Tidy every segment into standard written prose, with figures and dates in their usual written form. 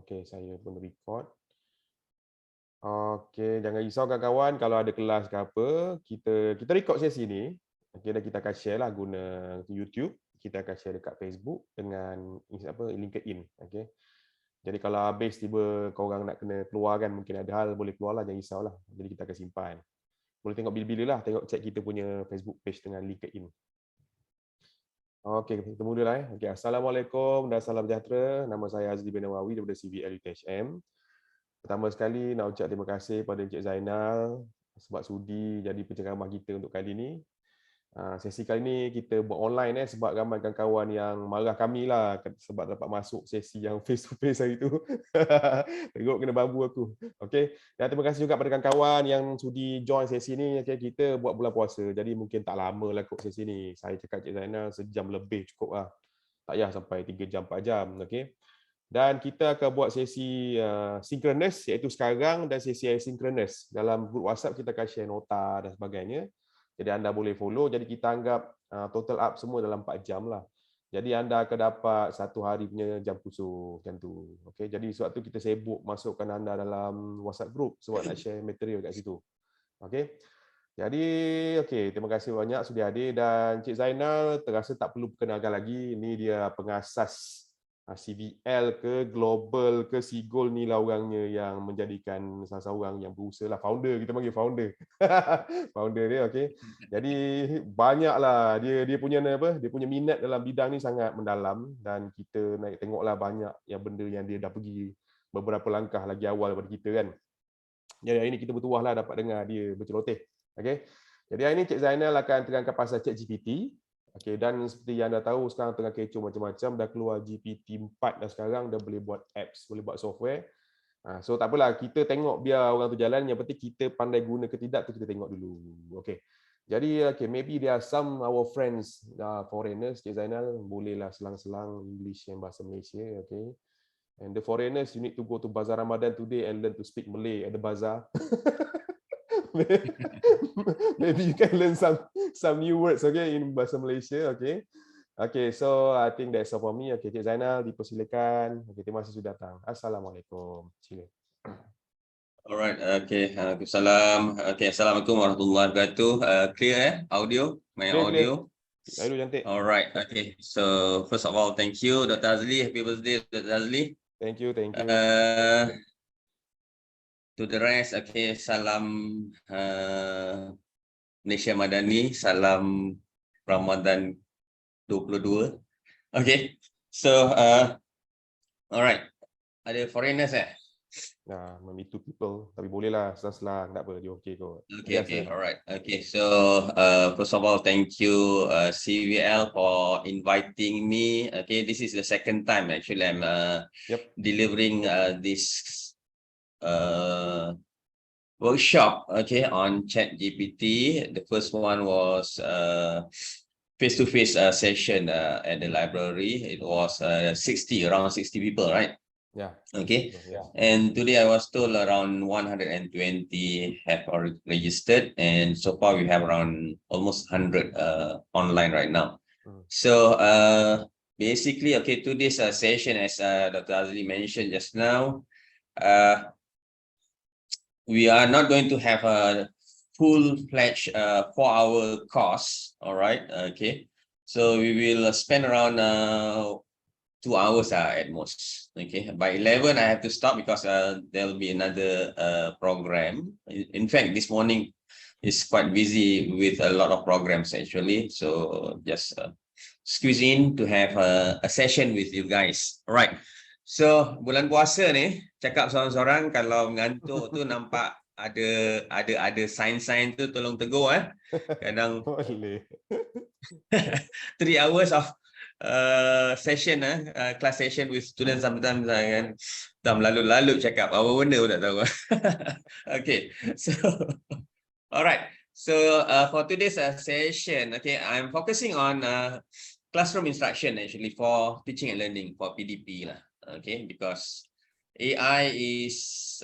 Okey, saya pun record. Okey, jangan risau kawan-kawan kalau ada kelas ke apa, kita record sesi ni. Okey, dan kita akan share lah guna YouTube, kita akan share dekat Facebook dengan LinkedIn. Okey. Jadi kalau habis tiba korang nak kena keluar kan, mungkin ada hal boleh keluar lah, jangan risaulah. Jadi kita akan simpan. Boleh tengok bila-bila lah, tengok chat kita punya Facebook page dengan LinkedIn. Okey, kita mulalah. Okey, Assalamualaikum dan salam sejahtera. Nama saya Azli bin Nawawi daripada CVL UTHM. Pertama sekali nak ucap terima kasih pada Encik Zainal sebab sudi jadi penceramah kita untuk kali ini. Sesi kali ini kita buat online sebab ramai kawan-kawan yang marah kami lah sebab dapat masuk sesi yang face to face hari tu. Teruk kena bambu aku. Okey. Dan terima kasih juga pada kawan-kawan yang sudi join sesi ni. Okay, kita buat bulan puasa. Jadi mungkin tak lama lah kot sesi ni. Saya cakap Encik Zainal sejam lebih cukup lah. Tak payah sampai 3 jam 4 jam. Okey. Dan kita akan buat sesi synchronous iaitu sekarang dan sesi asynchronous. Dalam grup WhatsApp kita akan share nota dan sebagainya. Jadi anda boleh follow. Jadi kita anggap total up semua dalam 4 jam lah. Jadi anda akan dapat satu hari punya jam khusus macam tu. Okey, jadi sebab tu kita sibuk masukkan anda dalam WhatsApp group sebab nak share material kat situ. Okey. Jadi okey, terima kasih banyak sudah hadir dan Cik Zainal terasa tak perlu perkenalkan lagi. Ini dia pengasas CVL ke Global ke Sigol ni lah orangnya yang menjadikan salah seorang yang berusaha lah, founder, kita panggil founder. Founder dia, okey. Jadi banyaklah dia punya apa? Dia punya minat dalam bidang ni sangat mendalam dan kita nak tengoklah banyak yang benda yang dia dah pergi beberapa langkah lagi awal daripada kita kan. Jadi hari ini kita bertuahlah dapat dengar dia berceloteh. Okey. Jadi hari ini Cik Zainal akan terangkan pasal ChatGPT. Okey, dan seperti yang anda tahu sekarang tengah kecoh macam-macam, dah keluar GPT-4 dah sekarang, dah boleh buat apps, boleh buat software. So tak apalah, kita tengok biar orang tu jalan, yang penting kita pandai guna ke tidak tu kita tengok dulu. Okey. Jadi maybe there are some our friends foreigners, Cik Zainal bolehlah selang-selang English yang bahasa Malaysia, okey. And the foreigners, you need to go to Bazaar Ramadan today and learn to speak Malay at the bazaar. Maybe you can learn some new words, okay, in bahasa Malaysia, okay. Okay, so I think that's all for me. Okay, Cik Zainal dipersilakan. Okay, terima kasih sudah datang. Assalamualaikum. Sila. Alright, okay. Waalaikumsalam. Okay, Assalamualaikum warahmatullahi wabarakatuh. Clear Audio? My Clear, audio? Audio cantik. Alright, okay. So, first of all, thank you, Dr. Azli. Happy birthday, Dr. Azli. Thank you, thank you. To the rest, okay, salam Malaysia Madani, salam Ramadan 22. Okay, so, alright. Ada foreigners Maybe two people, tapi bolehlah selang-selang, tak apa, dia okey kot. Okay, alright. Okay, so first of all, thank you CVL for inviting me. Okay, this is the second time actually I'm delivering this workshop, okay, on ChatGPT. The first one was face-to-face session at the library. It was around 60 people, right? Yeah. Okay. Yeah. And today I was told around 120 have already registered, and so far we have around almost 100 online right now. So basically, okay, today's session, as Dr. Azli mentioned just now, we are not going to have a full-fledged 4-hour course. All right. Okay. So we will spend around 2 hours at most. Okay, by 11 I have to stop because there will be another program. In fact, this morning is quite busy with a lot of programs actually, so just squeeze in to have a session with you guys. All right, so bulan puasa ni, cakap seorang-seorang kalau mengantuk tu nampak ada sign tu, tolong tegur kadang 3 hours of session class session with students sometimes kan dah lalu cakap apa benda pun tak tahu. Okay, so alright, so for today's session, okay, I'm focusing on classroom instruction actually for teaching and learning for PDP lah. Okay, because AI is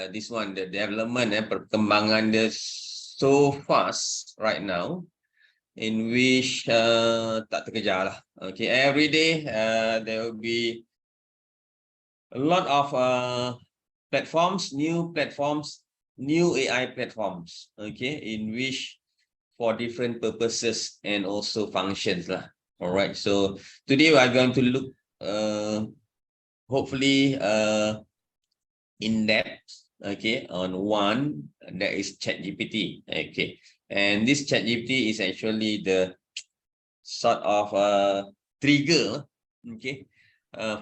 this one, the development perkembangan dia so fast right now. in which tak terkejar lah. Okay, every day there will be a lot of platforms, new AI platforms, okay, in which for different purposes and also functions lah. All right, so today we are going to look hopefully in depth, okay, on one that is ChatGPT, okay, and this ChatGPT is actually the sort of trigger, okay,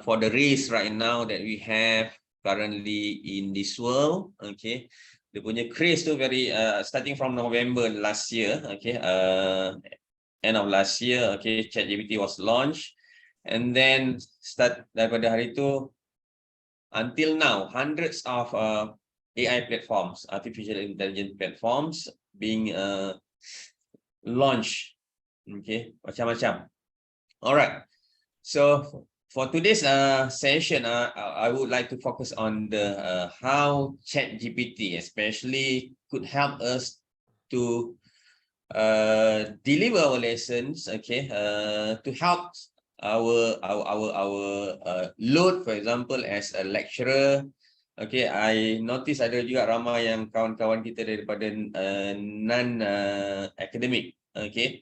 for the race right now that we have currently in this world, okay. Dia punya craze tu very starting from November last year, okay, end of last year, okay, ChatGPT was launched, and then start daripada hari itu until now, hundreds of AI platforms, artificial intelligence platforms being launched, okay, macam-macam. All right, so for today's session, I would like to focus on the how ChatGPT especially could help us to deliver our lessons, okay, to help our load, for example, as a lecturer. Okay, I notice ada juga ramai yang kawan-kawan kita daripada non academic. Okay,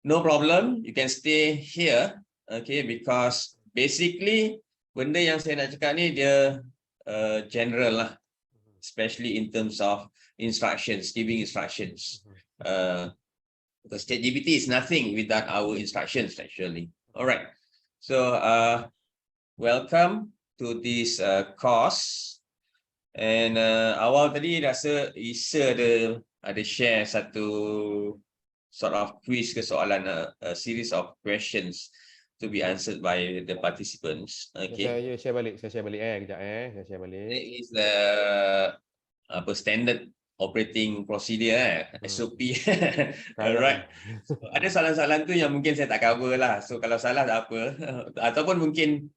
no problem, you can stay here. Okay, because basically benda yang saya nak cakap ni dia general lah, especially in terms of instructions, giving instructions. Because ChatGPT is nothing without our instructions actually. All right, so welcome to this course. And awal tadi rasa Isa ada share satu sort of quiz ke soalan, a series of questions to be answered by the participants. Okay. Saya share balik kejap saya share balik. It is the standard operating procedure, SOP. Alright. So, ada soalan-soalan tu yang mungkin saya tak cover lah. So kalau salah tak apa. Ataupun mungkin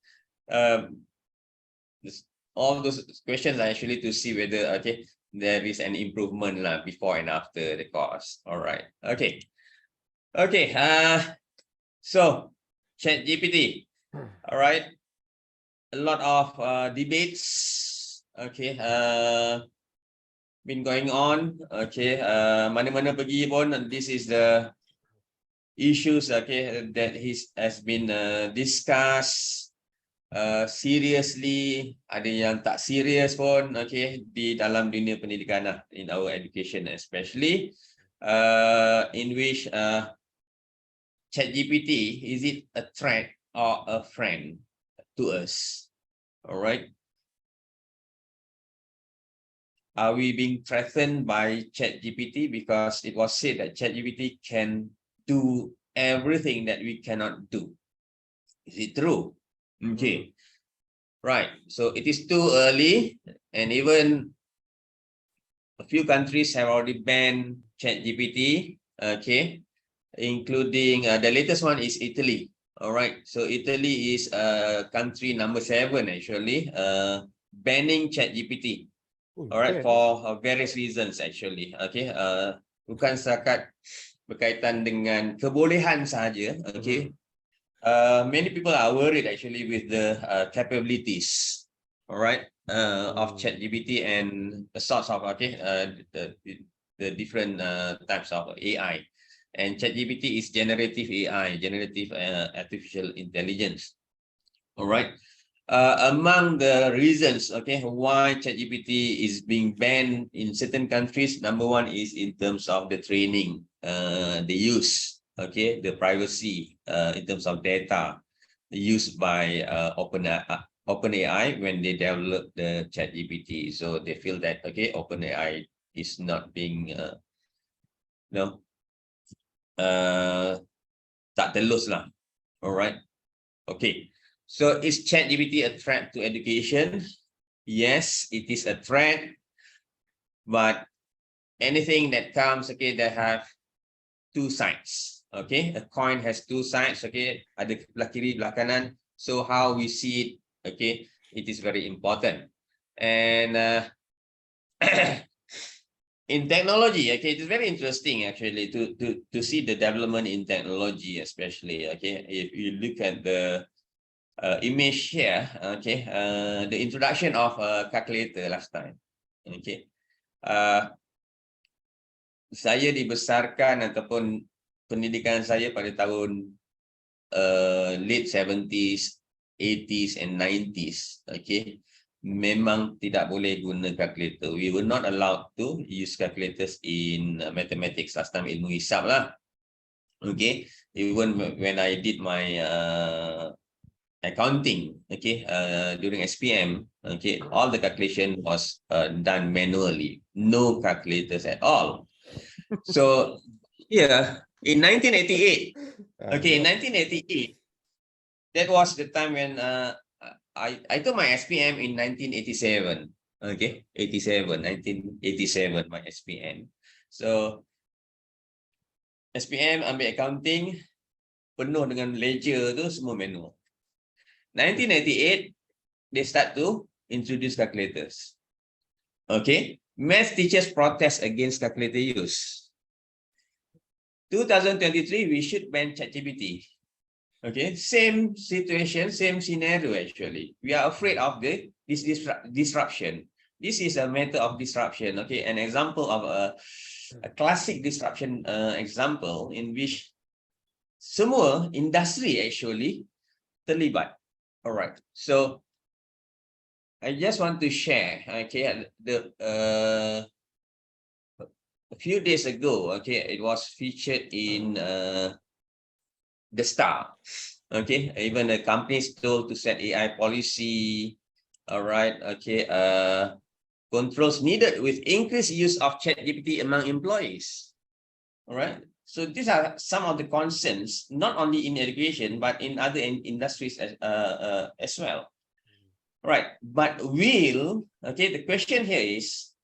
all those questions are actually to see whether okay there is an improvement lah before and after the course. Alright. Okay. Okay. So ChatGPT. Alright. A lot of debates. Okay. Been going on, okay, mana-mana pergi pun, this is the issues, okay, that has been discussed seriously, ada yang tak serious pun, okay, di dalam dunia pendidikan lah, in our education especially, in which ChatGPT, is it a threat or a friend to us? All right. Are we being threatened by ChatGPT because it was said that ChatGPT can do everything that we cannot do? Is it true? Okay. Right. So it is too early, and even a few countries have already banned ChatGPT. Okay, including the latest one is Italy. All right. So Italy is country number 7 actually, banning ChatGPT. Alright, for various reasons actually. Okay, bukan setakat berkaitan dengan kebolehan sahaja. Okay, many people are worried actually with the capabilities, alright, of ChatGPT and the sorts of okay, the different types of AI. And ChatGPT is generative AI, generative artificial intelligence. Alright. Among the reasons, okay, why ChatGPT is being banned in certain countries, number one is in terms of the training, the use, okay, the privacy, in terms of data used by OpenAI when they develop the ChatGPT. So they feel that okay, OpenAI is not being, tak telus lah. All right. Okay. So is ChatGPT a threat to education? Yes, it is a threat. But anything that comes, okay, that have two sides. Okay, a coin has two sides. Okay, ada belah kiri, belah kanan. So how we see it, okay, it is very important. And in technology, okay, it's very interesting actually to see the development in technology, especially, okay, if you look at the image here, okay, the introduction of a calculator last time, okay. Saya dibesarkan ataupun pendidikan saya pada tahun late 70s, 80s and 90s, okay. Memang tidak boleh guna calculator. We were not allowed to use calculators in mathematics. Last time ilmu hisab lah. Okay. Even when I did my accounting, okay, during SPM, okay, all the calculation was done manually. No calculators at all. So, yeah, in 1988, okay, in 1988, that was the time when I took my SPM in 1987. Okay, 1987, my SPM. So, SPM ambil accounting, penuh dengan ledger tu semua manual. 1988, they start to introduce calculators. Okay, math teachers protest against calculator use. 2023, we should ban ChatGPT. Okay, same situation, same scenario actually. We are afraid of this disruption. This is a matter of disruption. Okay, an example of a classic disruption example in which semua industry actually terlibat. All right, so I just want to share. Okay, a few days ago, okay, it was featured in The Star. Okay, even the companies told to set AI policy. All right, okay, controls needed with increased use of ChatGPT among employees. All right, so these are some of the concerns, not only in education but in other industries as well. All right, but the question here is,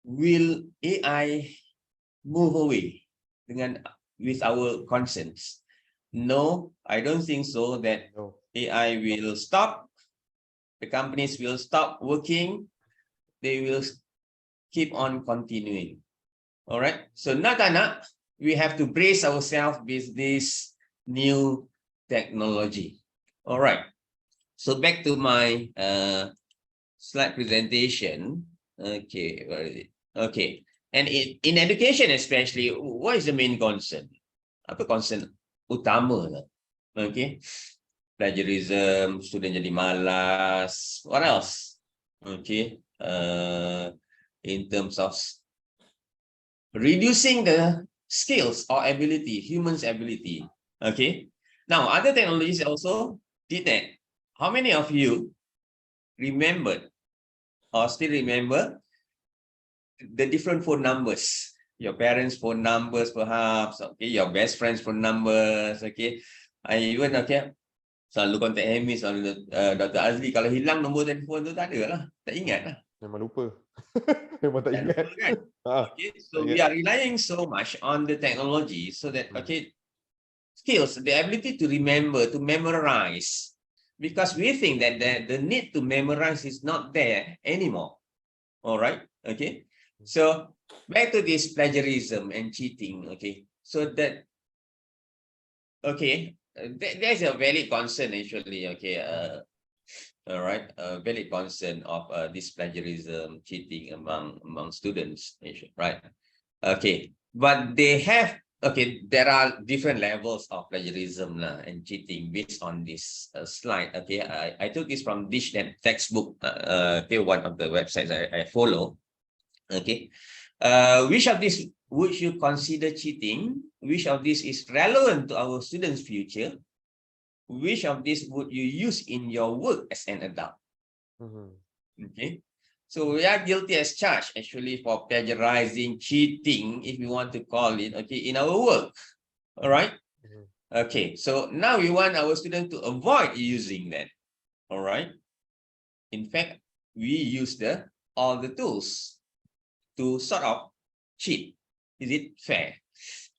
will AI move away with our concerns? No, I don't think so that AI will stop. The companies will stop working. They will keep on continuing. All right. So we have to brace ourselves with this new technology. All right. So back to my slide presentation. Okay, where is it? Okay. And in education especially, what is the main concern? Apa concern utama? Okay. Plagiarism, student jadi malas. What else? Okay. In terms of reducing the skills or ability, humans' ability. Okay. Now, other technologies also did that. How many of you remembered or still remember the different phone numbers? Your parents' phone numbers, perhaps. Okay, your best friend's phone numbers. Okay, I even selalu kontak Hamis, selalu Dr. Azli. Kalau hilang nombor telefon tu tak ada lah, tak ingat lah. Memang lupa. Memang tak ingat. Kan? Okay, so we are relying so much on the technology so that skills, the ability to remember, to memorize, because we think that the need to memorize is not there anymore. All right. Okay. So back to this plagiarism and cheating. Okay. So that, okay, there's a valid concern actually. Okay. All right. A valid concern of this plagiarism, cheating among students. Right. Okay. But they have, okay, there are different levels of plagiarism and cheating based on this slide. Okay, I took this from DishNet textbook, one of the websites I follow. Okay, which of these would you consider cheating? Which of these is relevant to our students' future? Which of these would you use in your work as an adult? Okay. So we are guilty as charged actually for plagiarizing, cheating, if you want to call it, okay, in our work. All right. Okay. So now we want our students to avoid using that. All right. In fact, we use all the tools to sort of cheat. Is it fair?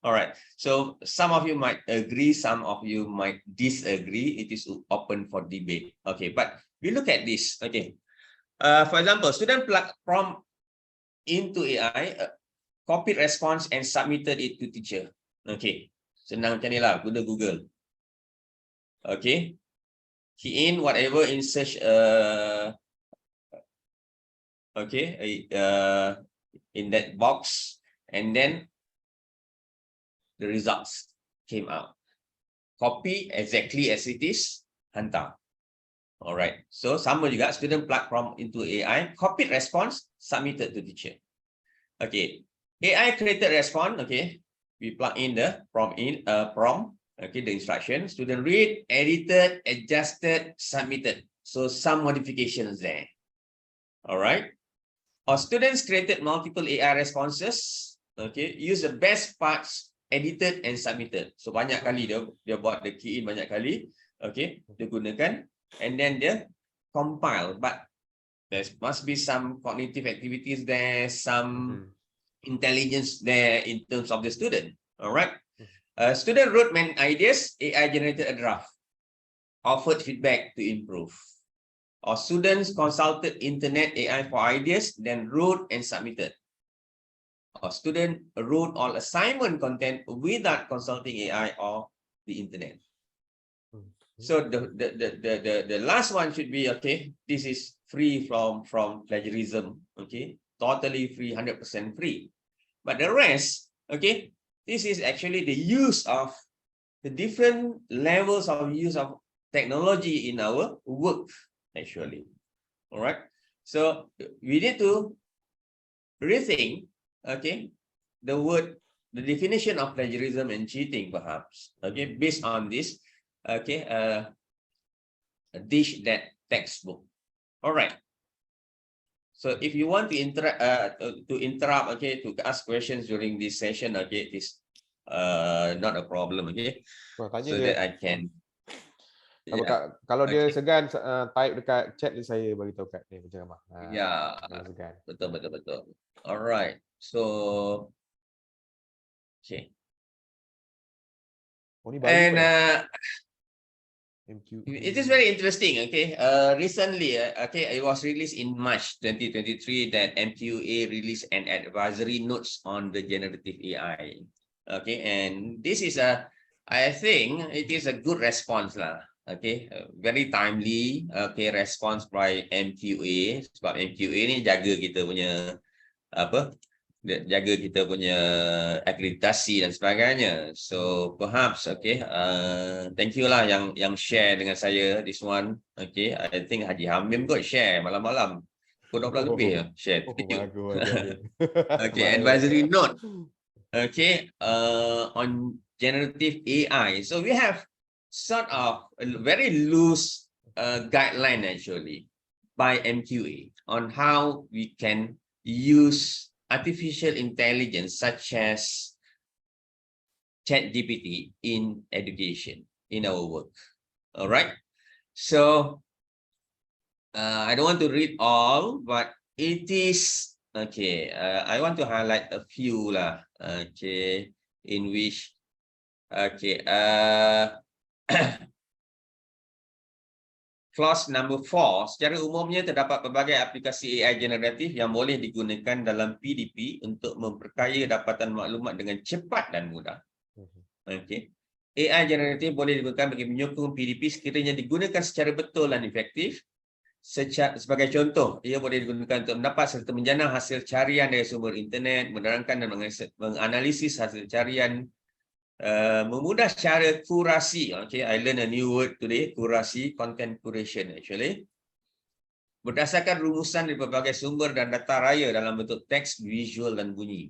All right. So some of you might agree, some of you might disagree. It is open for debate. Okay. But we look at this. Okay. For example, student prompt into AI, copied response and submitted it to teacher. Okay, senang macam ni lah, guna Google. Okay, key in whatever in search, in that box, and then the results came out. Copy exactly as it is, hantar. Alright, so sama juga, student plug prompt into AI, copied response, submitted to teacher. Okay, AI created response. Okay, we plug in the prompt okay, the instruction. Student read, edited, adjusted, submitted. So some modifications there. Alright, our students created multiple AI responses. Okay, use the best parts, edited and submitted. So banyak kali dia buat the key in banyak kali. Okay, dia gunakan. And then they compile, but there must be some cognitive activities there, some intelligence there in terms of the student. All right. Student wrote main ideas, AI generated a draft, offered feedback to improve. Our students consulted internet AI for ideas, then wrote and submitted. Our student wrote all assignment content without consulting AI or the internet. So the last one should be, okay, this is free from plagiarism, okay, totally free, 100% free. But the rest, okay, this is actually the use of the different levels of use of technology in our work, actually. All right, so we need to rethink, okay, the definition of plagiarism and cheating, perhaps, okay, based on this. Okay, dish that textbook. All right. So if you want to interrupt, okay, to ask questions during this session, okay, it is not a problem, okay. So that I can. Yeah. Kalau dia segan, type dekat chat dia, saya bagi tahu kat dia macam apa. Ya, betul. All right. So, okay. And it is very interesting. Okay, recently, okay, it was released in March 2023 that MQA released an advisory notes on the generative AI. Okay, and this is I think it is a good response lah. Okay, very timely. Okay, response by MQA. Sebab MQA ni jaga kita punya jaga kita punya akreditasi dan sebagainya. So perhaps, okay, thank you lah yang share dengan saya this one. Okay, I think Haji Hamim got share malam-malam. Pukul 12 lebih ya share. Okay, advisory note. Okay, on generative AI. So we have sort of a very loose guideline actually by MQA on how we can use artificial intelligence such as ChatGPT in education, in our work. All right. So I don't want to read all, but it is okay. I want to highlight a few lah. Okay, in which okay. Clause number 4, secara umumnya terdapat pelbagai aplikasi AI generatif yang boleh digunakan dalam PDP untuk memperkaya dapatan maklumat dengan cepat dan mudah. Okay. AI generatif boleh digunakan bagi menyokong PDP sekiranya digunakan secara betul dan efektif. Sebagai contoh, ia boleh digunakan untuk mendapat serta menjana hasil carian dari sumber internet, menerangkan dan menganalisis hasil carian, memudah cara kurasi. Okay, I learned a new word today, kurasi, content curation actually. Berdasarkan rumusan dari berbagai sumber dan data raya dalam bentuk teks, visual dan bunyi.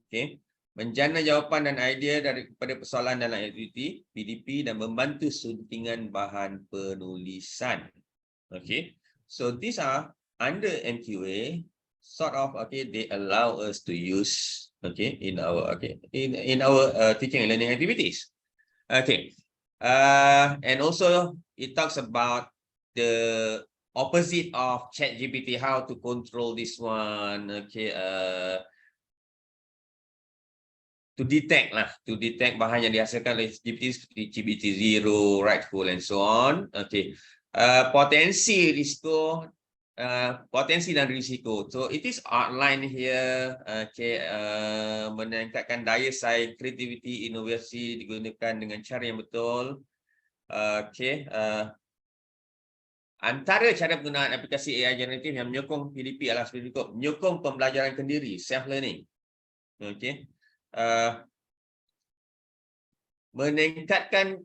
Okay, menjana jawapan dan idea daripada persoalan dalam aktiviti PDP dan membantu suntingan bahan penulisan. Okay, so these are under MQA, sort of, okay, they allow us to use, okay, in our teaching and learning activities. Okay, and also it talks about the opposite of ChatGPT, how to control this one. Okay, to detect bahan yang dihasilkan oleh GPT-0, rightful and so on. Okay, potensi risiko potensi dan risiko. So it is outlined here. Meningkatkan daya saing, kreativiti, inovasi digunakan dengan cara yang betul. Antara cara penggunaan aplikasi AI generatif yang menyokong PDP adalah seperti berikut. Menyokong pembelajaran kendiri, self-learning. Membolehkan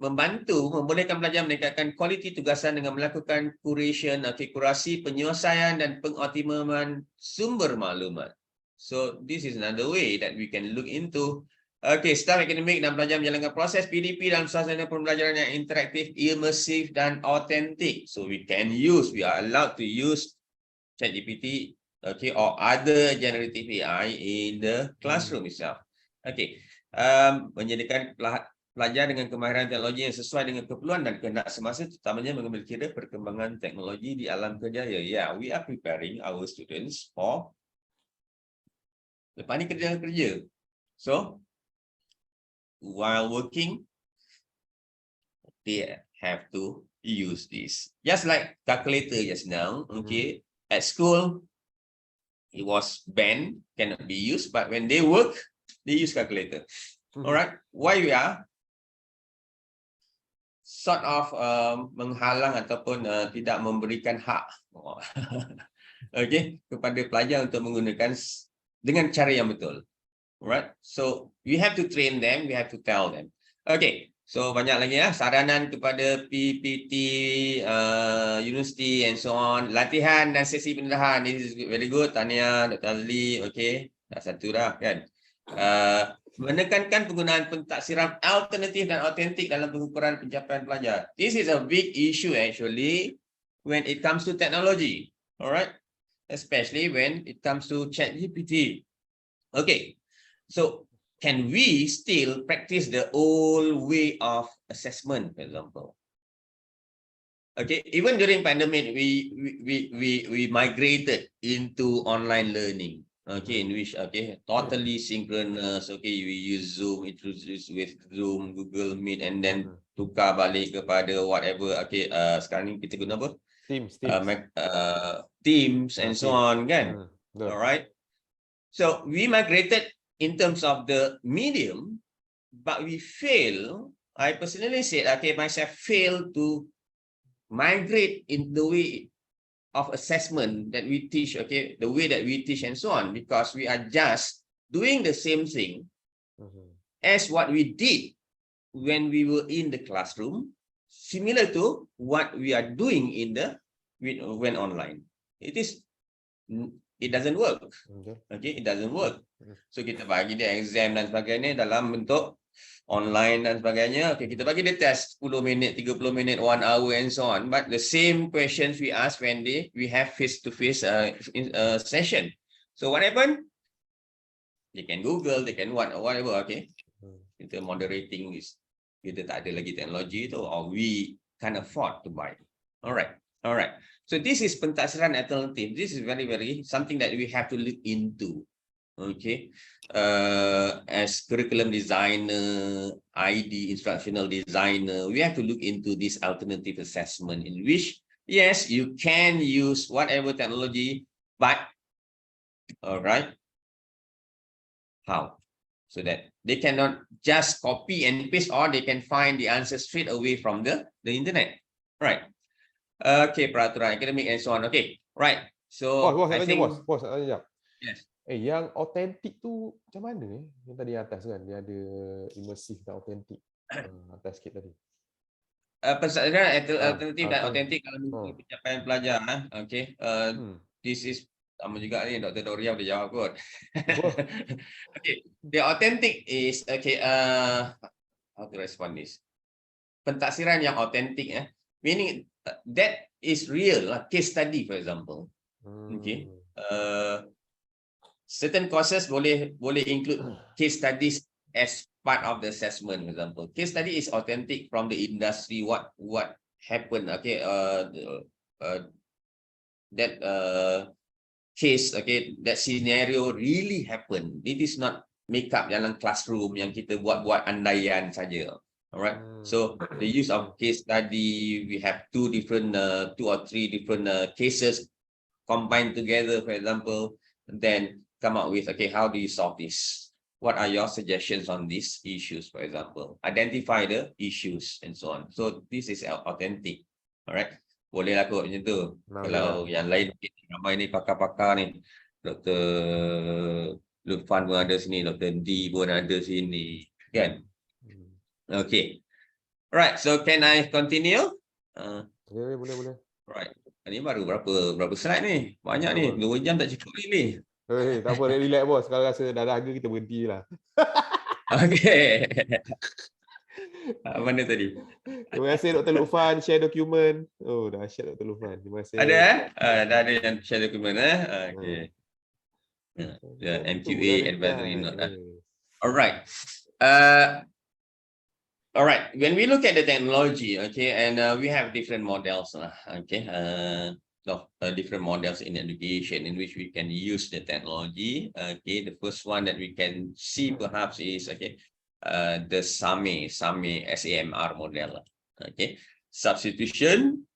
pelajar meningkatkan kualiti tugasan dengan melakukan curation, kurasi, penyelesaian dan pengoptimalan sumber maklumat. So this is another way that we can look into. Staff akademik dan pelajar menjalankan proses PDP dalam suasana pembelajaran yang interaktif, immersif dan autentik. So we are allowed to use ChatGPT, or other generative AI in the classroom itself. Menyediakan pelajar dengan kemahiran teknologi yang sesuai dengan keperluan dan kehendak semasa, terutamanya mengambil kira perkembangan teknologi di alam kerja. Yeah, we are preparing our students for lepas ni kerja. So while working, they have to use this. Just like calculator just now, at school, it was banned, cannot be used, but when they work, they use calculator. All right, why we are sort of menghalang ataupun tidak memberikan hak kepada pelajar untuk menggunakan dengan cara yang betul. Alright, so we have to train them, we have to tell them. So banyak lagi saranan kepada PPT, university and so on. Latihan dan sesi pendedahan, this is very good. Tahniah, Dr. Azli, dah satu dah kan. Menekankan penggunaan pentaksiran alternatif dan autentik dalam pengukuran pencapaian pelajar. This is a big issue actually when it comes to technology. Alright, especially when it comes to ChatGPT. So can we still practice the old way of assessment, for example? Even during pandemic, we migrated into online learning. In which totally synchronous. We use Zoom, introduce with Zoom, Google Meet, and then tukar balik kepada whatever. Sekarang ni kita guna apa? Teams and so on, kan? Alright. So we migrated in terms of the medium, but we fail. I personally said, myself failed to migrate in the way of assessment that we teach, the way that we teach and so on, because we are just doing the same thing as what we did when we were in the classroom, similar to what we are doing in the when online. It doesn't work. It doesn't work. So kita bagi dia exam dan sebagainya dalam bentuk online dan sebagainya. Kita bagi dia test 10 minit, 30 minit, 1 hour and so on. But the same questions we ask when we have face-to-face session. So what happened? They can Google, they can whatever. Kita moderating this. Kita tak ada lagi teknologi itu, or we can't afford to buy. Alright. So this is pentaksiran alternative. This is very, very something that we have to look into. As curriculum designer, ID, instructional designer, we have to look into this alternative assessment in which, yes, you can use whatever technology, but, how? So that they cannot just copy and paste, or they can find the answer straight away from the internet. Right. Peraturan akademik and so on. Right. So, I think... Bos, sekejap. Yes. Yang autentik tu macam mana? Yang tadi atas kan, dia ada immersif dan autentik. Atas sikit tadi. Pentaksiran alternatif dan autentik kalau mengikuti pencapaian pelajar. This is sama juga ni, Dr. Doria boleh jawab kot. The authentic is how to respond this? Pentaksiran yang autentik, meaning that is real, case study for example. Certain courses boleh include case studies as part of the assessment, for example. Case study is authentic from the industry, what happened, that case, that scenario really happened. It is not make up dalam classroom yang kita buat andaian saja. Alright. So the use of case study, we have two or three different cases, combine together, for example, then come up with, okay, how do you solve this? What are your suggestions on these issues, for example? Identify the issues and so on. So this is authentic. Alright. Boleh lah kot macam tu. Kalau yang lain, ramai ni pakar-pakar ni. Dr. Lutfan pun ada sini, Dr. D pun ada sini. Kan? Okay. Alright, so can I continue? Boleh. Right. Ini baru berapa slide ni? Banyak ni. 2 jam tak cukup ni. Tak apa, relax bos. Kalau rasa dah dahaga kita berhenti lah. Okay. Mana tadi? Terima kasih Dr. Lufan share dokumen. Oh, dah share Dr. Lufan. Terima kasih. Ada dah ada yang share dokumen Okay. MQA advisory note. Alright. Alright. When we look at the technology, okay, and we have different models, okay. Different models in education in which we can use the technology. Okay, the first one that we can see perhaps is the SAMR model. Okay, substitution.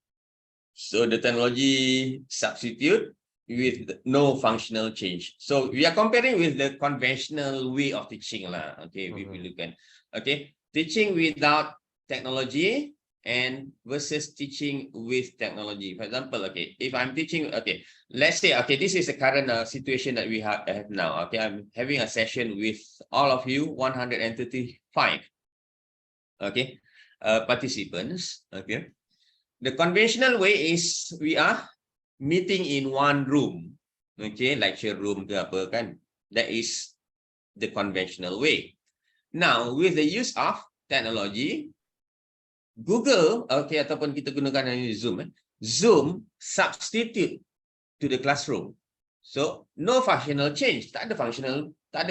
So the technology substitute with no functional change. So we are comparing with the conventional way of teaching lah. Okay, we look at teaching without technology and versus teaching with technology. For example, if I'm teaching, let's say, this is the current situation that we have now. Okay, I'm having a session with all of you, 135, participants. Okay, the conventional way is we are meeting in one room. Okay, lecture room ke apa kan? That is the conventional way. Now, with the use of technology, Google, ataupun kita gunakan Zoom. Zoom substitute to the classroom. So, no functional change. Tak ada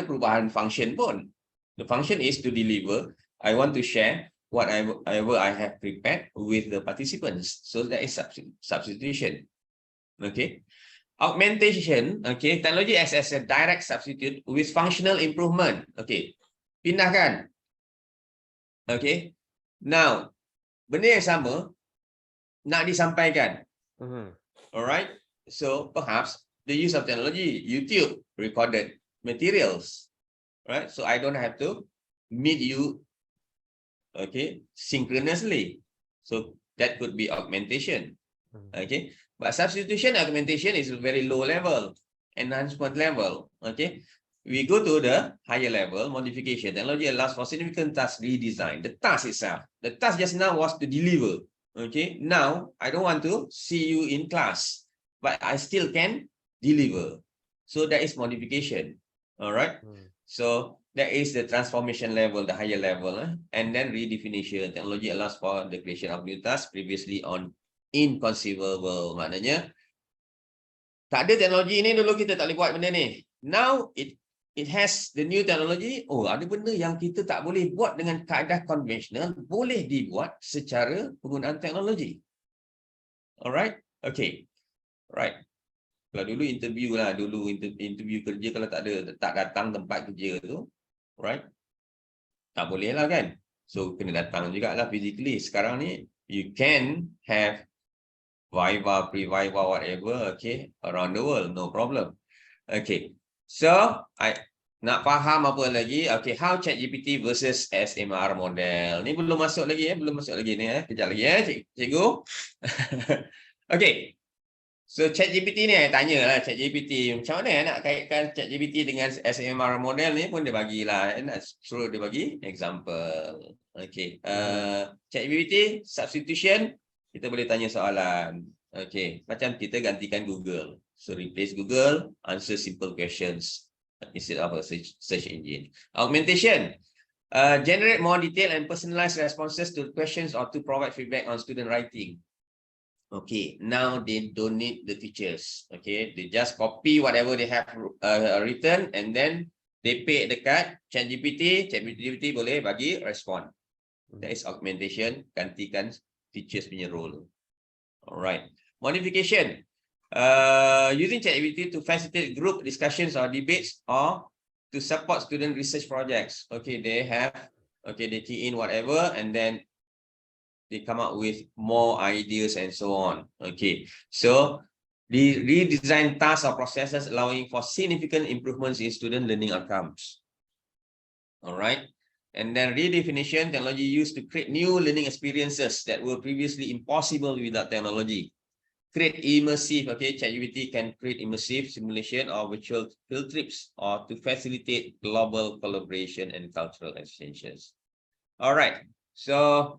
perubahan function pun. The function is to deliver. I want to share whatever I have prepared with the participants. So, that is substitution. Okay. Augmentation, technology as a direct substitute with functional improvement. Okay. Pindahkan. Okay. Now, benda yang sama nak disampaikan. Alright. So perhaps the use of technology, YouTube recorded materials. Right. So I don't have to meet you synchronously. So that could be augmentation. Okay. But substitution augmentation is very low level, enhancement level. Okay. We go to the higher level, modification. Technology allows for significant task redesign. The task itself. The task just now was to deliver. Okay. Now, I don't want to see you in class, but I still can deliver. So that is modification. All right. So that is the transformation level, the higher level. And then redefinition. Technology allows for the creation of new tasks previously inconceivable. Maknanya, tak ada teknologi ini dulu kita tak boleh buat benda ni. Now, it has the new technology. Oh, ada benda yang kita tak boleh buat dengan kaedah konvensional, boleh dibuat secara penggunaan teknologi. Alright? Okay. Right. Kalau dulu interview kerja, kalau tak datang tempat kerja tu, right? Tak boleh lah kan? So, kena datang jugalah physically. Sekarang ni, you can have Viva, pre-Viva, whatever, around the world, no problem. Okay. So, nak faham apa lagi? Okay, how ChatGPT versus SMR model. Ni belum masuk lagi ni. Kejap lagi cikgu. Okay. So, ChatGPT ni tanya lah ChatGPT. Macam mana nak kaitkan ChatGPT dengan SMR model ni pun dia bagilah. Nak suruh dia bagi example. Okay. ChatGPT, substitution, kita boleh tanya soalan. Okay. Macam kita gantikan Google. So, replace Google, answer simple questions instead of a search engine. Augmentation, generate more detailed and personalized responses to questions or to provide feedback on student writing. Okay, now they don't need the teachers. Okay, they just copy whatever they have written and then they pay dekat ChatGPT boleh bagi respon. That is augmentation, gantikan teachers punya role. Alright, modification. Using ChatGPT to facilitate group discussions or debates or to support student research projects. Okay, they key in whatever and then they come up with more ideas and so on. Okay, so redesign tasks or processes allowing for significant improvements in student learning outcomes. All right. And then redefinition, technology used to create new learning experiences that were previously impossible without technology. Create immersive, okay, ChatGPT can create immersive simulation or virtual field trips or to facilitate global collaboration and cultural exchanges. All right. So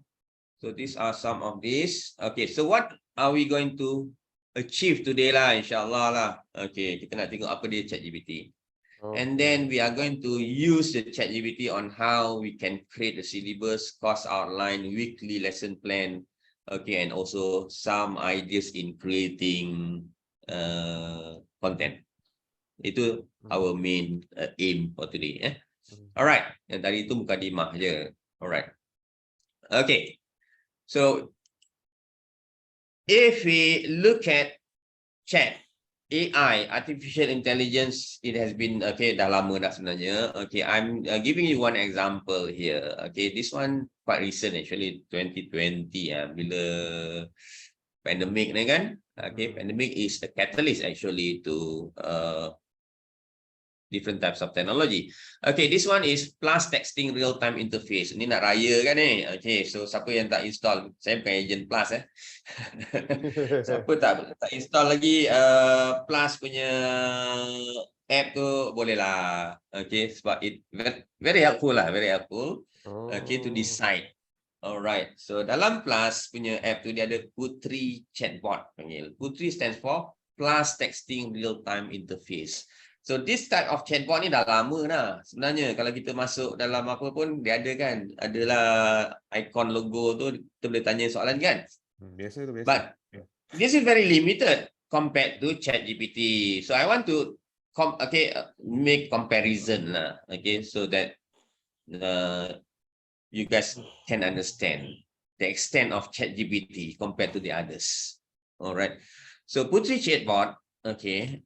these are some of these. Okay, so what are we going to achieve today lah, insyaAllah lah. Okay, kita nak tengok apa dia ChatGPT. And then we are going to use the ChatGPT on how we can create the syllabus, course outline, weekly lesson plan, okay, and also some ideas in creating content. Itu our main aim for today. Alright, yang tadi itu mukadimah je. Alright. Okay, so if we look at chat, AI, artificial intelligence, it has been, okay, dah lama dah sebenarnya. Okay, I'm giving you one example here. Okay, this one quite recent actually, 2020 bila pandemic ni kan. Okay, pandemic is a catalyst actually to different types of technology. Okay, this one is plus texting real-time interface. Ini nak raya kan ni? Okay, so siapa yang tak install? Saya bukan agent plus Siapa tak install lagi plus punya app tu, boleh lah. Okay, sebab it very helpful lah, very helpful. Okay, to decide. Alright, so dalam plus punya app tu dia ada Putri chatbot panggil. Putri stands for plus texting real-time interface. So this type of chatbot ni dah lama dah. Sebenarnya kalau kita masuk dalam apa pun dia ada kan, adalah ikon logo tu, kita boleh tanya soalan kan. Biasa tu biasa. But this is very limited compared to ChatGPT. So I want to make comparison lah. Okay, so that you guys can understand the extent of ChatGPT compared to the others. Alright. So Putri chatbot, okay.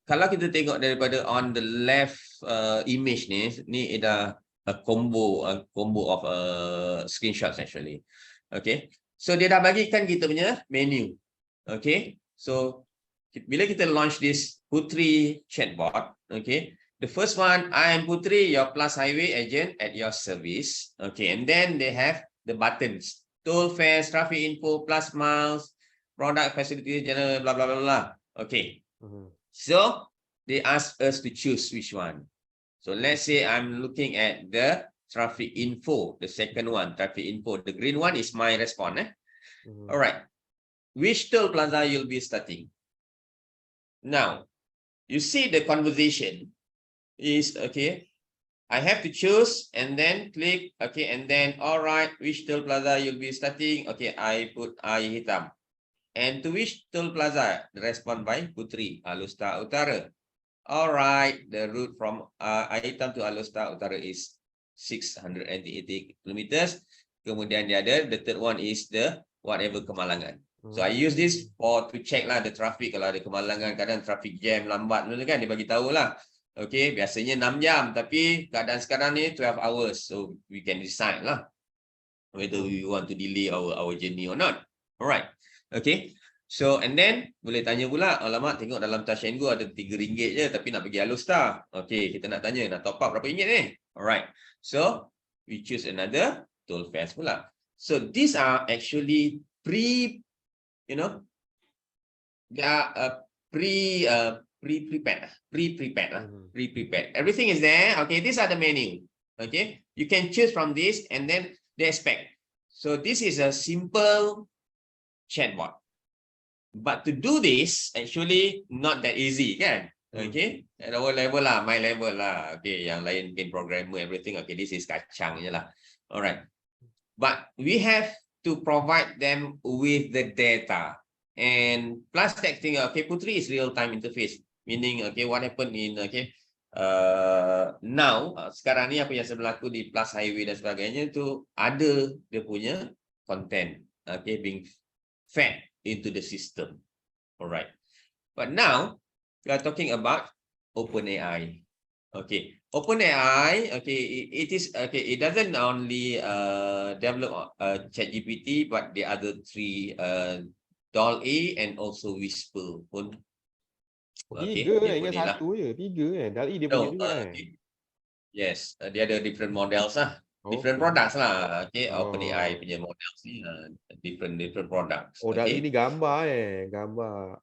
Kalau kita tengok daripada on the left image ni ada a combo of screenshots actually. Okay, so dia dah bagikan kita punya menu. Okay, so bila kita launch this Putri chatbot, okay, the first one, I am Putri, your Plus Highway agent at your service. Okay, and then they have the buttons: toll fares, traffic info, plus miles, product facility, general, blah blah blah blah. Okay. So they ask us to choose which one. So let's say I'm looking at the traffic info, the second one, traffic info. The green one is my response. All right. Which toll plaza you'll be starting? Now, you see the conversation is, okay, I have to choose and then click, okay, and then, all right, which toll plaza you'll be starting? Okay, I put I hitam. And to which toll plaza? The response by Putri, Alustar Utara. All right, the route from Hitam to Alustar Utara is 680 kilometers. Kemudian dia ada, the third one is the whatever Kemalangan. So I use this to check lah the traffic. Kalau ada Kemalangan, kadang traffic jam lambat kan, dia bagi tahu lah. Okay, biasanya 6 jam, tapi keadaan sekarang ni 12 hours. So we can decide lah whether we want to delay our journey or not. Alright. Okay, so and then boleh tanya pula, alamak tengok dalam Touch and Go ada RM3 je tapi nak pergi Alustar. Okay, kita nak tanya, nak top up berapa ringgit ni? Alright, so we choose another toll fares pula. So these are actually pre-prepared. Everything is there. Okay, these are the menu. Okay, you can choose from this and then they expect. So this is a simple chatbot. But to do this, actually not that easy, kan? Okay, at our level lah, my level lah. Okay, yang lain mungkin programmer, everything. Okay, this is kacang je lah. Alright. But we have to provide them with the data. And plus texting, okay, Putri is real-time interface. Meaning, okay, what happened in, okay, now, sekarang ni apa yang berlaku di Plus Highway dan sebagainya tu ada dia punya content, okay, being fed into the system. Alright. But now we are talking about OpenAI. Okay, OpenAI. Okay, it is okay. It doesn't only develop ChatGPT, but the other three DALL-E and also Whisper pun. Tiga Okay, dia ingat boleh lah. satu je. Tiga kan. DALL-E dia punya No, juga kan. yes, dia ada different models lah. Different Okay. products lah. Okay, Oh. OpenAI punya models ni different products. Oh, DALL-E Okay. ni gambar gambar.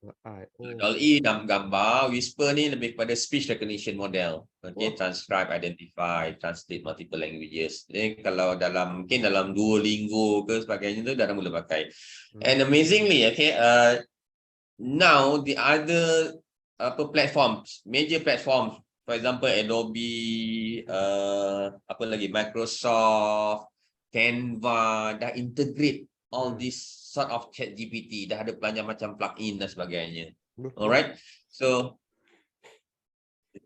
Oh. DALL-E dalam gambar, Whisper ni lebih kepada speech recognition model. Okay, Wah. transcribe, identify, translate multiple languages. Jadi kalau mungkin dalam Duolingo ke sebagainya tu dah mula pakai. And amazingly, okay, now the other platforms, major platforms, for example Adobe, apa lagi, Microsoft, Canva dah integrate all this sort of ChatGPT, dah ada banyak macam plugin dan sebagainya. Alright, so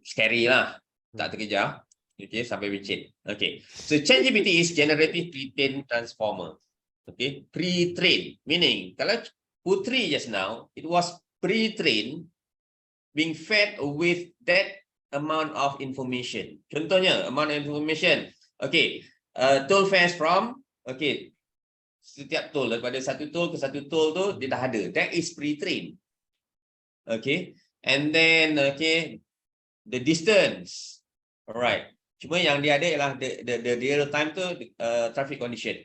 scary lah, tak terkejar. Okay, sampai becek. Okay, so ChatGPT is generative pre-trained transformer. Okay, pre-trained meaning kalau Putri just now, it was pre-trained, being fed with that amount of information. Contohnya, amount of information. Okay, tool fetch from, okay, setiap tool, daripada satu tool ke satu tool tu, dia dah ada. That is pre-trained. Okay, and then, okay, the distance. Alright. Cuma yang dia ada ialah the real time tu, traffic condition.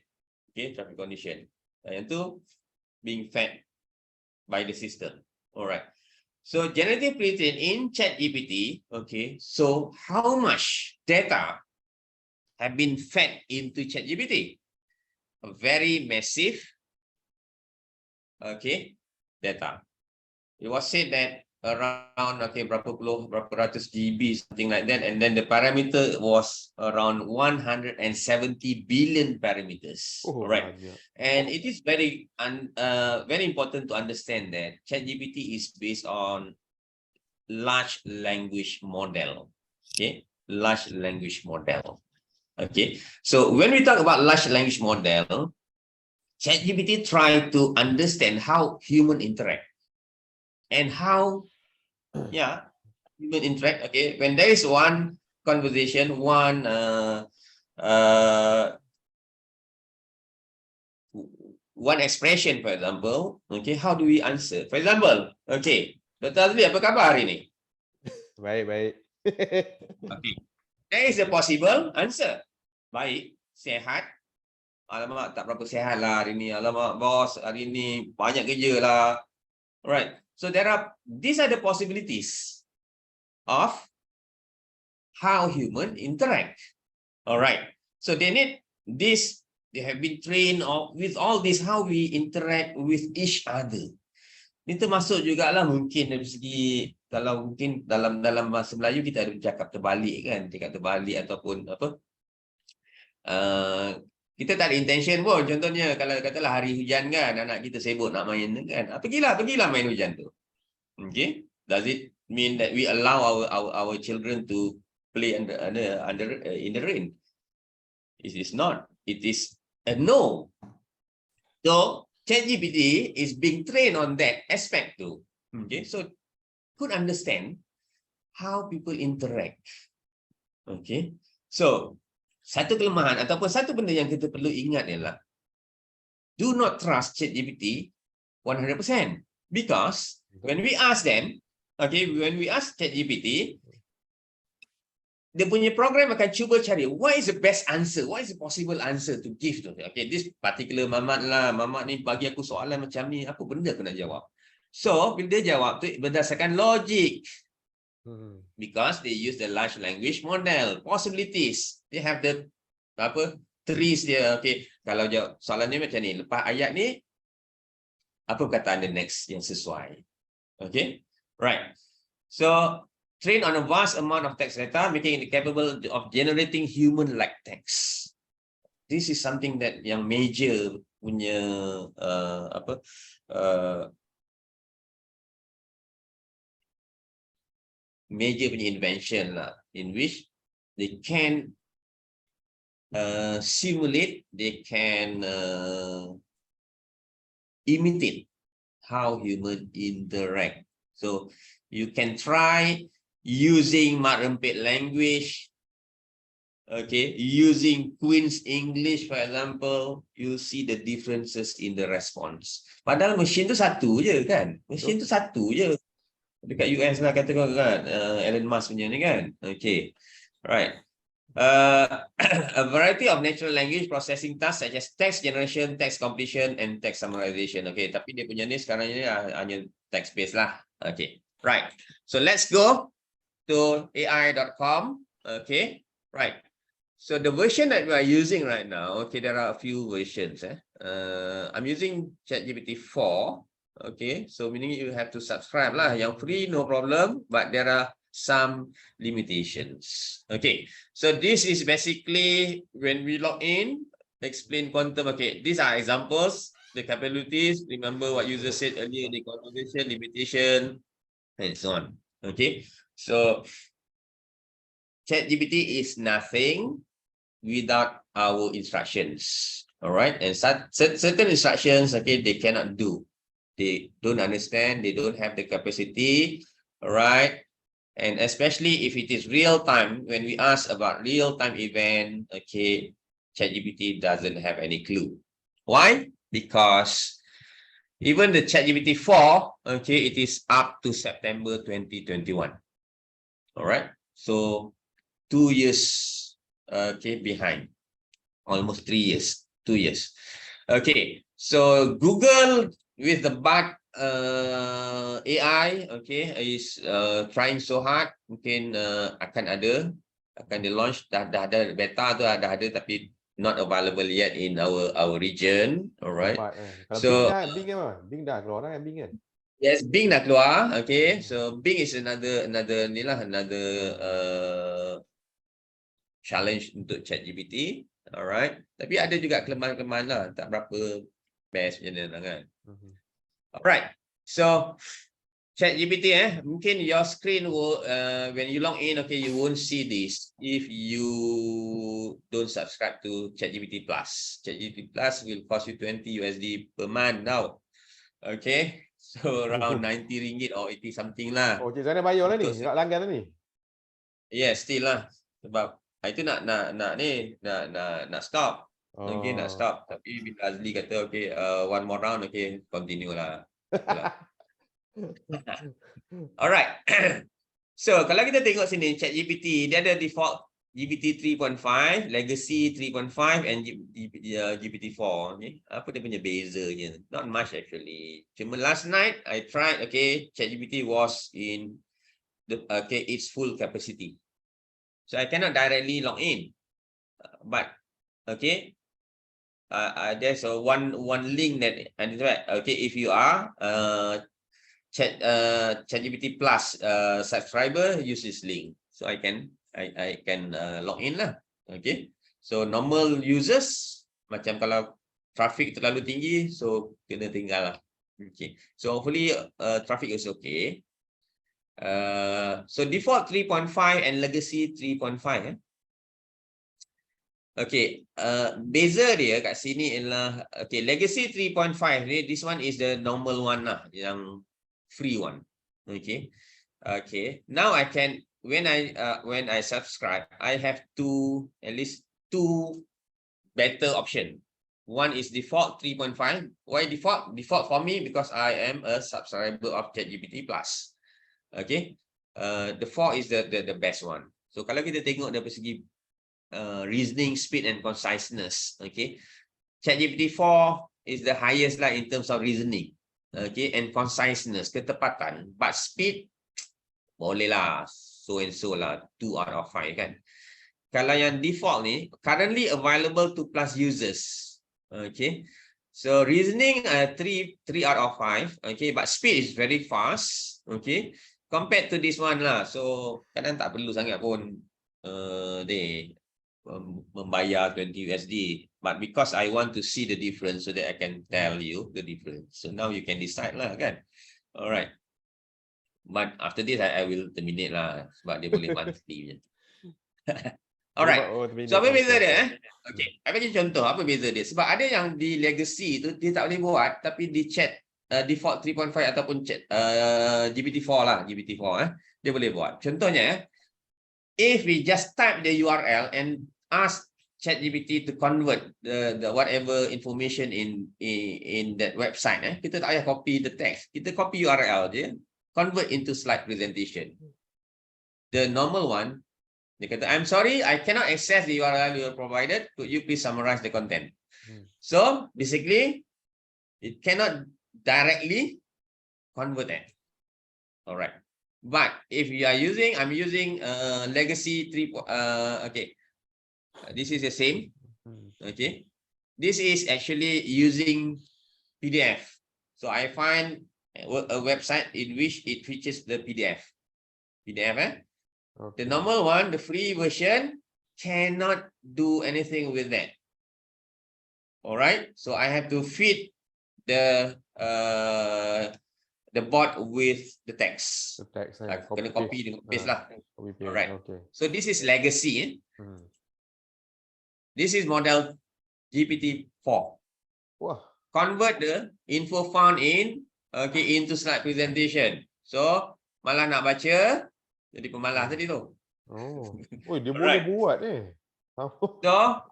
Okay, traffic condition. Yang tu, being fed by the system. Alright. So generative pre-trained in ChatGPT, okay, so how much data have been fed into ChatGPT? A very massive, okay, data. It was said that around, okay, berapa ratus GB, something like that, and then the parameter was around 170 billion parameters. Oh, right? banyak. And it is very important to understand that ChatGPT is based on large language model. Okay, large language model. Okay, so when we talk about large language model, ChatGPT try to understand how human interact and how, yeah, human interact. Okay, when there is one conversation, one expression, for example, okay, how do we answer? For example, okay, Dr. Azli, apa khabar hari ni? Baik. Okay, there is a possible answer. Baik, sehat. Alamak, tak berapa sehat lah hari ni. Alamak, bos, hari ni banyak kerja lah. Alright, so these are the possibilities of how human interact. Alright, so they need this. They have been trained with all this, how we interact with each other. Ini termasuk jugalah mungkin dari segi, kalau mungkin dalam bahasa Melayu kita ada cakap terbalik kan, cakap terbalik ataupun apa, kita tak ada intention pun. Contohnya kalau katalah hari hujan kan, anak kita sibuk nak main kan, pergilah main hujan tu. Okay, does it mean that we allow our children to play in the rain? It is not. It is a no. So ChatGPT is being trained on that aspect too. Okay, so could understand how people interact. Okay, so satu kelemahan ataupun satu benda yang kita perlu ingat ialah do not trust ChatGPT 100%, because when we ask them, okay, when we ask ChatGPT, dia punya program akan cuba cari what is the best answer, what is the possible answer to give to. Okay, this particular Mamat lah, Mamat ni bagi aku soalan macam ni, apa benda aku nak jawab. So bila dia jawab tu berdasarkan logik, because they use the large language model possibilities. They have the trees dia. Okay, kalau jawab soalan ni macam ni, lepas ayat ni apa perkataan the next yang sesuai. Okay, right. So train on a vast amount of text data, making it capable of generating human-like text. This is something that yang major punya major punya invention lah, in which they can simulate, they can imitate how human interact. So you can try using mat rempit language okay, using Queen's English, for example, you see the differences in the response. Padahal mesin tu satu je kan? Mesin tu satu je. Dekat US lah kata kau kan, Elon Musk punya ni kan? Okay, right. A variety of natural language processing tasks such as text generation, text completion, and text summarization. Okay, tapi dia punya ni sekarang ni hanya text based lah. Okay, right. So let's go to AI.com. Okay, right. So the version that we are using right now, okay, there are a few versions. I'm using ChatGPT 4. Okay, so meaning you have to subscribe lah. Yang free, no problem, but there are some limitations. Okay, so this is basically when we log in, explain quantum. Okay, these are examples, the capabilities. Remember what user said earlier, the conversation, limitation, and so on. Okay, so ChatGPT is nothing without our instructions. All right, and certain instructions, okay, they cannot do. They don't understand, they don't have the capacity. All right, and especially if it is real time, when we ask about real time event, okay, ChatGPT doesn't have any clue. Why? Because even the ChatGPT 4, okay, it is up to September 2021. All right, so 2 years okay, behind, almost 3 years, 2 years. Okay, so Google with the Bard AI, okay, is trying so hard. Mungkin akan di launch, dah ada beta tu dah ada, tapi not available yet in our region. Alright. So Bing dah keluar kan, Bing kan? Yes, Bing dah keluar. Okay, so Bing is another challenge untuk ChatGPT, alright. Tapi ada juga kelemahan-kelemahan lah, tak berapa best macam mana kan. Alright, so ChatGPT, mungkin your screen will when you log in, okay, you won't see this if you don't subscribe to ChatGPT Plus. ChatGPT Plus will cost you $20 per month now. Okay, so around 90 ringgit or 80 something lah. Oh, Cik Zainal bayar lah ni, nak langgan lah ni. Yes, still lah, sebab itu nak stop. Okay, nak stop. Tapi bila Azli kata okay, one more round, okay, continue lah. Alright. So kalau kita tengok sini ChatGPT, dia ada default GPT 3.5, Legacy 3.5 and GPT 4. Okay, apa dia punya bezanya? Not much actually. Cuma last night I tried, okay, ChatGPT was in the its full capacity. So I cannot directly log in, but okay, there's a one link that okay, if you are ChatGPT Plus subscriber, use this link, so I can log in lah. Okay, so normal users, macam kalau traffic terlalu tinggi, so kena tinggal lah. Okay, so hopefully traffic is okay. So default 3.5 and legacy 3.5. Okay, beza dia kat sini ialah okay, legacy 3.5 ni, this one is the normal one lah, yang free one. Okay, okay. Now I can when I subscribe, I have at least two better option. One is default 3.5. Why default? Default for me because I am a subscriber of ChatGPT Plus. Okay, the 4 is the best one. So kalau kita tengok dari segi reasoning speed and conciseness, okay, ChatGPT 4 is the highest lah in terms of reasoning, okay, and conciseness, ketepatan. But speed boleh lah, so and so lah, 2 out of 5 kan. Kalau yang default ni currently available to Plus users, okay, so reasoning 3 out of 5, okay, but speed is very fast, okay, compared to this one lah. So kadang tak perlu sangat pun membayar $20, but because I want to see the difference so that I can tell you the difference. So now you can decide lah kan. Alright, but after this I will terminate lah, sebab dia boleh monthly. Alright, so apa beza dia? Okay, I bagi contoh apa beza dia. Sebab ada yang di legacy tu dia tak boleh buat, tapi di chat default 3.5 ataupun chat GPT-4 lah, GPT-4 dia boleh buat. Contohnya if we just type the URL and ask ChatGPT to convert the whatever information in that website, kita tak payah copy the text, kita copy URL je, convert into slide presentation. The normal one, dia kata, I'm sorry, I cannot access the URL you provided. Could you please summarize the content? So basically, it cannot directly convert that. All right. But if you are using, I'm using legacy 3. Okay. This is the same. Okay. This is actually using PDF. So I find a website in which it features the PDF. Okay. The normal one, the free version, cannot do anything with that. All right. So I have to feed the bot with the text. The text, Kena copy dengan paste lah. All right. Okay. So this is legacy. This is model GPT-4. Wah. Convert the info found in into slide presentation. So malah nak baca, jadi pemalas tadi tu. Oh, dia boleh buat So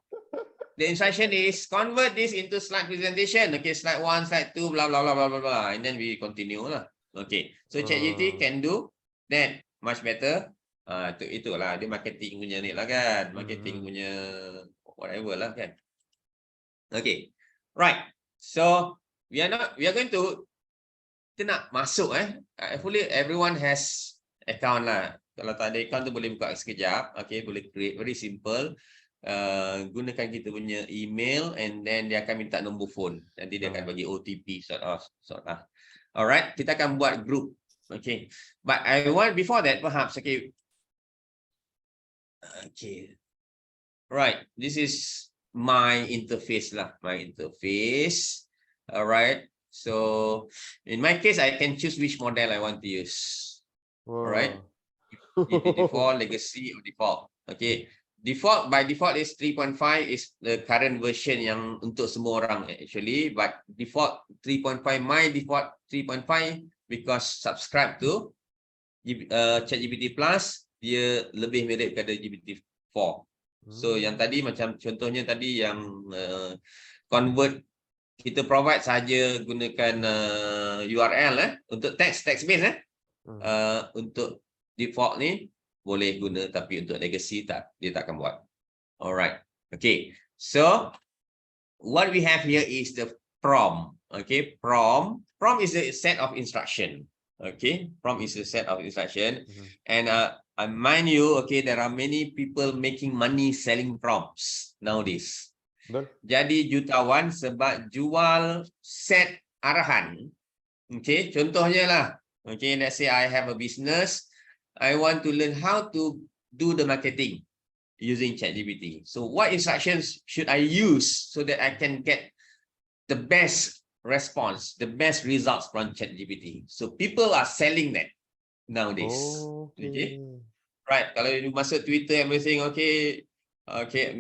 the instruction is convert this into slide presentation. Okay, slide 1, slide 2, blah blah blah blah blah blah, and then we continue lah. Okay, so ChatGPT can do that much better. Itulah dia marketing punya ni lah kan, marketing punya whatever lah kan. Okay, right. So we are going to kita nak masuk hopefully everyone has account lah. Kalau tak ada account tu boleh buka sekejap. Okay, boleh create, very simple. Gunakan kita punya email and then dia akan minta nombor phone. Nanti dia akan bagi OTP sort of. Alright, kita akan buat group. Okay, but I want before that perhaps okay. Right, this is my interface lah. My interface. Alright. So in my case, I can choose which model I want to use. Alright. GPT-4, legacy, or default. Okay. Default by default is 3.5 is the current version yang untuk semua orang actually. But default 3.5, my default 3.5 because subscribe to ChatGPT Plus dia lebih mirip kepada GPT-4. So yang tadi macam contohnya tadi yang convert, kita provide saja gunakan URL untuk text based untuk default ni boleh guna, tapi untuk legacy dia tak akan buat. Alright. Okay. So what we have here is the prompt. Okay, prompt is a set of instruction. Okay, prompt is a set of instruction. And mind you, okay, there are many people making money selling prompts nowadays. Jadi jutawan sebab jual set arahan. Okay, contohnya lah. Okay, let's say I have a business. I want to learn how to do the marketing using ChatGPT. So what instructions should I use so that I can get the best response, the best results from ChatGPT? So people are selling that nowadays. Okay. Right. Kalau you masuk Twitter, everything, okay. Okay.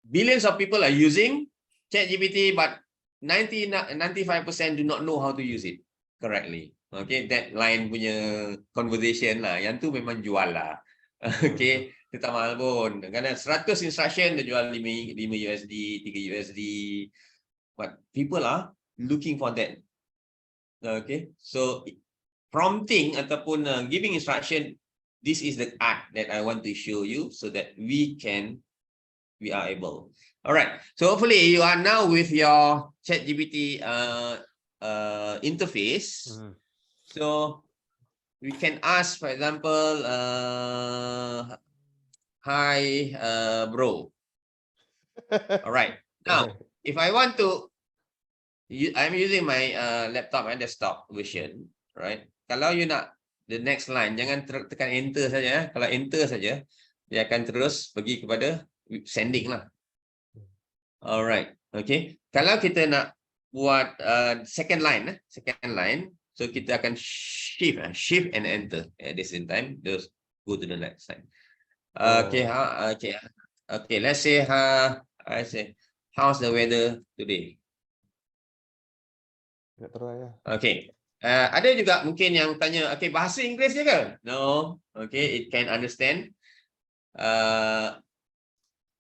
Billions of people are using ChatGPT, but 95% do not know how to use it correctly. Okay, that line punya conversation lah. Yang tu memang jual lah. Okay, dia tak mahal pun. Kadang 100 instruction dia jual 5 USD, 3 USD. But people are looking for that. Okay, so prompting ataupun giving instruction, this is the art that I want to show you so that we are able. All right, so hopefully you are now with your ChatGPT interface. So we can ask, for example, hi, bro. All right. Now, if I want to, I'm using my laptop and desktop version, right? Kalau you nak the next line, jangan tekan enter saja. Kalau enter saja, dia akan terus pergi kepada sending lah. All right. Okay. Kalau kita nak buat second line, so kita akan shift and enter at the same time. Just go to the next line. Okay. Okay. Let's say I say, how's the weather today? Okay. Ada juga mungkin yang tanya, okay, bahasa Inggeris je ke? No. Okay, it can understand.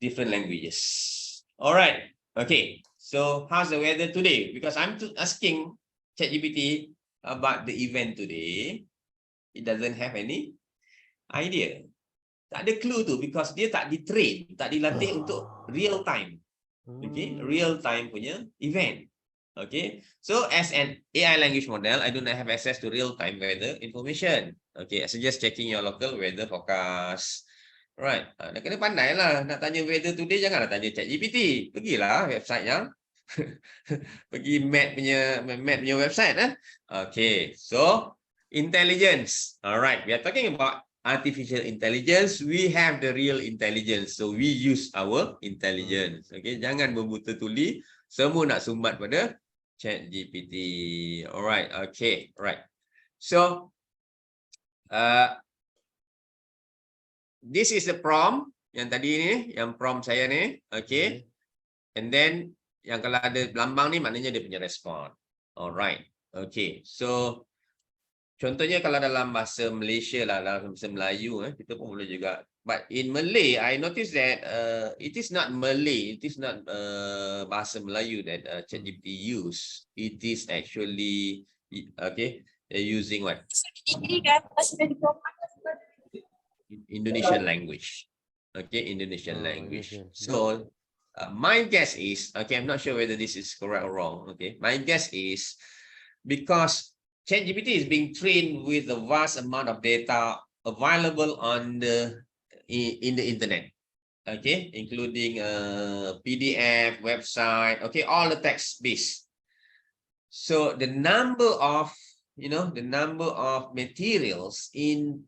different languages. All right. Okay. So how's the weather today? Because I'm asking ChatGPT about the event today. It doesn't have any idea. Tak ada clue tu because dia tak di-train, tak dilatih untuk real time. Okay, real time punya event. Okay, so as an AI language model, I do not have access to real time weather information. Okay, I suggest checking your local weather forecast. Right, nak kena pandai lah. Nak tanya weather today, janganlah tanya ChatGPT. Pergilah website yang pergi Met punya website. Okay, so intelligence. Alright, we are talking about artificial intelligence. We have the real intelligence, so we use our intelligence. Okay, jangan berbuta tuli. Semua nak sumbat pada ChatGPT. Alright, okay, right. So, this is the prompt yang tadi ni, yang prompt saya ni, okay. And then yang kalau ada lambang ni maknanya dia punya respon. Alright, okay. So contohnya kalau dalam bahasa Malaysia lah, dalam bahasa Melayu, kita pun boleh juga. But in Malay, I noticed that it is not Malay, it is not bahasa Melayu that ChatGPT use. It is actually, okay, using what? Indonesian language. Okay, Indonesian language. So my guess is, okay, I'm not sure whether this is correct or wrong. Okay, my guess is because ChatGPT is being trained with a vast amount of data available on in the internet. Okay, including PDF, website, okay, all the text based. So the number of, the number of materials in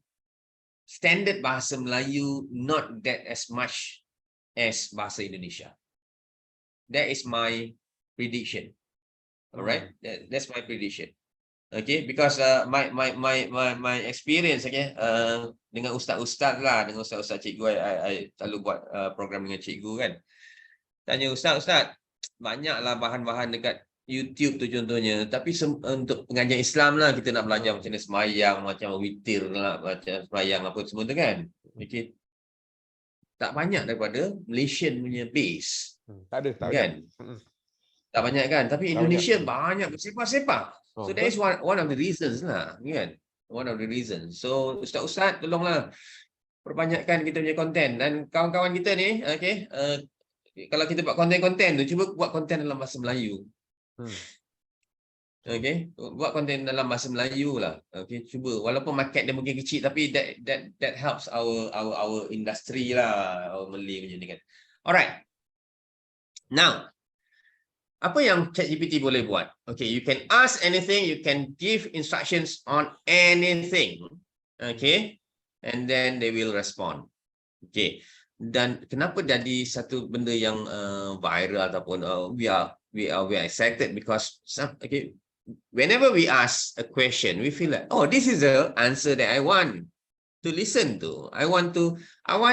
standard bahasa Melayu not that as much as bahasa Indonesia. That is my prediction. All right, that's my prediction. Okay, because my experience, okay, dengan ustaz-ustaz lah, dengan ustaz-ustaz cikgu, I selalu buat program dengan cikgu kan. Tanya ustaz, banyaklah bahan-bahan dekat YouTube tu contohnya, tapi untuk pengajian Islam lah kita nak belajar macam mana semayang, macam witir lah, macam semayang apa semua tu kan. Okay, tak banyak daripada Malaysian punya base. Tak kan? Tak banyak kan, tapi Indonesia banyak bersepah-sepah. So that is one of the reasons lah, kan? One of the reasons. So ustaz-ustaz tolonglah perbanyakkan kita punya konten, dan kawan-kawan kita ni, okay, kalau kita buat konten-konten tu, cuba buat konten dalam bahasa Melayu. Okay, buat konten dalam bahasa Melayu lah. Okay, cuba, walaupun market dia mungkin kecil, tapi that helps our industry lah, our Malay punya ni kan. Alright. Now, apa yang ChatGPT boleh buat? Okay, you can ask anything, you can give instructions on anything. Okay, and then they will respond. Okay, dan kenapa jadi satu benda yang viral ataupun we are excited because whenever we ask a question, we feel like, oh, this is the answer that I want to listen to. I want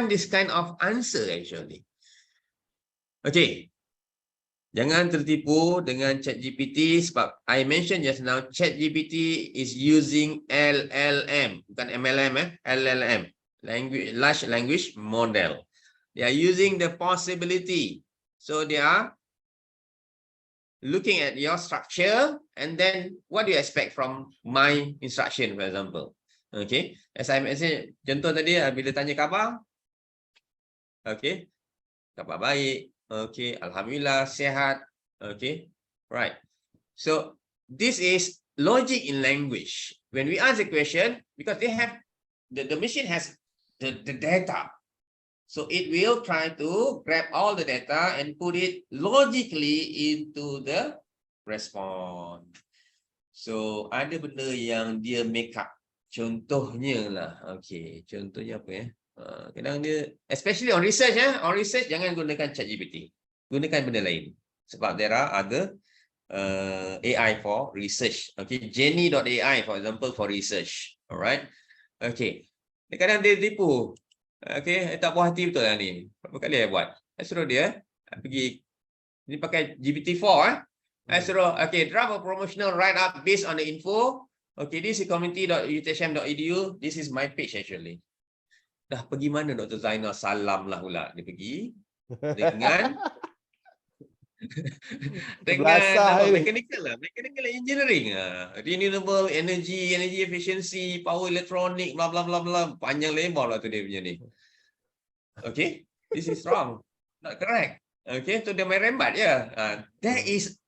this kind of answer actually. Okay. Jangan tertipu dengan ChatGPT sebab I mentioned just now ChatGPT is using LLM, bukan MLM, LLM, large language model. They are using the possibility. So they are looking at your structure and then what do you expect from my instruction, for example. Okay, as I mentioned, contoh tadi bila tanya khabar, okay, khabar baik. Okay, alhamdulillah, sehat. Okay, right. So this is logic in language. When we ask a question, because they have the machine has the data, so it will try to grab all the data and put it logically into the response. So ada benda yang dia make up. Contohnya lah, okay, contohnya apa ya? Kadang dia, especially on research, on research jangan gunakan ChatGPT, gunakan benda lain sebab there are other AI for research. Okay, Jenny.ai for example for research. Alright, okay. Kadang dia tipu. Okay, tak puas hati betul lah ni. Berapa kali saya buat? Saya suruh dia pergi, ni pakai GPT-4 saya suruh, okay, draft a promotional write-up based on the info. Okay, this is community.uthm.edu. This is my page actually. Dah pergi mana Dr. Zainal? Salam lah pula. Dia pergi dengan Terbelasah apa, ini. mechanical engineering, renewable energy, energy efficiency, power electronic, bla bla bla bla, panjang lebar lah tu dia punya ni. Okay, this is wrong, not correct. Okay, tu dia main rembat je. That is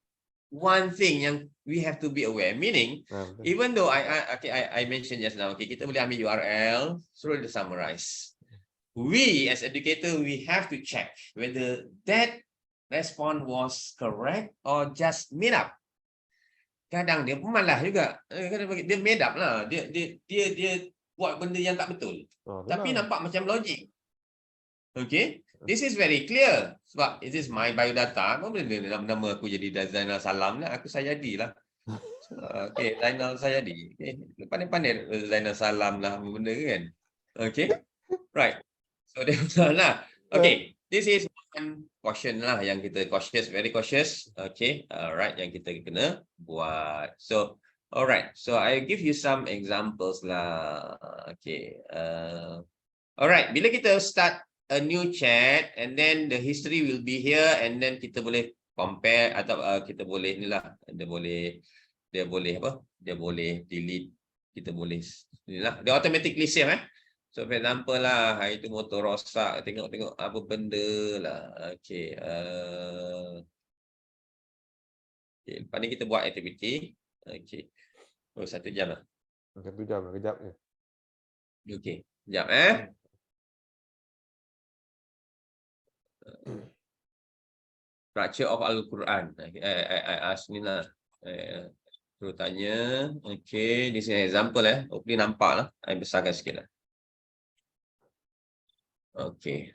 one thing yang we have to be aware. Meaning, even though I mentioned just now, okay, kita boleh ambil URL, suruh dia summarize. We as educator, we have to check whether that response was correct or just made up. Kadang dia pemalas juga. Kadang dia made up lah. Dia buat benda yang tak betul. Tapi nampak macam logik. Okay. This is very clear. Sebab it is my biodata. Apa benda nama aku jadi Zainal Salam lah. Aku Sayadi lah. Okay. Zainal Sayadi. Okay. Pandai-pandai Zainal Salam lah. Benda kan. Okay. Right. So dia lah. Okay, this is one caution lah yang kita cautious, very cautious. Okay, right, yang kita kena buat. So, alright. So I give you some examples lah. Okay. Alright. Bila kita start a new chat, and then the history will be here, and then kita boleh compare atau kita boleh ni lah. Dia boleh apa? Dia boleh delete. Kita boleh ni lah. Dia automatically save So for example lah, hari tu motor rosak, tengok-tengok apa benda lah. Okay. Okay. Lepas ni kita buat aktiviti. Okay. Oh, 1 jam lah. 1 jam lah, kejap je. Okay. Sekejap Structure of Al-Quran. I ask ni lah. Terus tanya. Okay. This is an example Hopefully nampak lah. I besarkan sikit lah. Okay.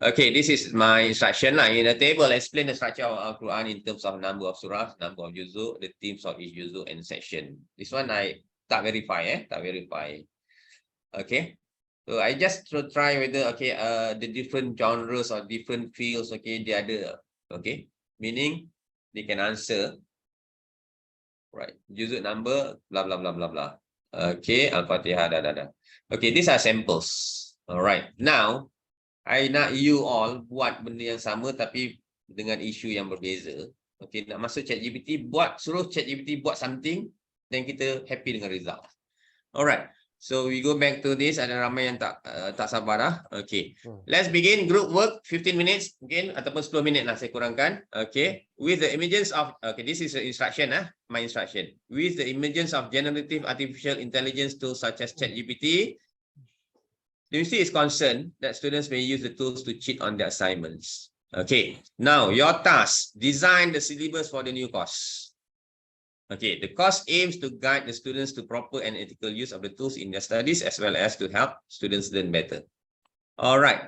Okay, this is my instruction lah. In the table, explain the structure of Al-Quran in terms of number of surah, number of juzuk, the themes of each juzuk and section. This one I tak verify, tak verify. Okay. So I just try whether the different genres or different fields, dia ada. Okay. Meaning they can answer. Right. Juzuk number, blah blah blah blah blah. Okay, Al-Fatihah, dah. Okay, these are samples. Alright. Now, I nak you all buat benda yang sama tapi dengan isu yang berbeza. Okay, nak masuk ChatGPT, suruh ChatGPT buat something dan kita happy dengan result. Alright. So we go back to this. Ada ramai yang tak sabar dah. Okay. Let's begin group work 15 minutes again ataupun 10 minit lah saya kurangkan. Okay. With the emergence of this is the instruction my instruction. With the emergence of generative artificial intelligence tools such as ChatGPT, the university is concerned that students may use the tools to cheat on their assignments. Okay, now your task, design the syllabus for the new course. Okay, the course aims to guide the students to proper and ethical use of the tools in their studies as well as to help students learn better. All right,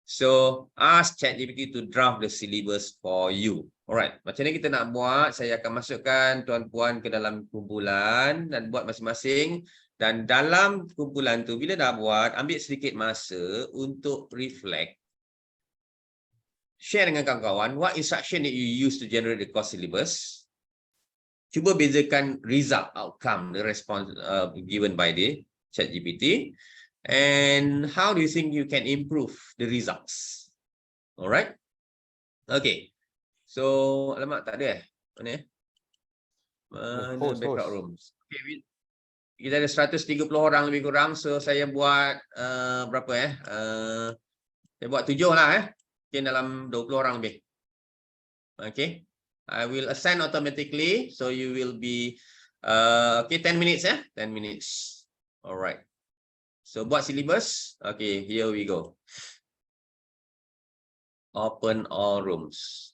so ask ChatGPT to draft the syllabus for you. Alright, macam ni kita nak buat, saya akan masukkan tuan-puan ke dalam kumpulan dan buat masing-masing. Dan dalam kumpulan tu, bila dah buat, ambil sedikit masa untuk reflect. Share dengan kawan-kawan, what instruction that you use to generate the course syllabus. Cuba bezakan result, outcome, the response given by the ChatGPT. And how do you think you can improve the results? Alright? Okay. So, alamak, tak ada Mana Mana backup rooms? Okay, kita ada 130 orang lebih kurang. So, saya buat berapa saya buat 7 lah Okay, dalam 20 orang lebih. Okay. I will assign automatically. So, you will be 10 minutes 10 minutes. Alright. So, buat syllabus. Okay, here we go. Open all rooms.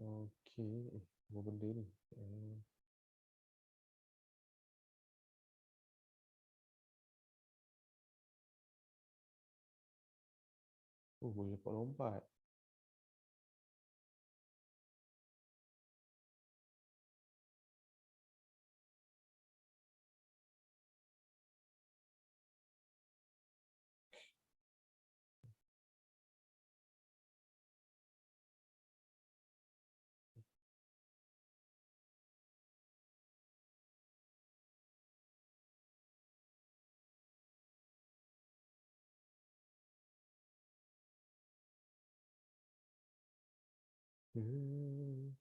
Okey, apa benda ni? Boleh lompat-lompat. Okey,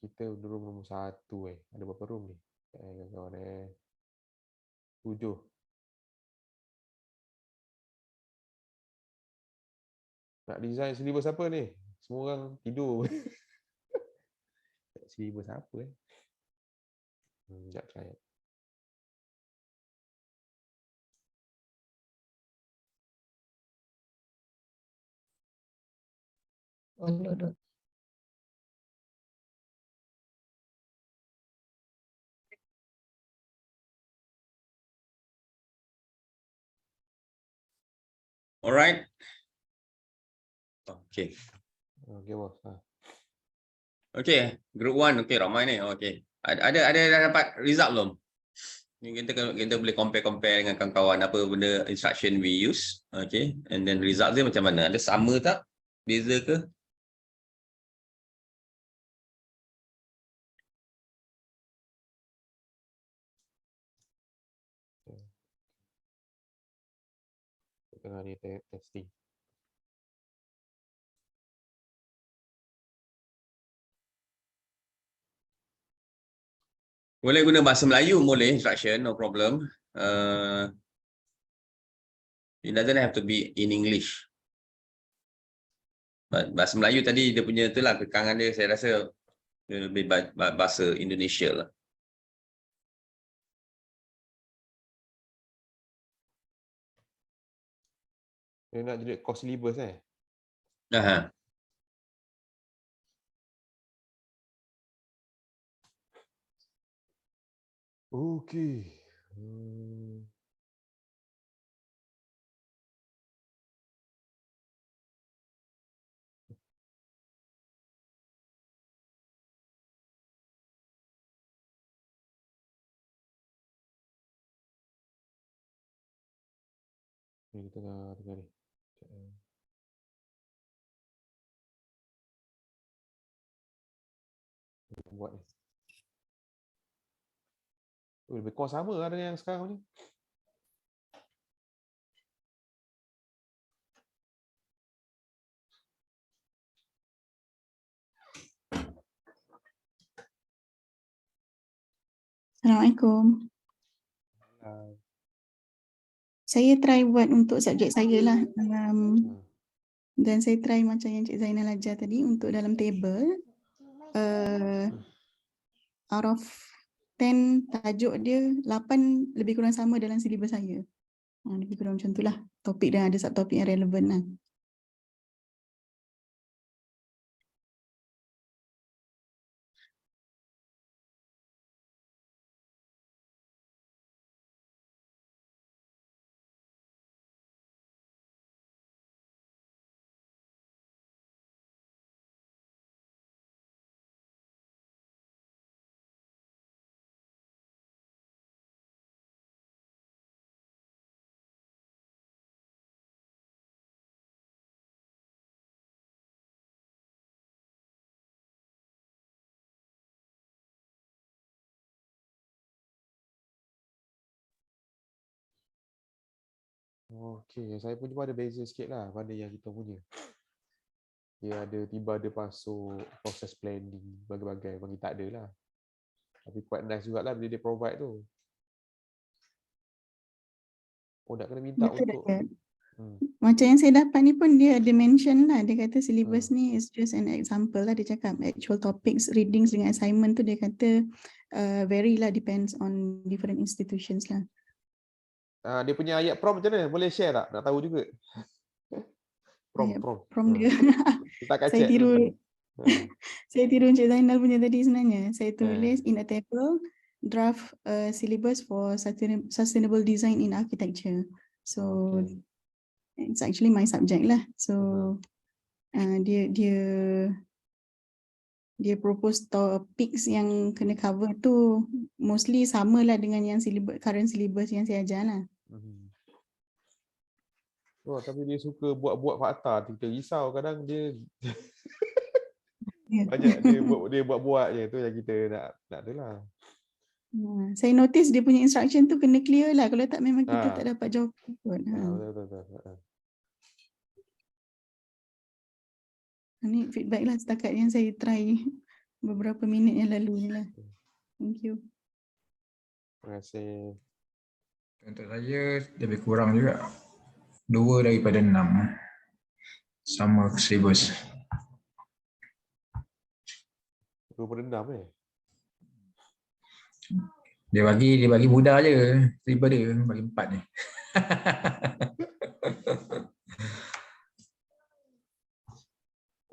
kita room nombor 1 Ada berapa room ni? Kawan-kawan 7. Nak design syllabus apa ni? Semua orang tidur. Syllabus apa Sekejap try. Alright. Okay. Okey, bos. Okay, group 1. Okay, ramai ni. Okay. Ada dah dapat result belum? Ni kita boleh compare dengan kawan-kawan apa benda instruction we use. Okay. And then result dia macam mana? Ada sama tak? Beza ke? Tengah ni testing. Boleh guna bahasa Melayu, boleh instruction, no problem. It doesn't have to be in English. But bahasa Melayu tadi dia punya tu lah, kekangan dia saya rasa dia lebih bahasa Indonesia lah. Dia nak jadi course syllabus Aha. Okey. Ni tengah ni. Buat ni. Lebih kurang sama lah dengan yang sekarang ni. Assalamualaikum. Saya try buat untuk subjek saya lah. Dan saya try macam yang Cik Zainal ajar tadi untuk dalam table. Out of 10 tajuk dia, 8 lebih kurang sama dalam silibus saya. Lebih kurang macam tu lah. Topik dan ada subtopik yang relevan lah. Okey, saya pun ada beza sikit lah pada yang kita punya. Dia tiba ada masuk proses planning, bagai-bagai. Bagi tak ada lah. Tapi quite nice jugalah bila dia provide tu. Oh, nak kena minta Betul untuk... tak? Macam yang saya dapat ni pun dia ada mention lah. Dia kata syllabus ni is just an example lah. Dia cakap actual topics, readings dengan assignment tu dia kata vary lah, depends on different institutions lah. Dia punya ayat prompt macam mana? Boleh share tak? Nak tahu juga. Prompt dia. Saya tiru saya tiru Encik Zainal punya tadi sebenarnya. Saya tulis in a table draft syllabus for sustainable design in architecture. So it's actually my subject lah. So dia propose topics yang kena cover tu mostly sama lah dengan yang current syllabus yang saya ajar lah. Oh, tapi dia suka buat-buat fakta. Kita risau kadang dia Banyak dia buat je tu yang kita nak tu lah. Saya notice dia punya instruction tu kena clear lah. Kalau tak memang kita Ha. tak dapat jawapan kot. Betul. Ni feedback lah setakat yang saya try beberapa minit yang lalu ni lah. Thank you. Terima kasih. Untuk saya lebih kurang juga 2 daripada 6 sama silibus. 26 Dia bagi mudah je silibus dia, bagi 4 ni.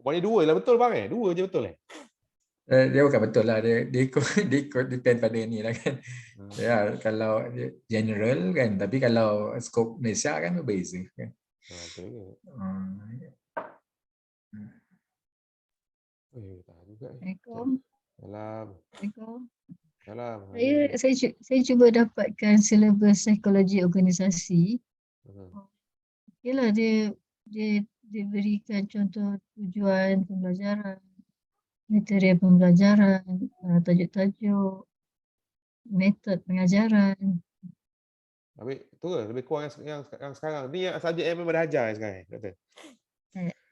Maknanya 2 lah betul bang 2 je betul Dia bukan betul lah, dia ikut depend pada ni lah kan. Ya, kalau dia general kan, tapi kalau skop Malaysia kan berbeza kan. Betul ke? Tak juga. Assalamualaikum. Salam. Assalamualaikum. Salam. Saya cuba dapatkan silibus psikologi organisasi. Okeylah, dia berikan contoh tujuan pembelajaran, material pembelajaran, tajuk-tajuk, metod pengajaran. Habis tu ke lebih kurang yang sekarang ni yang subjek yang memang dah ajar sekarang doktor.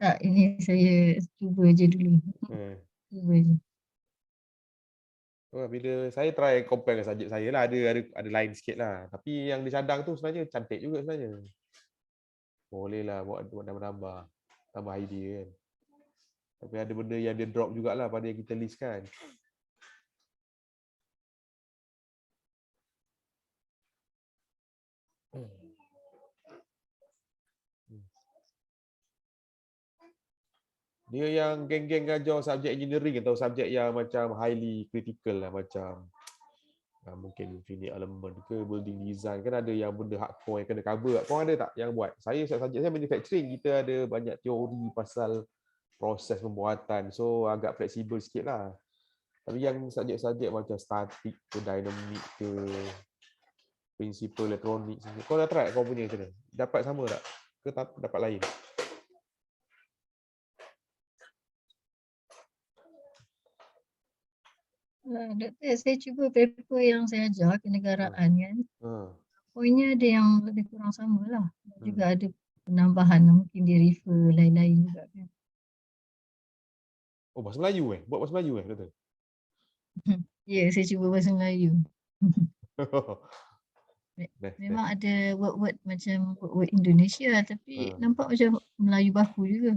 Tak, ini saya cuba je dulu. Cuba je. Bila saya try compare dengan subjek saya lah ada lain sikit lah. Tapi yang dicadang tu sebenarnya cantik juga sebenarnya. Boleh lah buat nambah-nambah. Tambah idea kan. Tapi ada benda yang dia drop jugalah pada yang kita list kan. Dia yang geng-geng ajar subjek engineering atau subjek yang macam highly critical lah macam mungkin finite element ke building design kan ada yang benda hardcore yang kena cover. Kau ada tak yang buat? Subjek saya manufacturing, kita ada banyak teori pasal proses pembuatan. So agak fleksibel sikit lah. Tapi yang subjek-subjek macam statik ke dynamic ke prinsipal elektronik, kau dah try kau punya macam mana? Dapat sama tak? Ke dapat lain? Doktor, saya cuba paper yang saya ajar kenegaraan kan. Poinnya ada yang lebih kurang sama lah. Juga ada penambahan, mungkin dia refer lain-lain juga kan. Oh, bahasa Melayu Buat bahasa Melayu doktor? Ya, saya cuba bahasa Melayu. Memang ada word-word macam word Indonesia tapi nampak macam Melayu baku juga.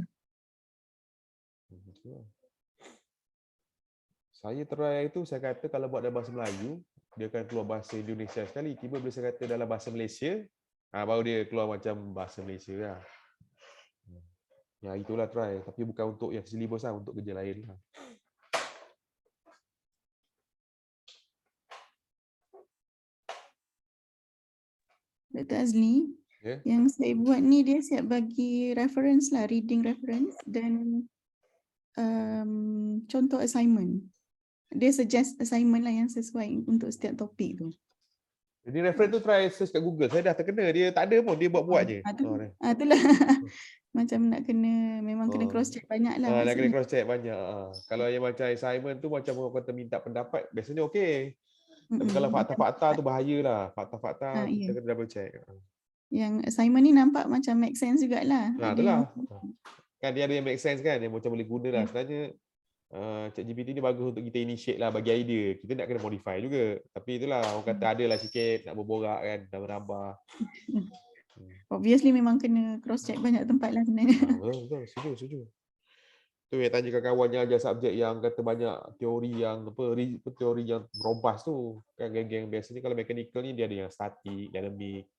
Saya try itu, saya kata kalau buat dalam bahasa Melayu, dia akan keluar bahasa Indonesia sekali. Tiba bila saya kata dalam bahasa Malaysia, baru dia keluar macam bahasa Malaysia lah. Ya itulah try. Tapi bukan untuk yang silibus lah, untuk kerja lain lah. Dr. Azli, yang saya buat ni dia siap bagi reference lah, reading reference dan contoh assignment. Dia suggest assignment lah yang sesuai untuk setiap topik tu. Jadi reference tu try search kat Google. Saya dah terkena, dia tak ada pun, dia buat-buat je. Itulah. Macam nak kena, memang kena cross check banyak lah. Nak kena cross check banyak. Kalau yang macam assignment tu macam orang kata minta pendapat, biasanya okey. Tapi kalau fakta-fakta tu bahayalah. Fakta-fakta kita kena double check. Yang assignment ni nampak macam make sense jugalah. Itulah. Kan dia ada yang make sense kan, yang macam boleh guna lah. Sebenarnya ChatGPT ni bagus untuk kita initiate lah, bagi idea. Kita nak kena modify juga. Tapi itulah, orang kata ada lah sikit, nak berborak kan, nambah-nambah. Obviously memang kena cross check banyak tempat lah sebenarnya. Betul, setuju. Tu yang tanya kawan yang ajar subjek yang kata banyak teori yang teori yang robust tu. Kan geng-geng biasanya kalau mechanical ni dia ada yang static, dynamic,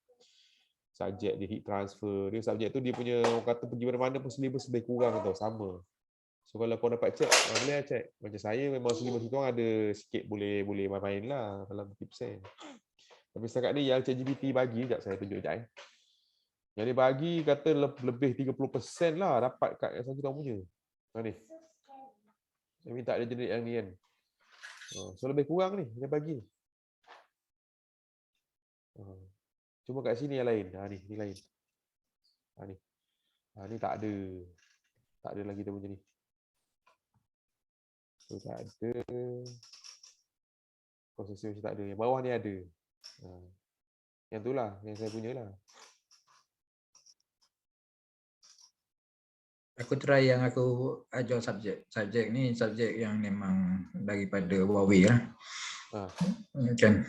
subjek dia heat transfer. Dia subjek tu dia punya orang kata pergi mana-mana pun silibus lebih kurang tau, sama. So kalau kau dapat check, boleh check. Macam saya memang silibus tu ada sikit boleh main-main lah dalam 50%. Tapi setakat ni yang ChatGPT bagi, sekejap saya tunjuk sekejap. Yang dia bagi kata lebih 30% lah dapat kat yang saya tahu punya. Ni. Saya minta dia generate yang ni kan. So lebih kurang ni dia bagi. Cuma kat sini yang lain. Ni lain. Ni tak ada. Tak ada lagi dia punya ni. Tu tak ada. Prosesor macam tak ada. Yang bawah ni ada. Yang tu lah, yang saya punya lah. Aku try yang aku ajar subjek. Subjek ni subjek yang memang daripada Huawei lah. Kan.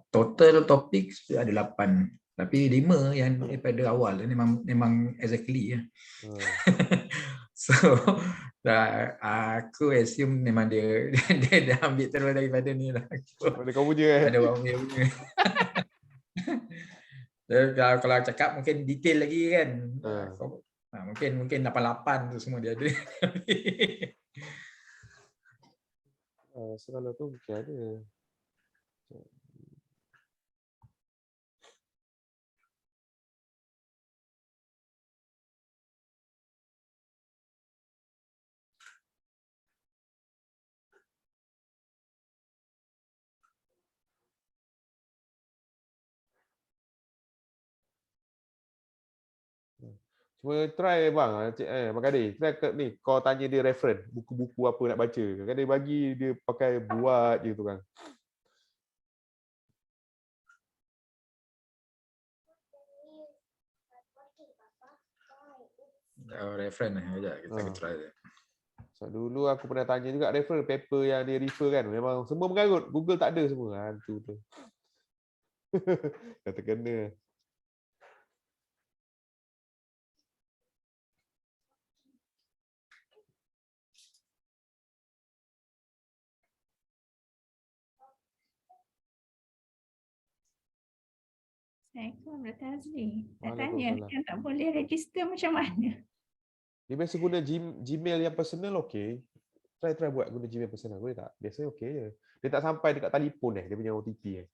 Total topik ada 8. Tapi 5 yang daripada awal memang exactly ya. So aku assume memang dia dia ambil terus daripada ni lah. Daripada kau punya Ada Huawei punya. Kalau cakap mungkin detail lagi kan. Mungkin 88 tu semua dia ada. Segala tu mungkin ada. Cuma try bang, Abang Kadir, try ni kau tanya dia reference, buku-buku apa nak baca. Kan dia bagi dia pakai buat je tu kan. Reference lah, sekejap kita try dia. So, dulu aku pernah tanya juga reference paper yang dia refer kan. Memang semua mengarut, Google tak ada semua. Tu. Kata kena. Assalamualaikum Dr. Azli. Nak tanya, kan tak boleh register macam mana? Dia biasa guna Gmail yang personal okey. Try buat guna Gmail personal, boleh tak? Biasa okey je. Dia tak sampai dekat telefon dia punya OTP .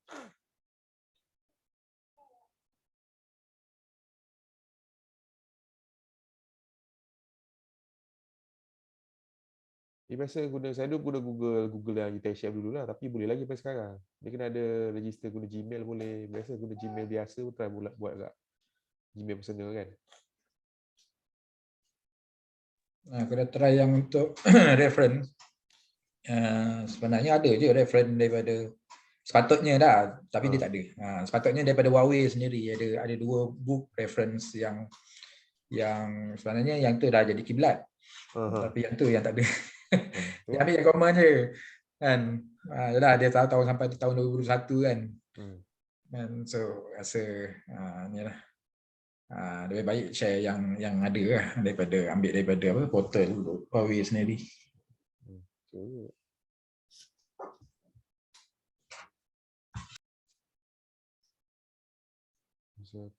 Dia biasa saya dulu guna Google yang UTHM dulu lah, tapi boleh lagi sampai sekarang. Dia kena ada register guna Gmail boleh. Biasa guna Gmail biasa pun try buat agak Gmail personal kan. Aku dah try yang untuk reference. Sebenarnya ada je reference daripada sepatutnya dah, tapi dia tak ada. Sepatutnya daripada Huawei sendiri ada 2 book reference yang sebenarnya yang tu dah jadi kiblat. Tapi yang tu yang tak ada. Dia ambil yang common je kan. Yalah dia tahu sampai tahun 2021 kan. And so rasa ni lah. Lebih baik share yang ada lah daripada ambil daripada portal Huawei sendiri.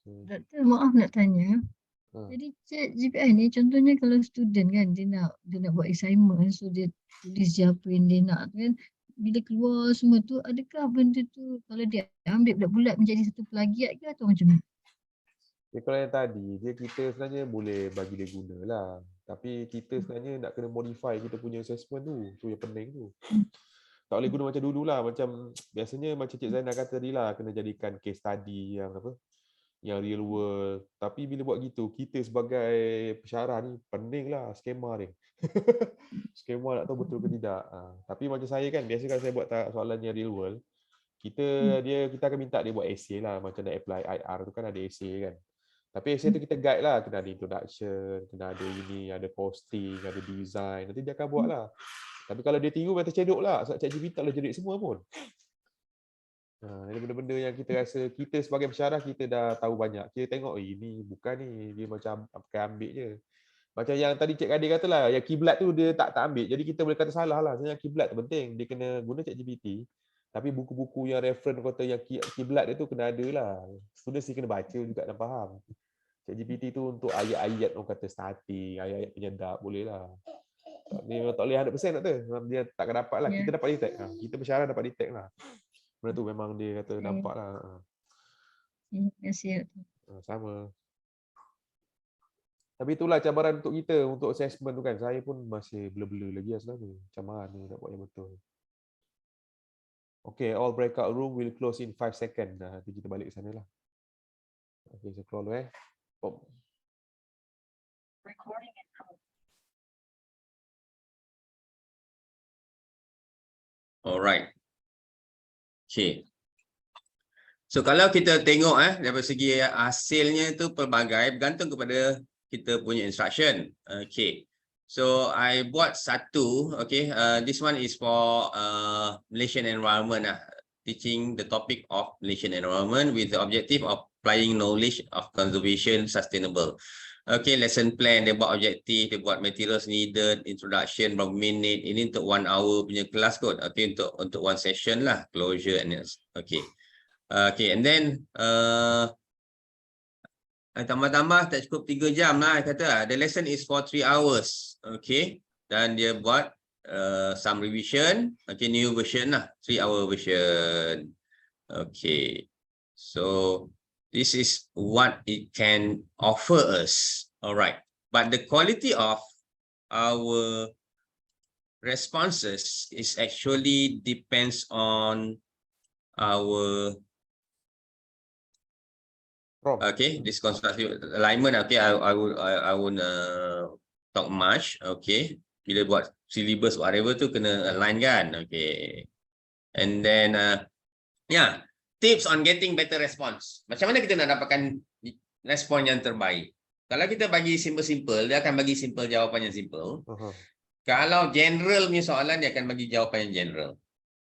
Doktor, maaf nak tanya. Jadi ChatGPT ni contohnya kalau student kan dia nak buat assignment, so dia tulis je apa yang dia nak kan, bila keluar semua tu adakah benda tu kalau dia ambil bulat-bulat menjadi satu plagiat ke atau macam mana? Kalau yang tadi kita sebenarnya boleh bagi dia guna lah, tapi kita sebenarnya nak kena modify kita punya assessment tu yang penting tu. Tak boleh guna macam dulu lah, macam biasanya macam Cik Zainal kata tadi lah, kena jadikan case study yang real world. Tapi bila buat gitu, kita sebagai pensyarah ni pening lah skema ni. Skema nak tahu betul ke tidak. Tapi macam saya kan, biasa kalau saya buat soalan yang real world, kita akan minta dia buat essay lah, macam nak apply IR tu kan ada essay kan. Tapi essay tu kita guide lah, kena ada introduction, kena ada ini, ada posting, ada design, nanti dia akan buat lah. Tapi kalau dia tiru memang tercedok lah, sebab ChatGPT tak boleh jerit semua pun. Ini benda-benda yang kita rasa, kita sebagai pensyarah kita dah tahu banyak. Kita tengok, ini bukan ni, dia macam pakai ambil je. Macam yang tadi Cik Kadir kata lah, yang kiblat tu dia tak ambil. Jadi kita boleh kata salah lah. Sebenarnya kiblat tu penting. Dia kena guna ChatGPT. Tapi buku-buku yang reference kata yang kiblat dia tu kena ada lah. Student sih kena baca juga dan faham. ChatGPT tu untuk ayat-ayat orang kata starting, ayat-ayat penyedap boleh lah. Dia tak boleh 100% tak tu. Dia tak akan dapat lah. Kita dapat detect. Kita pensyarah dapat detect lah. Benda tu memang dia kata nampak lah. Terima kasih. Sama. Tapi itulah cabaran untuk kita, untuk assessment tu kan. Saya pun masih blur-blur lagi lah sebenarnya. Macam mana nak buat yang betul. Okay, all breakout room will close in 5 seconds. Nanti kita balik ke sana lah. Okay, saya keluar dulu . Alright. Okay. So kalau kita tengok dari segi hasilnya itu pelbagai, bergantung kepada kita punya instruction. Okay. So I buat satu. Okay. This one is for Malaysian environment. Teaching the topic of Malaysian environment with the objective of applying knowledge of conservation sustainable. Okay, lesson plan, dia buat objektif, dia buat materials needed, introduction, berapa minit. Ini untuk 1 hour punya kelas kot. Okay, untuk one session lah, closure and okay. Okay, and then tambah-tambah tak cukup 3 jam lah kata. The lesson is for 3 hours. Okay, dan dia buat some revision. Okay, new version lah, 3-hour version. Okay, so this is what it can offer us. All right, but the quality of our responses is actually depends on our this constructive alignment. Okay, I won't talk much. Okay, bila buat syllabus whatever tu kena align kan. Okay, and then yeah, tips on getting better response. Macam mana kita nak dapatkan respon yang terbaik? Kalau kita bagi simple-simple, dia akan bagi simple jawapan yang simple. Kalau general punya soalan, dia akan bagi jawapan yang general.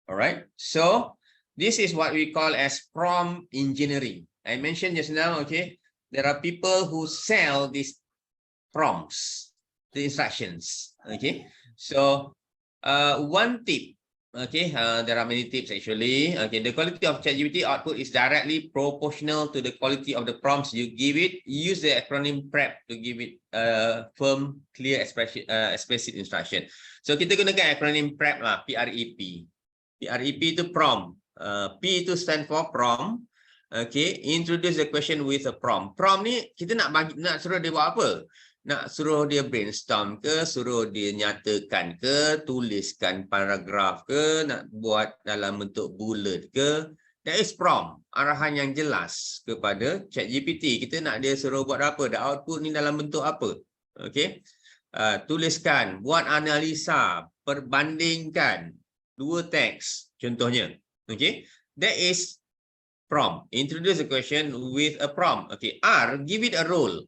Alright, so this is what we call as prompt engineering. I mentioned just now, okay, there are people who sell these prompts, the instructions, okay. So, one tip, okay, there are many tips actually. Okay, the quality of ChatGPT output is directly proportional to the quality of the prompts you give it. Use the acronym PREP to give it firm, clear, explicit instruction. So, kita gunakan acronym PREP lah, P-R-E-P. P-R-E-P itu prompt. P itu stand for prompt. Okay, introduce the question with a prompt. Prompt ni kita nak suruh dia buat apa? Nak suruh dia brainstorm ke, suruh dia nyatakan ke, tuliskan paragraf ke, nak buat dalam bentuk bullet ke. That is prompt. Arahan yang jelas kepada ChatGPT. Kita nak dia suruh buat apa? The output ni dalam bentuk apa? Okay. Tuliskan, buat analisa, perbandingkan 2 teks contohnya. Okay. That is prompt. Introduce the question with a prompt. Okay. R, give it a role.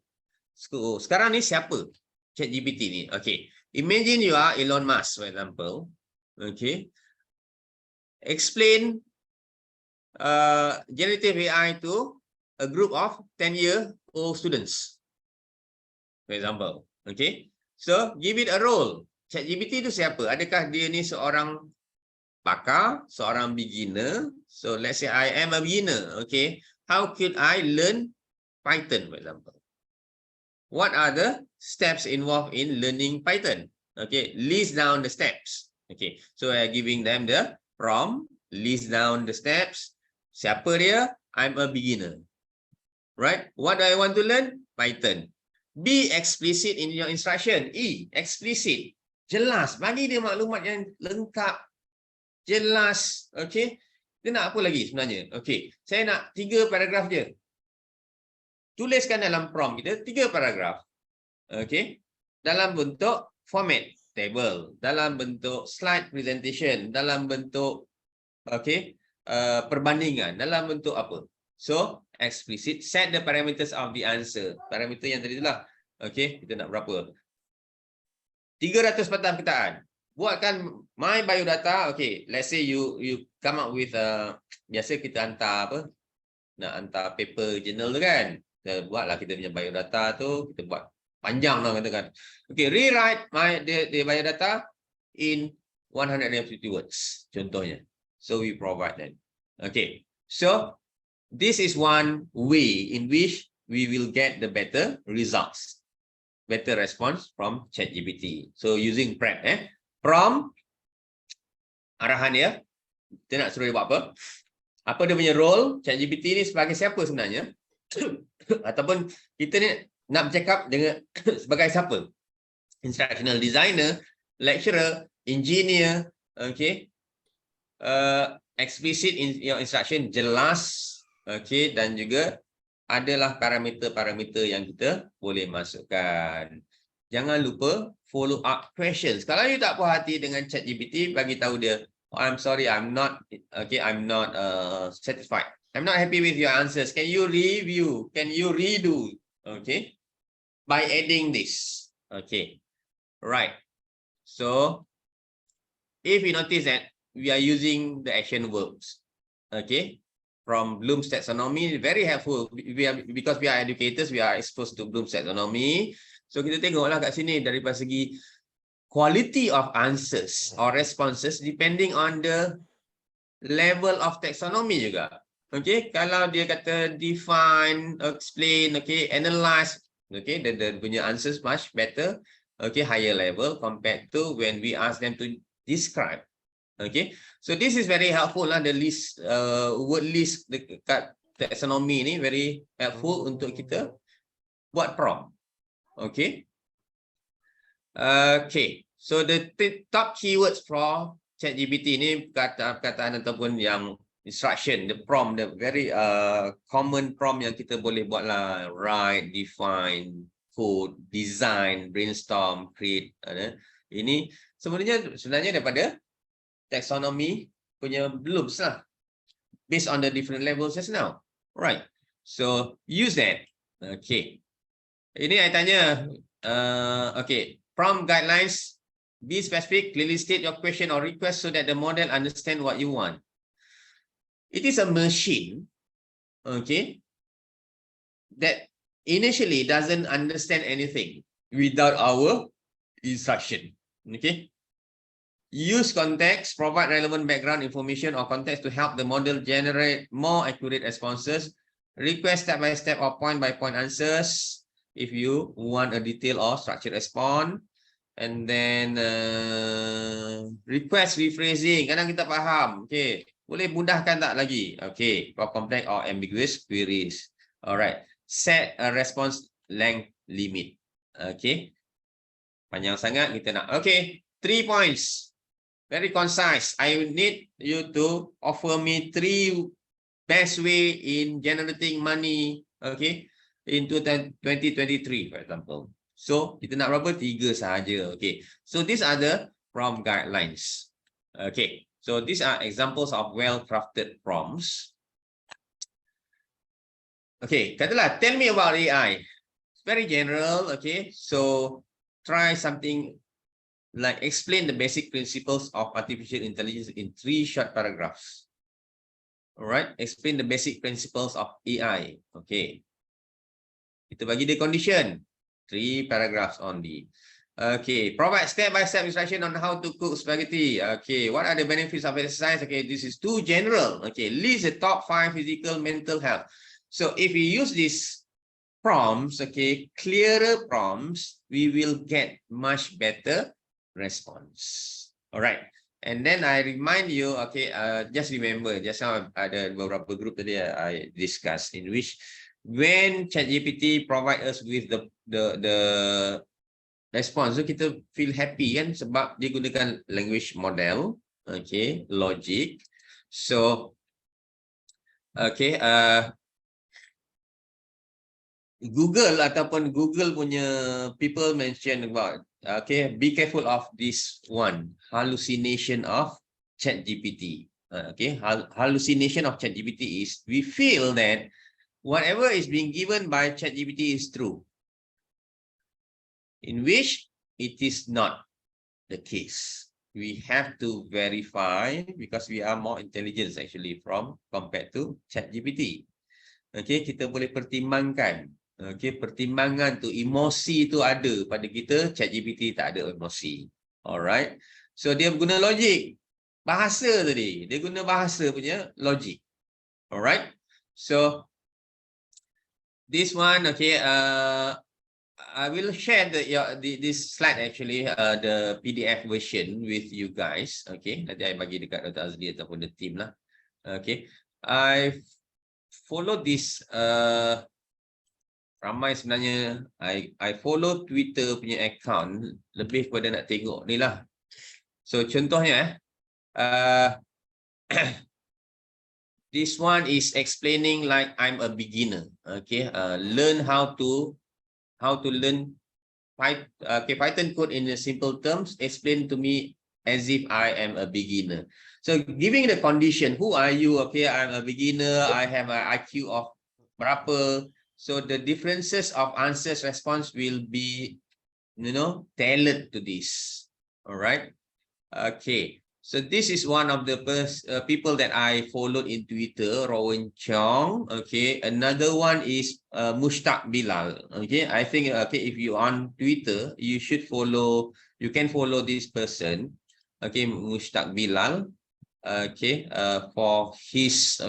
So, sekarang ni siapa ChatGPT ni? Okay. Imagine you are Elon Musk, for example. Okay. Explain generative AI to a group of 10-year-old students, for example. Okay. So, give it a role. ChatGPT itu siapa? Adakah dia ni seorang pakar, seorang beginner? So, let's say I am a beginner. Okay. How could I learn Python, for example? What are the steps involved in learning Python? Okay, list down the steps. Okay, so I'm giving them the prompt, list down the steps. Siapa dia? I'm a beginner. Right? What do I want to learn? Python. Be explicit in your instruction. E, explicit. Jelas. Bagi dia maklumat yang lengkap. Jelas. Okay. Dia nak apa lagi sebenarnya? Okay. Saya nak 3 paragraf je. Tuliskan dalam prompt kita 3 paragraf. Okay. Dalam bentuk format table, dalam bentuk slide presentation, dalam bentuk okay, perbandingan, dalam bentuk apa. So, explicit, set the parameters of the answer. Parameter yang tadi itulah. Okay, kita nak berapa? 300 patah perkataan. Buatkan my biodata. Okay, let's say you come up with biasa kita hantar apa? Nak hantar paper journal tu kan. Kita buatlah kita punya biodata tu, kita buat panjang lah katakan. Okay, rewrite the biodata in 150 words contohnya. So we provide that. Okay, so this is one way in which we will get the better results, better response from ChatGPT. So using PREP, prompt, arahan dia, kita nak suruh dia buat apa? Apa dia punya role? ChatGPT ni sebagai siapa sebenarnya? Ataupun kita ni nak bercakap dengan sebagai siapa? Instructional designer, lecturer, engineer, okay. Explicit in your instruction, jelas, okay, dan juga adalah parameter-parameter yang kita boleh masukkan. Jangan lupa follow up questions. Kalau you tak puas hati dengan ChatGPT, bagi tahu dia, I'm sorry, I'm not satisfied. I'm not happy with your answers. Can you review? Can you redo? Okay, by adding this. Okay, right. So if you notice that we are using the action verbs, okay, from Bloom's taxonomy, very helpful. Because we are educators, we are exposed to Bloom's taxonomy. So kita tengoklah kat sini daripada segi quality of answers or responses depending on the level of taxonomy juga. Okay, kalau dia kata define, explain, okay, analyze, okay, the punya answers much better, okay, higher level compared to when we ask them to describe. Okay, so this is very helpful lah, the list, word list dekat taxonomy ni very helpful untuk kita buat prompt. Okay. Okay, so the top keywords for ChatGPT ni perkataan ataupun yang instruction, the prompt, the very common prompt yang kita boleh buat lah, write, define, code, design, brainstorm, create. Ini sebenarnya daripada taxonomy punya blooms lah, based on the different levels just now. Right, so use that. Okay, ini saya tanya, okay, prompt guidelines, be specific, clearly state your question or request so that the model understand what you want. It is a machine, okay, that initially doesn't understand anything without our instruction. Okay, use context, provide relevant background information or context to help the model generate more accurate responses. Request step-by-step or point-by-point answers if you want a detailed or structured response. And then request rephrasing, kadang kita faham, okay, boleh mudahkan tak lagi, okay, for complex or ambiguous queries. Alright, set a response length limit. Okay, panjang sangat kita nak, okay, 3 points, very concise. I need you to offer me 3 best way in generating money, okay, in 2023 for example. So kita nak berapa? 3 sahaja. Okay, so these are the prompt guidelines. Okay, so these are examples of well-crafted prompts. Okay, katalah, tell me about AI. It's very general. Okay, so try something like explain the basic principles of artificial intelligence in 3 short paragraphs. All right, explain the basic principles of AI. Okay, kita bagi dia condition, 3 paragraphs only. Okay, provide step-by-step instruction on how to cook spaghetti. Okay, what are the benefits of exercise? Okay, this is too general. Okay, list the top 5 physical, mental health. So if we use these prompts, okay, clearer prompts, we will get much better response. All right, and then I remind you, okay, just remember, just now ada beberapa group tadi I discussed in which when ChatGPT provide us with the response, so kita feel happy kan, sebab dia gunakan language model, okay, logic. So okay, Google ataupun Google punya people mention about, okay, be careful of this one, hallucination of ChatGPT. Okay, hallucination of ChatGPT is we feel that whatever is being given by ChatGPT is true, in which it is not the case. We have to verify because we are more intelligent actually compared to ChatGPT. Okay, kita boleh pertimbangkan. Okay, pertimbangan tu, emosi tu ada pada kita, ChatGPT tak ada emosi. Alright, so dia guna logik, bahasa tadi, dia guna bahasa punya logik. Alright, so this one, okay, I will share this slide actually, the PDF version with you guys. Okay, nanti I bagi dekat Dr. Azli ataupun the team lah. Okay, I follow this, ramai sebenarnya, I follow Twitter punya account lebih kepada nak tengok ni lah. So contohnya, this one is explaining like I'm a beginner. Okay, learn how to learn Python code in simple terms. Explain to me as if I am a beginner. So giving the condition, who are you? Okay, I'm a beginner. I have an IQ of berapa. So the differences of answers response will be, tailored to this. All right. Okay. So this is one of the people that I followed in Twitter, Rowan Chong. Okay. Another one is Mushtaq Bilal. Okay. I think if you on Twitter, you should follow. You can follow this person. Okay, Mushtaq Bilal. Okay. For his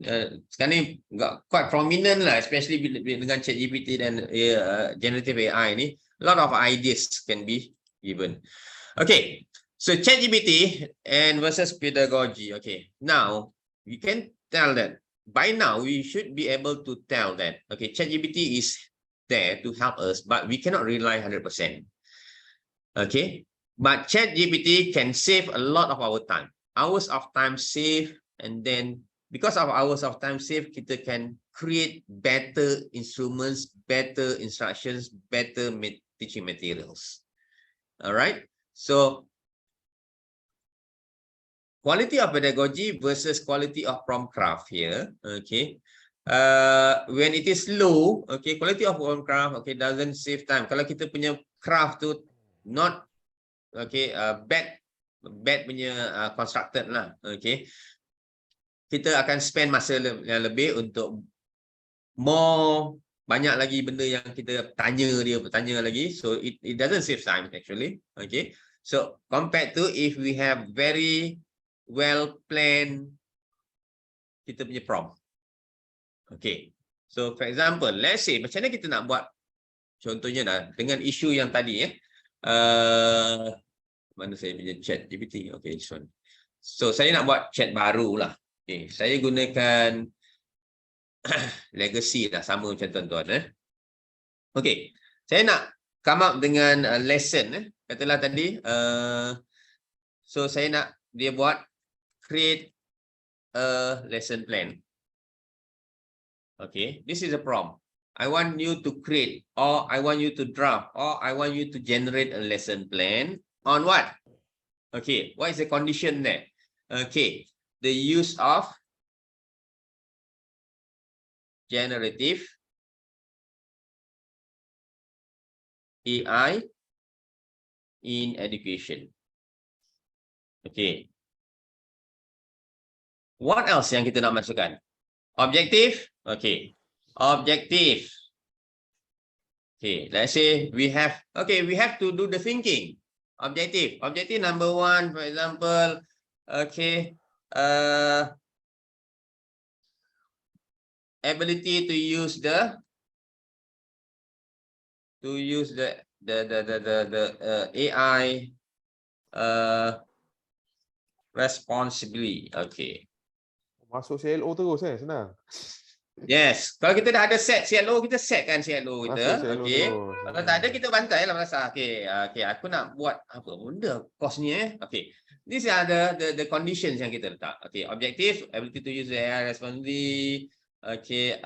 sekarang ni quite prominent lah, especially dengan ChatGPT dan generative AI ni. A lot of ideas can be given. Okay. So ChatGPT and versus pedagogy. Okay, now we can tell that by now we should be able to tell that ChatGPT is there to help us, but we cannot rely 100%. Okay, but ChatGPT can save a lot of our time, hours of time saved, and then because of hours of time saved, kita can create better instruments, better instructions, better teaching materials. All right, so quality of pedagogy versus quality of prompt craft here. Okay. When it is low, okay, quality of prompt craft, okay, doesn't save time. Kalau kita punya craft tu not, okay, bad punya constructed lah, okay, kita akan spend masa yang lebih untuk banyak lagi benda yang kita bertanya lagi. So it doesn't save time actually. Okay. So compared to if we have very well planned kita punya prompt. Okay. So for example, let's say macam mana kita nak buat, contohnya dengan isu yang tadi mana saya punya chat GPT. Okay, this one. So saya nak buat chat baru lah. Okay, saya gunakan legacy lah, sama macam tuan-tuan. Okay, saya nak come up dengan lesson. Katalah tadi, so saya nak dia buat create a lesson plan. Okay, this is a prompt. I want you to create, or I want you to draft, or I want you to generate a lesson plan on what? Okay, what is the condition there? Okay, the use of generative AI in education. Okay. What else yang kita nak masukkan? Objective. Okay. Objective. Okay. Let's say we have to do the thinking. Objective. Objective number 1, for example. Okay. Ability to use the AI responsibly. Okay. Masuk CLO terus senang. Yes. Kalau kita dah ada set CLO, kita setkan CLO kita. Okay. Kalau tak ada, kita bantai lah masa. Okay. Okay. Aku nak buat apa benda kos ni Okay. These are the conditions yang kita letak. Okay. Objective, ability to use the AI responsibly. Okay.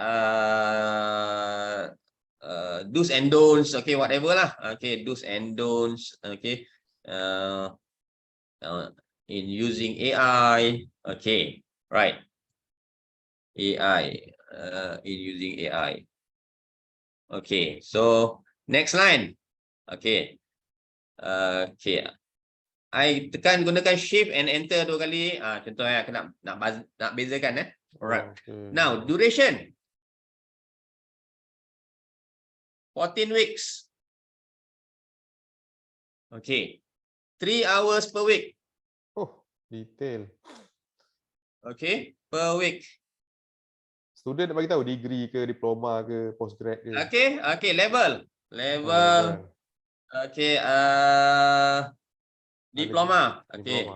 Do's and don'ts. Okay. Whatever lah. Okay. Do's and don'ts. Okay. In using AI. Okay. Right. AI. In using AI. Okay. So next line. Okay. Okay. I tekan gunakan shift and enter 2 kali. Contohnya aku nak bezakan Alright. Okay. Now duration. 14 weeks. Okay. 3 hours per week. Oh, detail. Okay, per week. Student nak bagi tahu degree ke, diploma ke, postgrad ke. Okay, okay, level. Okay, diploma. Okay.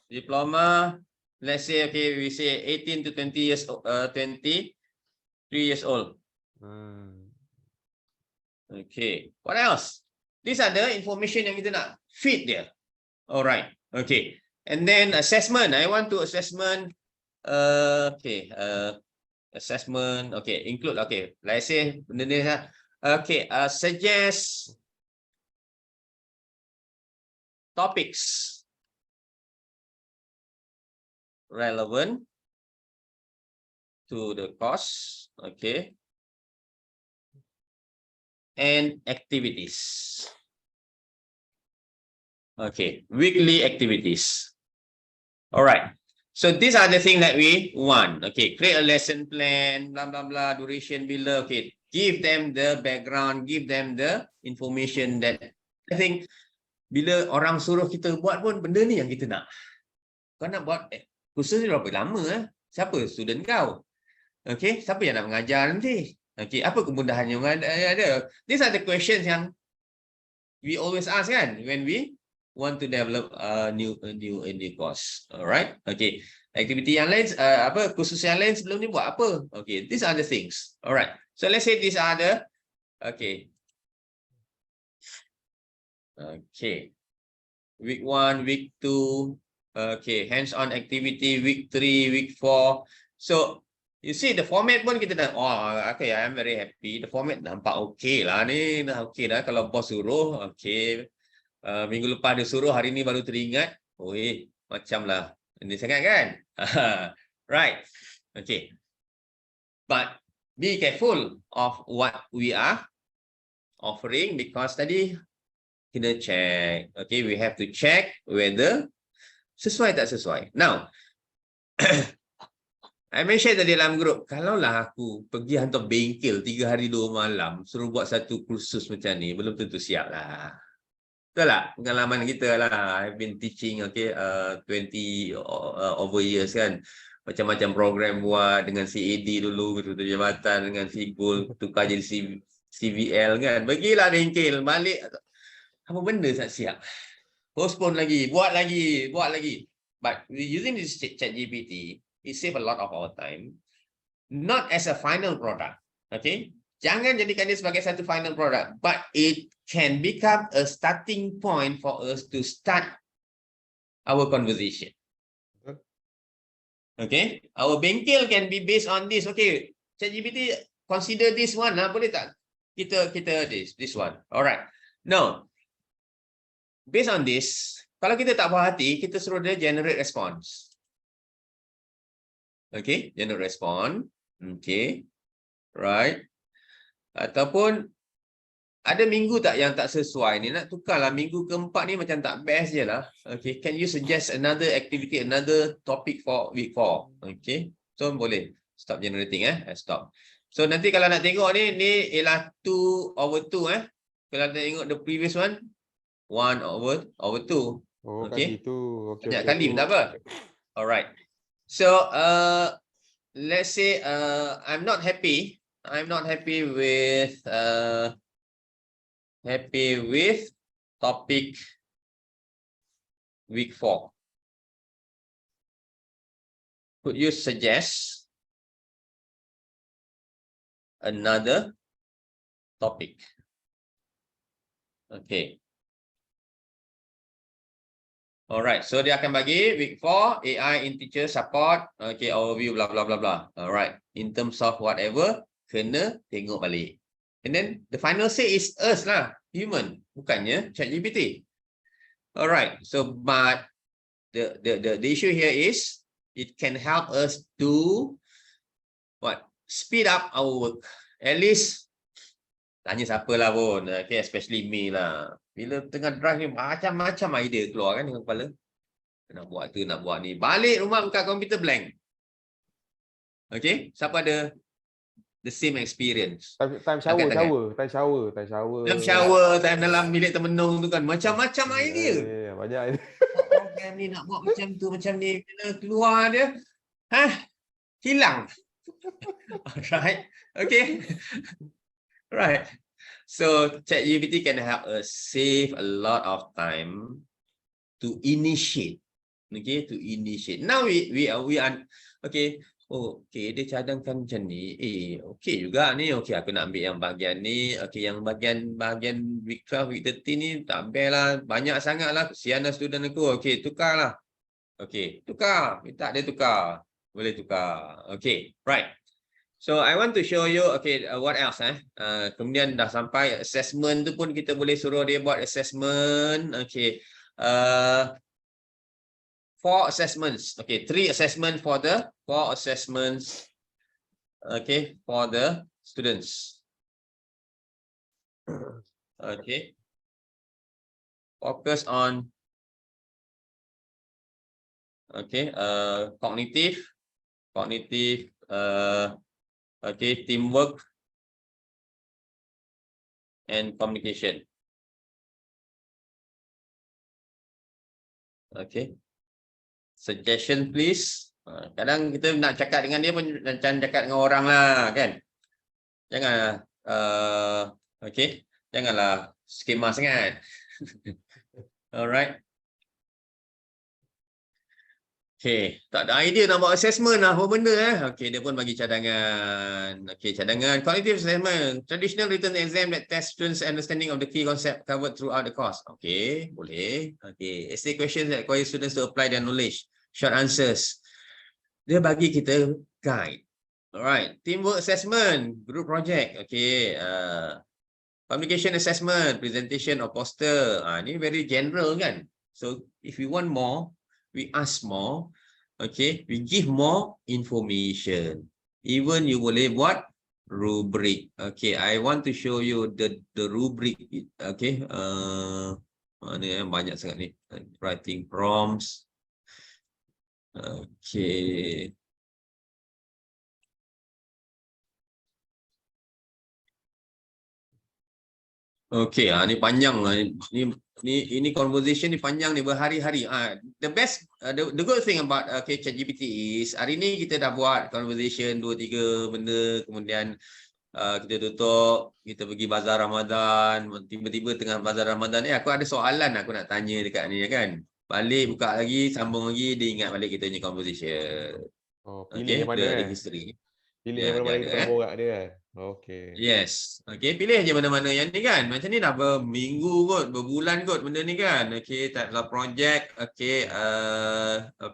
Diploma. Let's say, okay, we say 18 to 20 years, 23 years old. Okay, what else? These are the information yang kita nak feed dia. Alright, okay. And then assessment. I want to assessment. Okay, assessment. Okay, include. Okay, let's say benda ni. Okay, suggest topics. relevant to the course, okay, and activities. Okay, weekly activities. All right. So these are the things that we want. Okay, create a lesson plan, blah, blah, blah, duration below. Okay, give them the background, give them the information that I think bila orang suruh kita buat pun benda ni yang kita nak. Kau nak buat kursus ni berapa lama? Siapa student kau? Okay, siapa yang nak mengajar nanti? Okay, apa kemudahan yang ada? These are the questions yang we always ask kan when we want to develop a new course. Alright, okay. Aktiviti yang lain, kursus yang lain sebelum ni buat apa? Okay, these are the things. Alright, so let's say these are the, okay. Okay, week 1, week 2, okay, hands-on activity, week 3, week 4. So, you see the format pun kita dah, oh, okay, I'm very happy. The format nampak okay lah ni, dah okay dah. Kalau bos suruh, okay. Minggu lepas dia suruh, hari ni baru teringat. Oh, macam lah. Ini sangat kan? Right. Okay. But be careful of what we are offering because tadi kena check. Okay, we have to check whether sesuai tak sesuai. Now, I mentioned tadi dalam grup, kalaulah aku pergi hantar bengkel 3 hari 2 malam, suruh buat satu kursus macam ni, belum tentu siap lah. Betul tak? Pengalaman kita lah. I've been teaching, okay, 20 over years kan. Macam-macam program buat dengan CAD dulu, ketua jabatan, dengan Sigul, tukar jadi CVL kan. Pergilah bengkel, balik. Apa benda tak siap? Postpone lagi, buat lagi. But using this ChatGPT, it save a lot of our time. Not as a final product, okay? Jangan jadikan dia sebagai satu final product, but it can become a starting point for us to start our conversation. Okay, our bengkel can be based on this. Okay, ChatGPT consider this one lah, boleh tak? Kita this one. Alright. Now, based on this, kalau kita tak puas hati, kita suruh dia generate response. Okay, generate response. Okay, right. Ataupun ada minggu tak yang tak sesuai ni, nak tukarlah minggu keempat ni macam tak best je lah. Okay, can you suggest another activity, another topic for week 4? Okay, so boleh stop generating stop. So nanti kalau nak tengok ni ialah 2 over 2 Kalau nak tengok the previous one 1 over 2. Oh, okay, gitu. Okay, banyak kali tak apa. Alright, so let's say I'm not happy with topic week 4. Could you suggest another topic? Okay. Alright, so dia akan bagi week 4 AI in teacher support. Okay, overview blah blah blah blah. Alright, in terms of whatever, kena tengok balik. And then the final say is us lah, human, bukannya ChatGPT. Alright, so but the issue here is it can help us to speed up our work. At least tanya siapa lah pun, okay, especially me lah. Bila tengah drive ni macam-macam idea keluar kan dengan kepala. Nak buat tu, nak buat ni. Balik rumah buka komputer blank. Okay, siapa ada the same experience? Time shower, time dalam bilik termenung tu kan. Macam-macam idea. Banyak idea. Program ni nak buat macam tu, macam ni. Bila keluar dia, hilang. Alright, okay. Right. So ChatGPT can help us save a lot of time to initiate. Okay, to initiate. Now we are okay. Oh, okay, dia cadangkan macam ni. Okay juga ni. Okay, aku nak ambil yang bahagian ni. Okay, yang bahagian week 12, week 13 ni tak best lah. Banyak sangat lah. Kesian lah student aku. Okay, tukar lah. Okay, tukar. Minta dia tukar. Boleh tukar. Okay, right. So, I want to show you, okay, what else? Kemudian dah sampai assessment tu pun kita boleh suruh dia buat assessment. Okay. 4 assessments. Okay, 3 assessments for the 4 assessments. Okay, for the students. Okay. Focus on cognitive, teamwork and communication. Okay. Suggestion please. Kadang kita nak cakap dengan dia pun macam cakap dengan orang lah kan. Jangan okay. Janganlah skema sangat. Alright. Okay, tak ada idea nak buat assessment lah, apa benda Okay, dia pun bagi cadangan. Okay, cadangan. Cognitive assessment. Traditional written exam that test students' understanding of the key concept covered throughout the course. Okay, boleh. Okay, essay questions that require students to apply their knowledge. Short answers. Dia bagi kita guide. Alright, teamwork assessment, group project. Okay, communication assessment, presentation or poster. Ini very general kan. So, if you want more, we ask more, okay, we give more information. Even you boleh buat rubric. Okay, I want to show you the rubric. Okay, mana banyak sangat ni. Writing prompts. Okay. Okay, ni panjang lah. Ini conversation ni panjang ni berhari-hari. The best, the good thing about ChatGPT is hari ni kita dah buat conversation 2-3 benda, kemudian kita tutup, kita pergi bazar Ramadan, tiba-tiba tengah bazar Ramadan ni aku ada soalan aku nak tanya dekat ni kan. Balik buka lagi, sambung lagi, dia ingat balik kita punya conversation. Pilih yang mana history. Pilih yang mana kita borak dia kan. Okay. Yes. Okay, pilih je mana-mana yang ni kan. Macam ni dah berminggu kot, berbulan kot benda ni kan. Okay, tak ada project. Okay,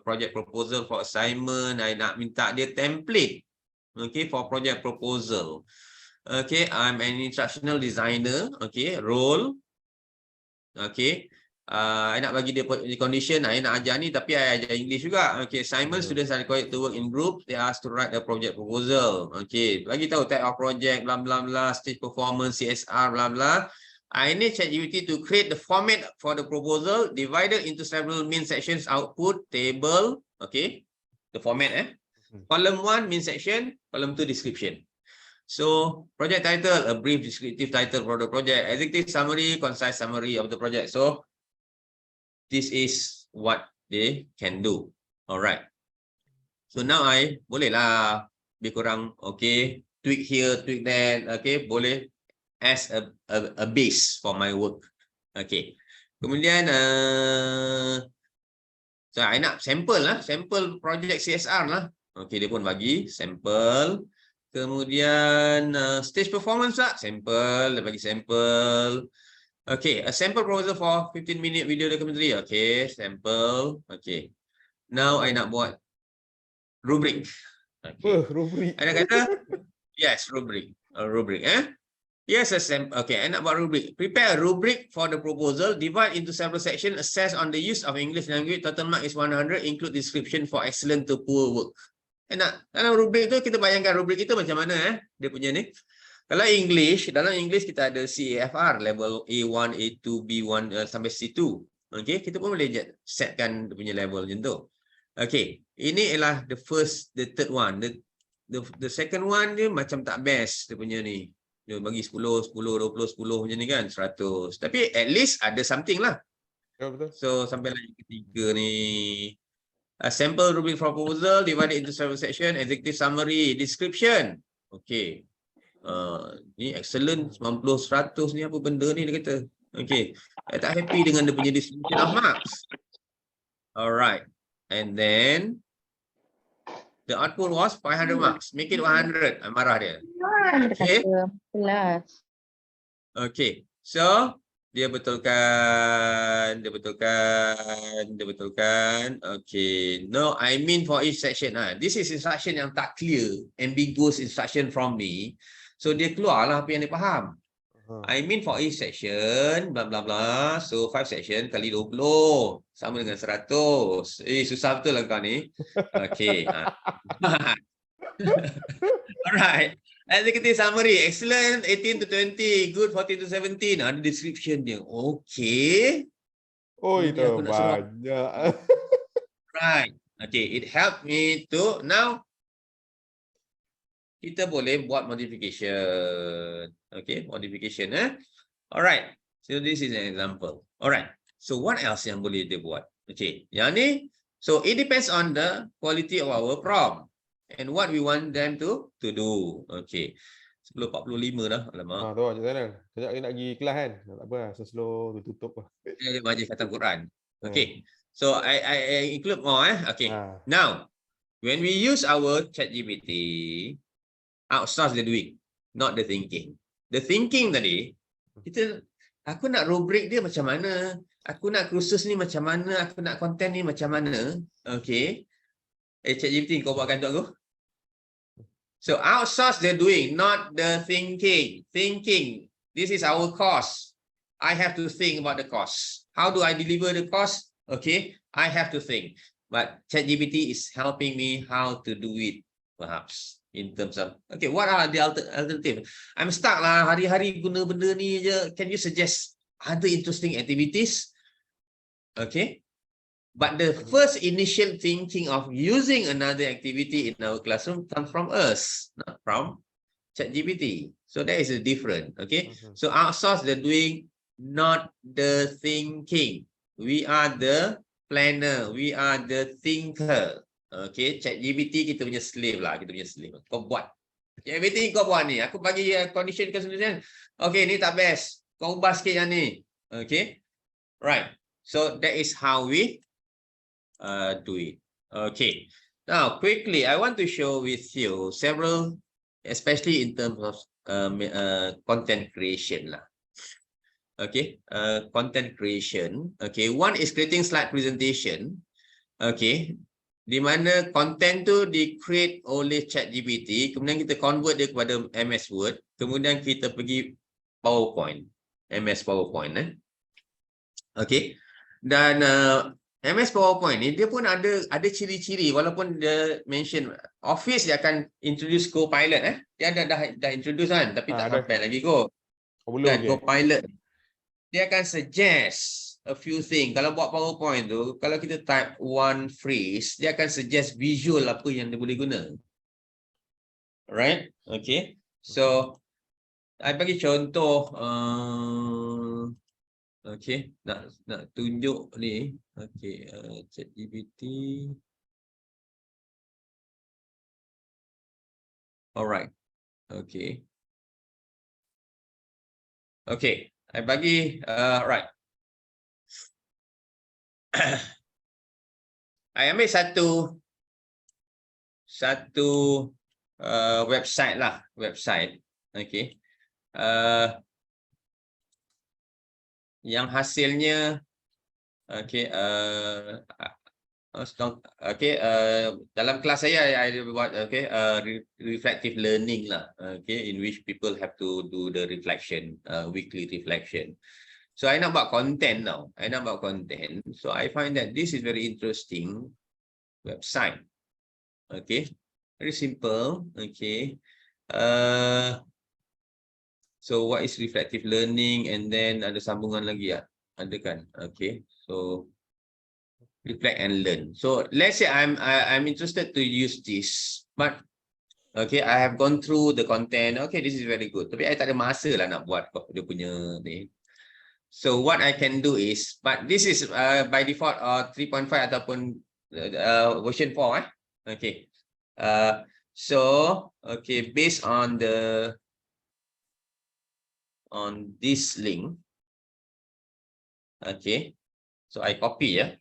project proposal for assignment. I nak minta dia template. Okay, for project proposal. Okay, I'm an instructional designer. Okay, role. Okay. I nak bagi dia condition, I nak ajar ni tapi I ajar English juga. Okay, assignment, students are required to work in group. They are asked to write a project proposal. Okay, bagi tahu type of project, blah blah blah, stage performance, CSR, blah blah. I need ChatGPT to create the format for the proposal divided into several main sections: output, table. Okay, the format. Column 1 main section, column 2 description. So project title, a brief descriptive title for the project. Executive summary, concise summary of the project. So this is what they can do. Alright. So now I boleh lah lebih kurang okay, tweak here, tweak that. Okay, boleh as a base for my work. Okay. Kemudian so I nak sample lah, sample project CSR lah. Okay, dia pun bagi sample. Kemudian stage performance lah, sample, dia bagi sample. Okay, a sample proposal for 15-minute video documentary. Okay, sample. Okay. Now I nak buat rubric. Okay. Rubric. I nak kata yes, rubric. A rubric, Yes, a sample. Okay, I nak buat rubric. Prepare a rubric for the proposal. Divide into several sections. Assess on the use of English language. Total mark is 100. Include description for excellent to poor work. Dalam rubric tu kita bayangkan rubric itu macam mana dia punya ni. Kalau English, dalam English kita ada CAFR level A1, A2, B1 sampai C2. Okay, kita pun boleh setkan dia punya level macam tu. Okay, ini ialah the third one. The second one dia macam tak best dia punya ni. Dia bagi 10, 10, 20, 10 macam ni kan, 100. Tapi at least ada something lah. Betul. So sampai lagi ketiga ni. A sample rubric for proposal divided into several sections, executive summary, description. Okay. Ni excellent 90 100 ni apa benda ni dia kata. Okay, saya tak happy dengan dia punya distribution of marks. Alright, and then the output was 500 marks. Make it 100. Marah dia. Okay. Okay, so dia betulkan. Okay, no, I mean for each section. This is instruction yang tak clear, ambiguous instruction from me. So dia keluarlah apa yang dia faham. I mean for each section, bla bla bla. So 5 section kali 20 sama dengan 100. Susah betul lah kau ni. Okay. Alright. Executive summary. Excellent 18 to 20. Good 14 to 17. Ada description dia. Okay. Oh, Ini itu aku nak suruh. banyak. Right. Okay. It helped me to now kita boleh buat modification. Okay, modification. Alright. So this is an example. Alright. So what else yang boleh dia buat? Okay. Yang ni, so it depends on the quality of our prompt and what we want them to do. Okay. 10.45 dah. Alamak. Tu Cik Zainal. Sekejap lagi nak pergi kelas kan. Tak apa lah. Slow tutup lah. Dia majlis khatam Quran. Okay. So I include more. Okay. Now, when we use our ChatGPT, outsource the doing, not the thinking. The thinking tadi, aku nak rubrik dia macam mana, aku nak kursus ni macam mana, aku nak konten ni macam mana. Okay. ChatGPT kau buatkan untuk aku. So outsource the doing, not the thinking. Thinking, this is our course. I have to think about the course. How do I deliver the course? Okay, I have to think. But ChatGPT is helping me how to do it, perhaps. In terms of, okay, what are the alternative? I'm stuck lah, hari-hari guna benda ni je. Can you suggest other interesting activities? Okay. But the first initial thinking of using another activity in our classroom comes from us, not from ChatGPT. So that is a different, okay? So outsource the doing, not the thinking. We are the planner, we are the thinker. Okay, ChatGPT kita punya slave lah, kita punya slave. Kau buat. ChatGPT kau buat ni. Aku bagi condition ke solution. Okay, ni tak best. Kau ubah sikit yang ni. Okay. Right. So that is how we do it. Okay. Now, quickly, I want to show with you several, especially in terms of content creation lah. Okay, content creation. Okay, one is creating slide presentation. Okay. Di mana konten tu di-create oleh ChatGPT, kemudian kita convert dia kepada MS Word, kemudian kita pergi PowerPoint, MS PowerPoint. Okay. Dan MS PowerPoint ni dia pun ada ciri-ciri, walaupun dia mention Office dia akan introduce Copilot. Dia dah introduce kan, tapi tak sampai lagi Go. Dan Copilot dia akan suggest a few things. Kalau buat PowerPoint tu, kalau kita type one phrase, dia akan suggest visual apa yang dia boleh guna. Alright? Okay. So, I bagi contoh. Okay. Nak tunjuk ni. Okay. ChatGPT. Alright. Okay. Okay. I bagi, right. I ambil satu website lah, okay. Yang hasilnya, okay, okay, dalam kelas saya I buat, okay, reflective learning lah, okay, in which people have to do the reflection, weekly reflection. So I nak buat content now. So I find that this is very interesting website. Okay, very simple. Okay. So what is reflective learning? And then ada sambungan lagi ya? Ada kan? Okay. So reflect and learn. So let's say I'm interested to use this, but okay, I have gone through the content. Okay, this is very good. Tapi I tak ada masa lah nak buat dia punya ni. So what I can do is, but this is by default 3.5 ataupun version 4. Okay. So okay, based on this link. Okay. So I copy ya.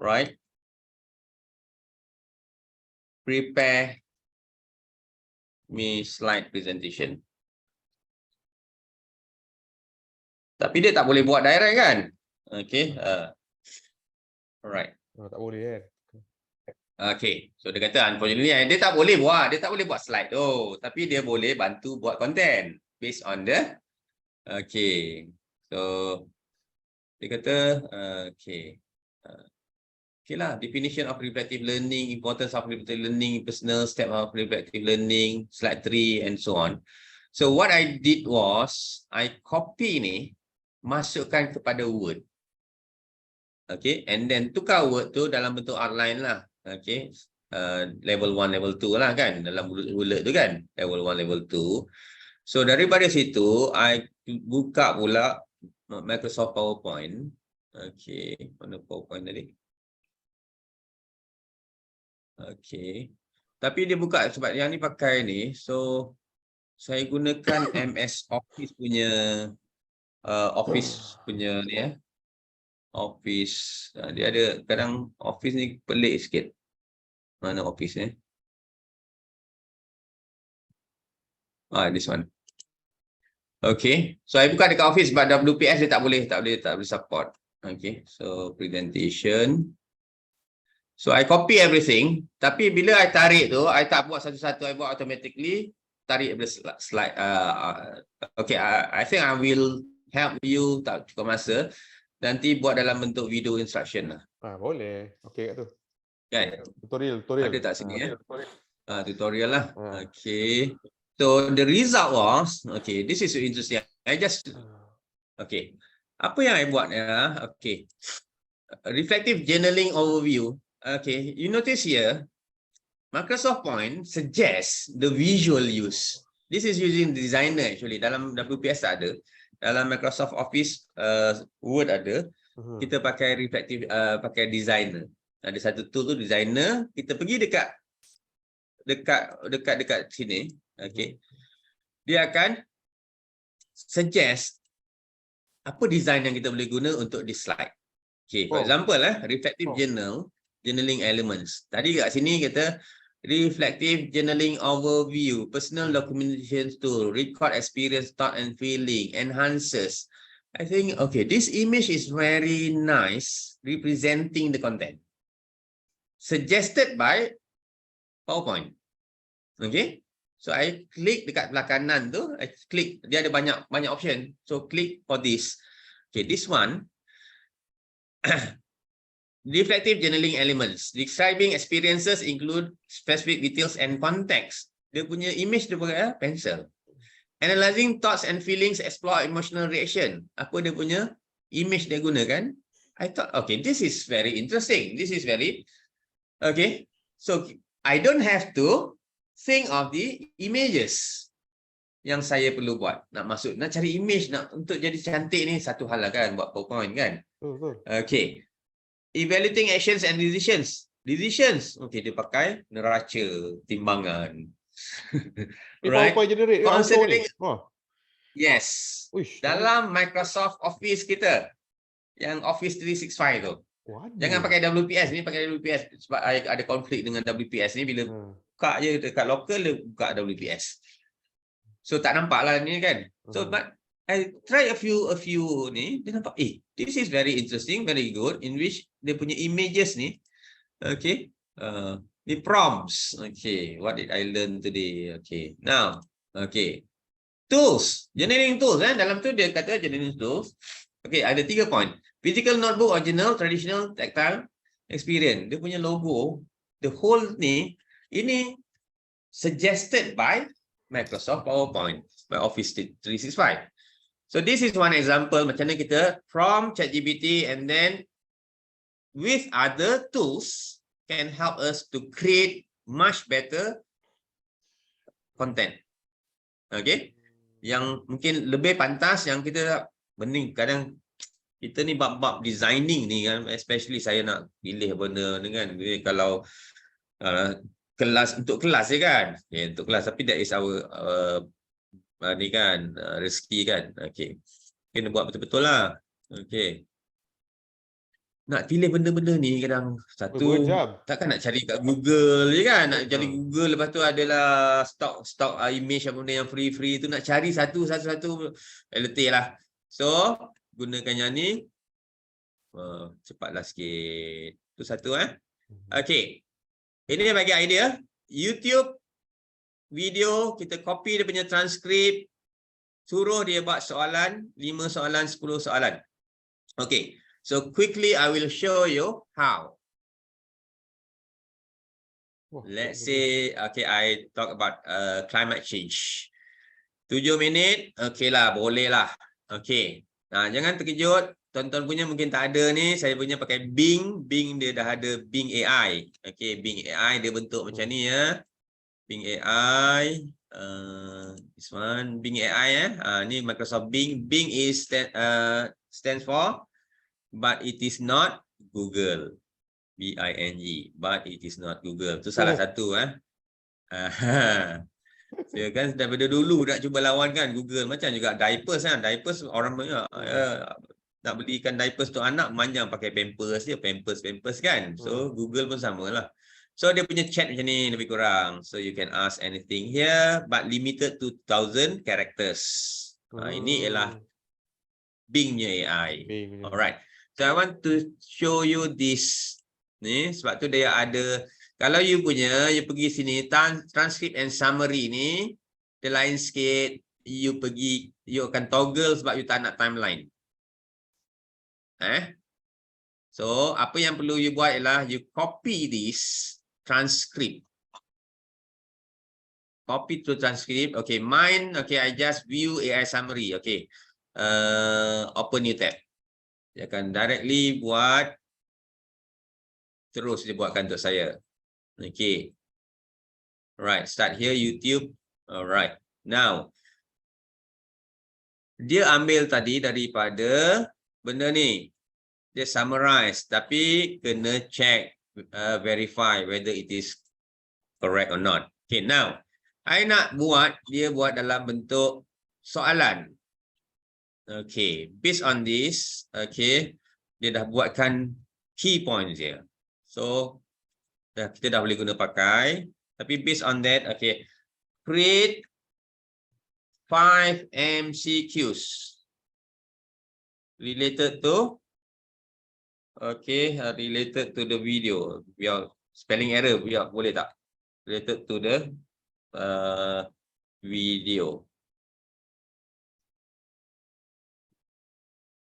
Right. Prepare me slide presentation. Tapi dia tak boleh buat direct kan? Okay. Alright. Tak boleh kan? Okay. So dia kata unfortunately dia tak boleh buat slide tu. Tapi dia boleh bantu buat konten. based on the okay. So dia kata okay. Okay lah, definition of reflective learning, importance of reflective learning, personal step of reflective learning, slide 3 and so on. So what I did was I copy ni, masukkan kepada Word. Okay, and then tukar Word tu dalam bentuk outline lah. Okay, level 1, level 2 lah kan, dalam bulat tu kan, level 1, level 2. So daripada situ, I buka pula Microsoft PowerPoint. Okay, mana PowerPoint tadi? Okay, tapi dia buka sebab yang ni pakai ni, so saya gunakan MS Office punya Office punya ni Office. Dia ada kadang Office ni pelik sikit. Mana Office ni? This one. Okay, so I buka dekat Office sebab WPS dia tak boleh support. Okay, so presentation. So I copy everything, tapi bila I tarik tu, I tak buat satu-satu, I buat automatically, tarik slide. Okay, I think I will help you, tak cukup masa, nanti buat dalam bentuk video instruction lah. Boleh. Okey kat tu. Kan? Tutorial. Ada tak sini tutorial lah. Okay. So the result was, okay, this is interesting. Okay. Apa yang I buat okay. Reflective journaling overview. Okay, you notice here, Microsoft Point suggests the visual use. This is using designer actually. Dalam WPS tak ada. Dalam Microsoft Office Word ada. Kita pakai reflective, pakai designer. Ada satu tool tu designer. Kita pergi dekat sini. Okay. Dia akan suggest apa design yang kita boleh guna untuk this slide. Okay, for example reflective journaling elements. Tadi kat sini kita reflective journaling overview, personal documentation tool, record experience, thought and feeling, enhances. I think okay, this image is very nice representing the content. Suggested by PowerPoint. Okay? So I klik dekat belah kanan tu, I klik, dia ada banyak option. So click for this. Okay, this one reflective journaling elements. Describing experiences include specific details and context. Dia punya image dia pakai pencil. Analyzing thoughts and feelings, explore emotional reaction. Apa dia punya image dia gunakan? I thought, okay, this is very interesting. This is very, okay. So I don't have to think of the images yang saya perlu buat. Nak cari image untuk jadi cantik ni satu hal lah kan, buat PowerPoint kan. Okay. Evaluating actions and decisions. Okay, dia pakai neraca, timbangan. Right. Considering, yes. Dalam Microsoft Office kita, yang Office 365 tu. Jangan pakai WPS ni, pakai WPS sebab ada konflik dengan WPS ni bila buka je dekat local dia buka WPS. So tak nampak lah ni kan. So but I try a few ni, dia nampak this is very interesting, very good, in which dia punya images ni, okay, the prompts, okay, what did I learn today, okay, now, okay, tools, journaling tools, dalam tu dia kata journaling tools, okay, ada 3 point, physical notebook or journal, traditional, tactile, experience, dia punya logo, the whole ni, ini suggested by Microsoft PowerPoint, by Office 365. So this is one example macam mana kita from ChatGPT and then with other tools can help us to create much better content. Okay? Yang mungkin lebih pantas, yang kita bening kadang kita ni bab-bab designing ni kan, especially saya nak pilih benda ni kan, kalau kelas untuk kelas je kan, untuk kelas, tapi that is our ni kan rezeki kan. Okay, kena buat betul-betul lah. Okay, nak pilih benda-benda ni kadang satu takkan nak cari kat Google je kan, nak cari Google, lepas tu adalah stok image apa benda yang free tu, nak cari satu letih lah. So gunakan yang ni, cepatlah sikit tu satu. Okay, ini bagi idea YouTube video, kita copy dia punya transkrip, suruh dia buat soalan, 5 soalan, 10 soalan. Okay, so quickly I will show you how. Let's say, okay, I talk about climate change. 7 minit, okay lah, boleh lah. Okay, nah, jangan terkejut. Tonton punya mungkin tak ada ni, saya punya pakai Bing. Bing dia dah ada Bing AI. Okay, Bing AI dia bentuk macam ni ya. Bing AI, this one, Bing AI ni Microsoft Bing. Bing is stands for, but it is not Google. BING, but it is not Google. Itu salah satu Saya kan daripada dulu nak cuba lawan kan Google, macam juga diapers kan. Diapers orang banyak nak belikan diapers untuk anak manjang pakai Pampers dia, Pampers kan. So Google pun samalah. So dia punya chat macam ni lebih kurang. So you can ask anything here but limited to 1,000 characters. Ini ialah Bing-nya AI. Alright. So I want to show you this. Ni sebab tu dia ada, kalau you punya, you pergi sini transcript and summary ni, dia lain sikit. You pergi, you akan toggle sebab you tak nak timeline. So apa yang perlu you buat ialah you copy this transcript. Copy to transcript. Okay, mine, okay, I just view AI summary. Okay, open new tab. Dia akan directly buat, terus dia buatkan untuk saya. Okay. Right, start here YouTube. Alright. Now, dia ambil tadi daripada benda ni. Dia summarize, tapi kena check, verify whether it is correct or not. Okay, now, I nak buat, dia buat dalam bentuk soalan. Okay, based on this, okay, dia dah buatkan key points dia. So, kita dah boleh guna pakai. Tapi based on that, okay, create 5 MCQs related to, okay, related to the video. Biar spelling error, biar boleh tak? Related to the video.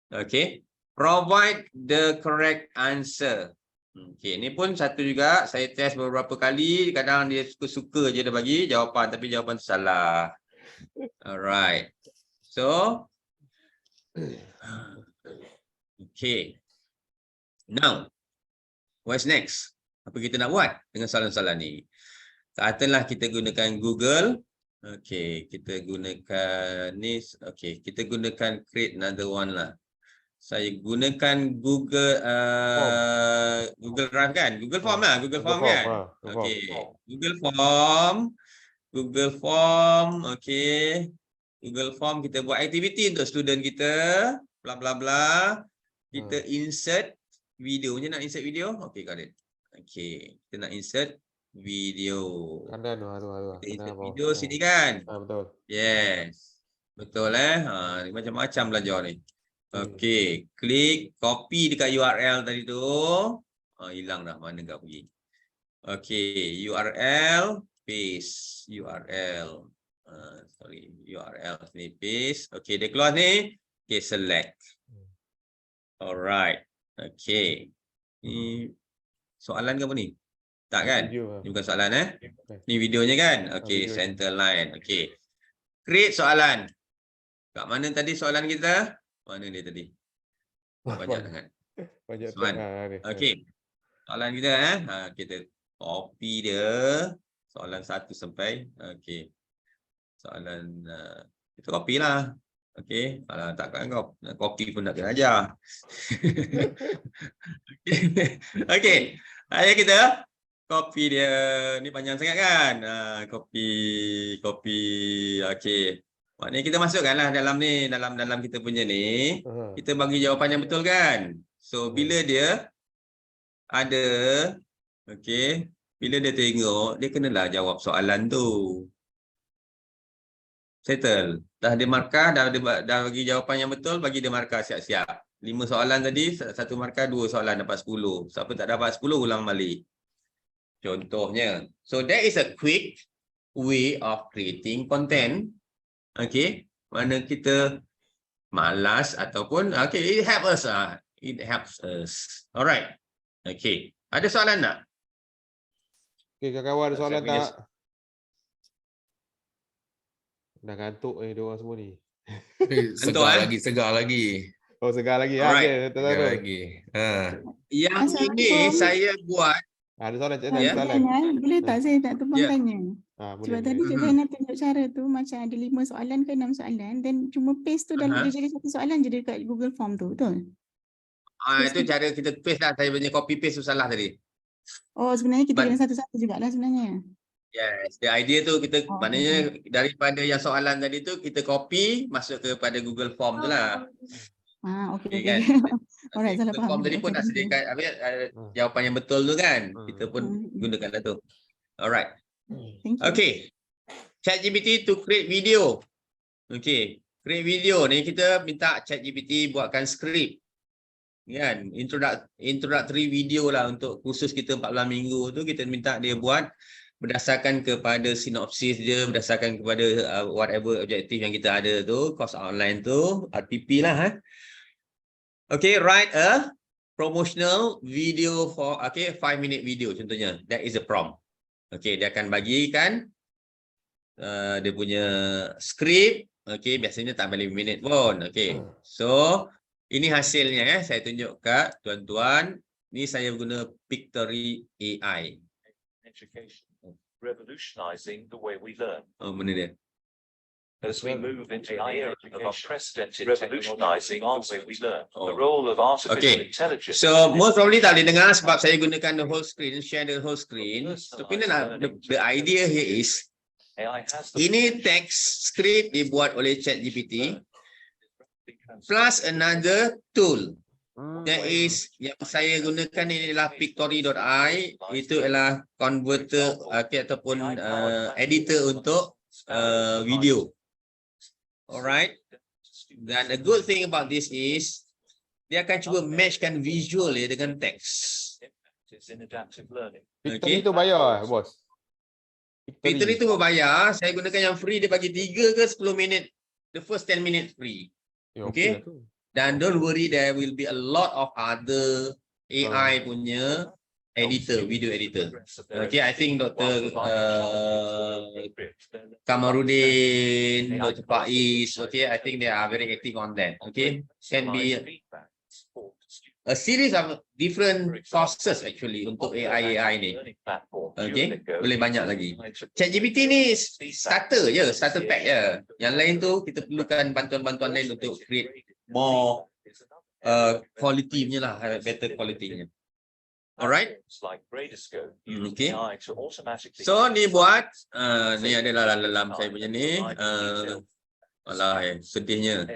Okay, provide the correct answer. Okay, ni pun satu juga, saya test beberapa kali, kadang dia suka-suka je dia bagi jawapan, tapi jawapan tu salah. Alright. So, okay. Now, what's next? Apa kita nak buat dengan soalan-soalan ni? Katakanlah kita gunakan Google. Okay, kita gunakan ni. Okay, kita gunakan create another one lah. Saya gunakan Google Google Drive kan? Google Form lah, Google Form kan? Okay, Google Form, okay. Google Form kita buat aktiviti untuk student kita, bla bla bla. Kita insert videonya, nak insert video? Okay, got it. Okay, kita nak insert video. Kita insert video sini kan? Betul. Yes. Betul macam-macam belajar ni. Okay, klik copy dekat URL tadi tu. Hilang dah, mana tak pergi. Okay, URL, paste URL. URL ni paste. Okay, dia keluar ni. Okay, select. Alright. Okay. Ni soalan ke apa ni? Tak kan? Ni bukan soalan Ni videonya kan? Okay, center line. Okay. Create soalan. Kat mana tadi soalan kita? Mana dia tadi? Banyak sangat. Banyak. Okey. Soalan kita kita copy dia. Soalan 1 sampai okey. Soalan kita copy lah. Okey. Kalau tak nak copy pun nak kena ajar. Okey. Ayat kita copy dia. Ni panjang sangat kan? Copy. Okey. Maknanya kita masukkanlah dalam ni, dalam kita punya ni, kita bagi jawapan yang betul kan? So bila dia ada, okey, bila dia tengok, dia kenalah jawab soalan tu. Settle. Dah dia markah, dah bagi jawapan yang betul, bagi dia markah siap-siap. 5 soalan tadi, 1 markah, 2 soalan dapat 10. Siapa tak dapat 10, ulang balik. Contohnya. So that is a quick way of creating content. Okay, mana kita malas ataupun okay, it helps us. It helps us. Alright. Okay. Ada soalan tak? Okay, kawan-kawan ada soalan Saya punya- tak? Dah ngantuk ni diorang semua ni. Segar lagi. Oh, segar lagi. Alright. Okay, Segar terus. lagi. Yang ini Assalamualaikum. saya buat. Ada soalan, Cik Cik ada soalan. Zainal, boleh tak saya nak tumpang Ya. tanya? Boleh. Sebab tadi Cik Zainal tunjuk cara tu macam ada 5 soalan ke 6 soalan, then cuma paste tu dalam dia jadi satu soalan je dekat Google Form tu, betul? Itu cara kita paste lah. Saya punya copy paste tu salah tadi. Oh, sebenarnya kita But- kena satu-satu jugalah sebenarnya. Yes, the idea tu kita Oh, maknanya daripada yang soalan tadi tu kita copy masuk kepada Google Form tu lah. Okey Okay, okey. kan? Alright, salah Google Form faham. tadi pun Okay, nak thank you. sediakan jawapan yang betul tu kan. Kita pun Hmm. gunakan lah tu. Alright. Thank you. Okay. ChatGPT to create video. Okay. Create video ni kita minta ChatGPT buatkan skrip. Kan? Introductory video lah untuk kursus kita 14 minggu tu kita minta dia buat berdasarkan kepada sinopsis dia, berdasarkan kepada whatever objektif yang kita ada tu, course outline tu, RPP lah. Okay, write a promotional video for 5-minute video contohnya. That is a prompt. Okay, dia akan bagikan dia punya skrip. Okay, biasanya tak sampai 5 minit pun. Okay, so ini hasilnya saya tunjuk kat tuan-tuan. Ni saya guna Pictory AI. Education, revolutionizing the way we learn. Oh, mana dia? As we move into an era of unprecedented revolutionizing the way we learn, the role of artificial intelligence. So most probably tak boleh dengar sebab saya gunakan the whole screen, share the whole screen. Tapi the idea here is AI has the ini text script dibuat oleh ChatGPT plus another tool. That is yang saya gunakan ini adalah Pictory.ai. Itu adalah converter ataupun editor untuk video. Alright. Dan the good thing about this is dia akan cuba matchkan visual dia dengan teks. in adaptive learning. Victory tu bayar, bos. Pictory tu berbayar. Saya gunakan yang free, dia bagi 3 ke 10 minit. The first 10 minutes free. Okay. Dan don't worry, there will be a lot of other AI punya editor, video editor. Okay, I think Dr. Kamarudin, Dr. Faiz, okay, I think they are very active on that. Okay, can be a series of different courses actually untuk AI ni. Okay, boleh banyak lagi. ChatGPT ni starter je, starter pack je. Yang lain tu kita perlukan bantuan-bantuan lain untuk create more quality punya lah, better quality-nya. Alright. Okay. So ni buat ni adalah dalam saya punya ni sedihnya.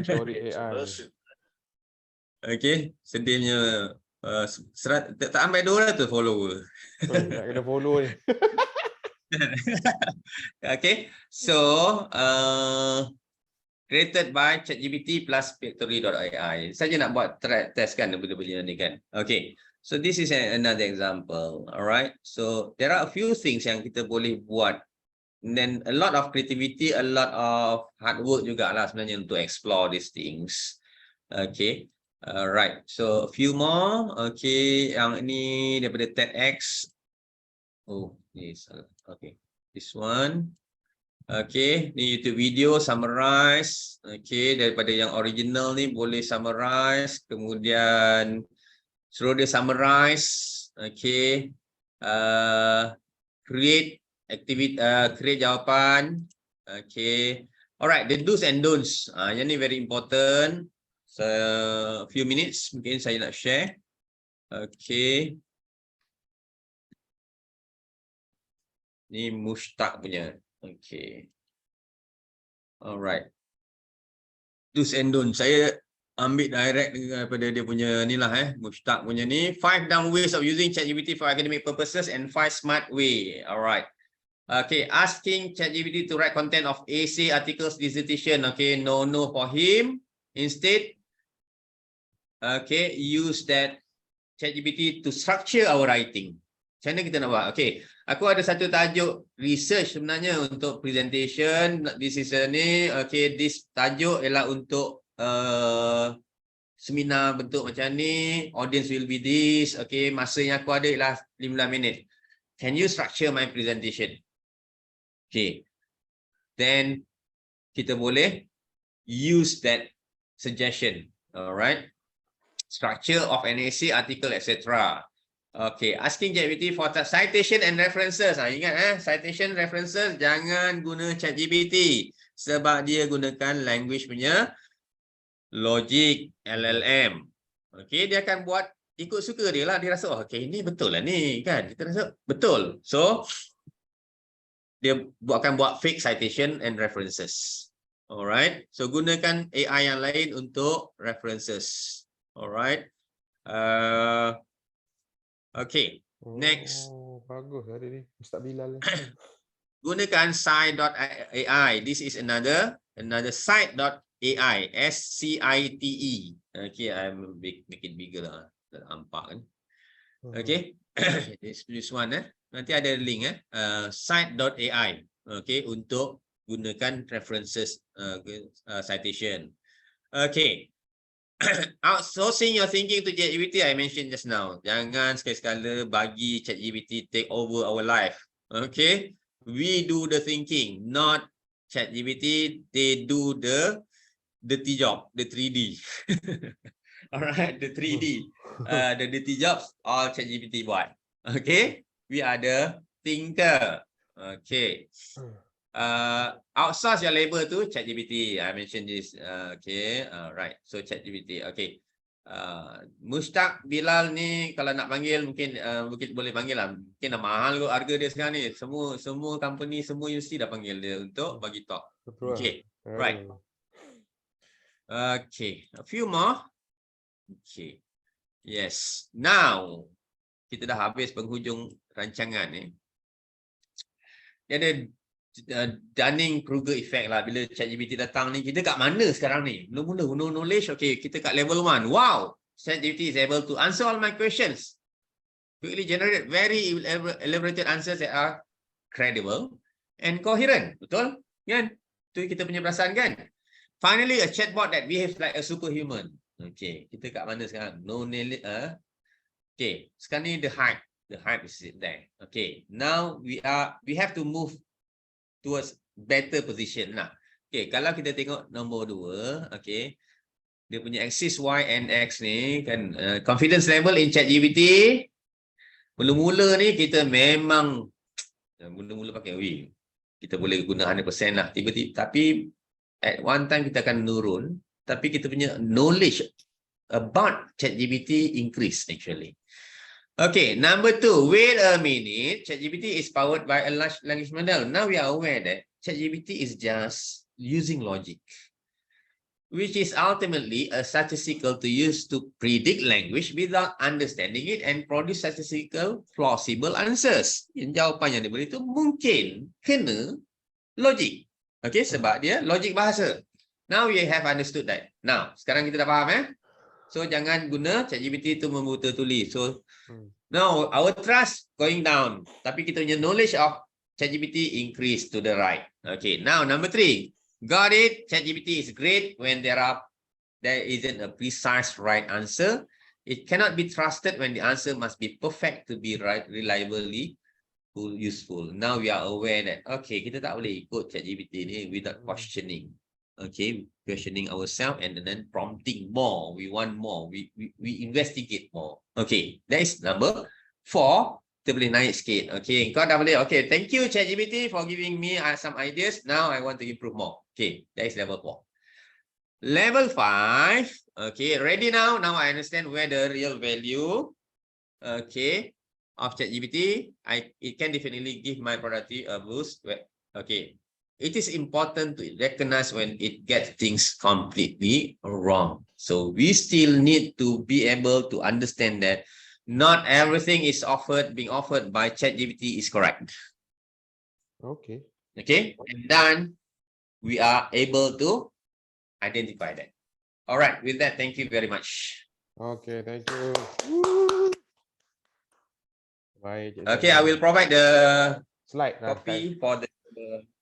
Story AI. Okay, sedihnya tak sampai 200 follower. Tak kena follow ni. Okay, so created by ChatGPT plus Pictory.ai. Saya nak buat test kan benda-benda ni kan. Okay, so this is another example. Alright, so there are a few things yang kita boleh buat. And then a lot of creativity, a lot of hard work jugalah sebenarnya untuk explore these things. Okay, alright. So a few more. Okay, yang ini daripada TEDx. Oh, yes. Okay, this one. Okay, ni YouTube video summarize. Okay, daripada yang original ni boleh summarize. Kemudian suruh dia summarize. Okay, create activity, create jawapan. Okay, alright. The do's and don'ts. Yang ni very important. So, a few minutes mungkin saya nak share. Okay. Ni Mushtaq punya. Okay. Alright. Do's and don'ts. Saya ambil direct daripada dia punya ni lah Mushtaq punya ni. 5 dumb ways of using ChatGPT for academic purposes and 5 smart way. Alright. Okay, asking ChatGPT to write content of essay, articles, dissertation. Okay, no for him. Instead, okay, use that ChatGPT to structure our writing. Macam mana kita nak buat? Okay, aku ada satu tajuk research sebenarnya untuk presentation. This is ni, okay, this tajuk ialah untuk seminar bentuk macam ni. Audience will be this. Okay, masa yang aku ada ialah 15 minit. Can you structure my presentation? Okay, then kita boleh use that suggestion. Alright, structure of an essay, article, etc. Okay, asking ChatGPT for citation and references. Ingat citation references jangan guna ChatGPT sebab dia gunakan language punya logic LLM. Okay, dia akan buat ikut suka dia lah. Dia rasa okay, ini betul lah ni kan. Kita rasa betul. So dia akan buat fake citation and references. Alright, so gunakan AI yang lain untuk references. Alright. Okay, next. Bagus hari ni. Ustaz Bilal. Gunakan site.ai. This is another site.ai. SCITE. Okay, I'm make it bigger lah. Nampak kan? Okay. This one nanti ada link site.ai. Okay, untuk gunakan references citation. Okay. Outsourcing your thinking to ChatGPT, I mentioned just now. Jangan sekali-sekala bagi ChatGPT take over our life. Okay, we do the thinking, not ChatGPT. They do the dirty job, the 3D. Alright, the 3D, the dirty jobs all ChatGPT buat. Okay, we are the thinker. Okay. Outsource your labor to ChatGPT. I mentioned this. Okay, right. So ChatGPT. Okay. Mustaq Bilal ni kalau nak panggil mungkin boleh panggil lah. Mungkin dah mahal kot harga dia sekarang ni. Semua company, semua universiti dah panggil dia untuk bagi talk. Okay. Right. Okay. A few more. Okay. Yes. Now kita dah habis penghujung rancangan ni. Dia ada Dunning-Kruger effect lah. Bila ChatGPT datang ni, kita kat mana sekarang ni? Mula-mula no knowledge, okay, kita kat level 1. Wow, ChatGPT is able to answer all my questions. Quickly generate very elaborated answers that are credible and coherent. Betul? Kan? Itu kita punya perasaan kan? Finally, a chatbot that behaves like a superhuman. Okay, kita kat mana sekarang? No knowledge. Okay, sekarang ni the hype. The hype is there. Okay, now we have to move towards better position lah. Okay, kalau kita tengok nombor 2, okay, dia punya axis Y and X ni kan, confidence level in ChatGPT. Mula-mula ni kita memang mula-mula pakai kita boleh guna 100% lah tiba-tiba, tapi at one time kita akan menurun, tapi kita punya knowledge about ChatGPT increase actually. Okay, number 2, wait a minute. ChatGPT is powered by a large language model. Now we are aware that ChatGPT is just using logic, which is ultimately a statistical to use to predict language without understanding it and produce statistical plausible answers. Yang jawapan yang dia beri itu mungkin kena logik. Okay, sebab dia logik bahasa. Now we have understood that. Now, sekarang kita dah faham So jangan guna ChatGPT itu membuta tuli. So now our trust going down, tapi kita punya knowledge of ChatGPT increase to the right. Okay, now number 3. Got it? ChatGPT is great when there isn't a precise right answer. It cannot be trusted when the answer must be perfect to be right, reliably useful. Now we are aware that okay, kita tak boleh ikut ChatGPT ni without questioning. Okay, questioning ourselves and then prompting more. We want more. We investigate more. Okay, that is number 4. Kita boleh naik sikit. Okay, kau dah boleh. Okay, thank you ChatGPT for giving me some ideas. Now I want to improve more. Okay, that is level 4. Level 5. Okay, ready now. Now I understand where the real value, okay, of ChatGPT. It can definitely give my productivity a boost. Okay. It is important to recognize when it gets things completely wrong. So we still need to be able to understand that not everything is being offered by ChatGPT is correct. Okay. Okay, and then we are able to identify that. All right, with that, thank you very much. Okay, thank you. Baik. Okay, I will provide the slide copy for the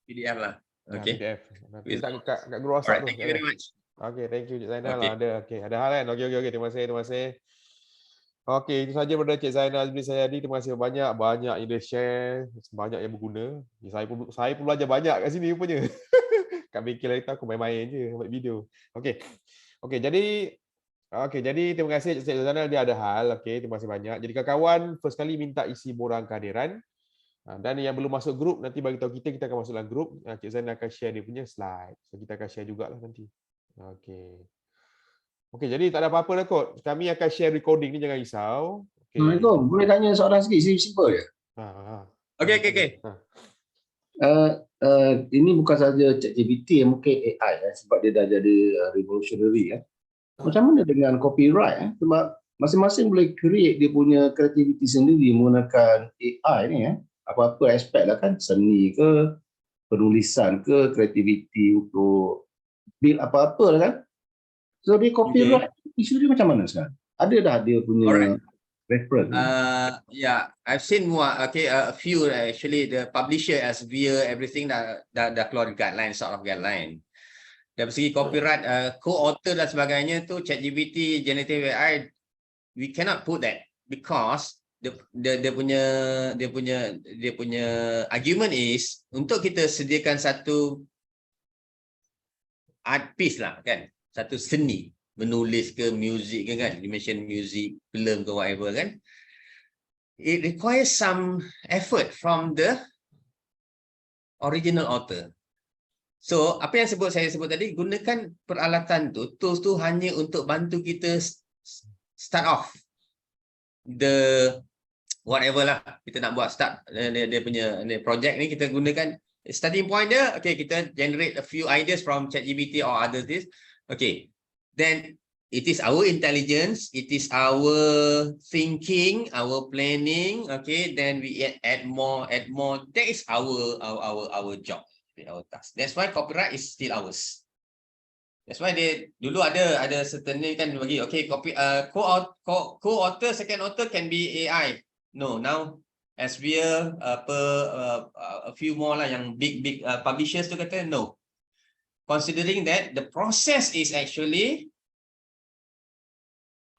PDF lah. Okay. PDF. Nanti Will- letak kat group WhatsApp Alright, tu. thank you very much. Okey, thank you Cik Zainal. Okay. Ada hal kan? Okey, terima kasih. Okey, itu saja daripada Cik Zainal Azmi Sayadi. Terima kasih banyak yang dia share, banyak yang berguna. Saya pun belajar banyak kat sini rupanya. Kat bengkel hari tu aku main-main je, buat video. Okey. Jadi terima kasih Cik Zainal, dia ada hal. Okey, terima kasih banyak. Jadi kawan-kawan, first kali minta isi borang kehadiran. Dan yang belum masuk grup, nanti bagi tahu kita akan masuk dalam grup. Cik Zainal akan share dia punya slide. So kita akan share jugalah nanti. Okey, jadi tak ada apa-apa dah kot. Kami akan share recording ni, jangan risau. Assalamualaikum. Boleh tanya soalan sikit, simple je. Okey. Ini bukan saja ChatGPT, mungkin AI sebab dia dah jadi revolutionary . Macam mana dengan copyright? Sebab masing-masing boleh create dia punya creativity sendiri menggunakan AI ni . Apa-apa aspek lah kan, seni ke, penulisan ke, creativity untuk build apa-apa lah kan. So dia copyright isu dia macam mana sekarang? Ada dah dia punya reference? Yeah, I've seen more. Okay, a few actually. The publisher has everything dah keluar guideline, sort of guideline. Dari segi copyright, co-author dan sebagainya tu ChatGPT, generative AI, we cannot put that because dia punya argument is untuk kita sediakan satu art piece lah kan, satu seni, menulis ke, music ke kan, dimension music, film ke whatever kan, it requires some effort from the original author. So apa yang saya sebut tadi, gunakan peralatan tu, tools tu hanya untuk bantu kita start off the whatever lah kita nak buat, start dia punya project ni. Kita gunakan starting point dia. Okay, kita generate a few ideas from ChatGPT or other this. Okay, then it is our intelligence, it is our thinking, our planning. Okay, then we add more. That is our job, our task. That's why copyright is still ours. That's why dia dulu ada certain ni kan bagi, okay, copy co-author, second author can be AI. No, now as we a few more lah yang big publishers tu kata no. Considering that the process is actually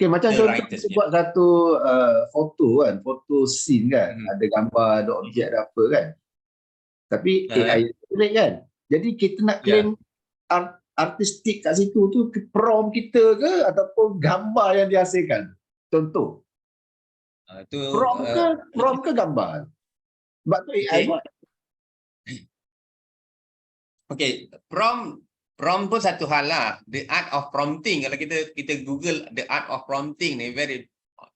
macam contoh kita buat satu foto kan, foto scene kan, ada gambar, ada objek, ada apa kan. Tapi AI boleh kan. Jadi kita nak claim artistik kat situ tu prompt kita ke ataupun gambar yang dihasilkan. Contoh. Prompt ke gambar. Sebab tu AI buat. Okay, prompt pun satu hal lah. The art of prompting. Kalau kita Google the art of prompting ni,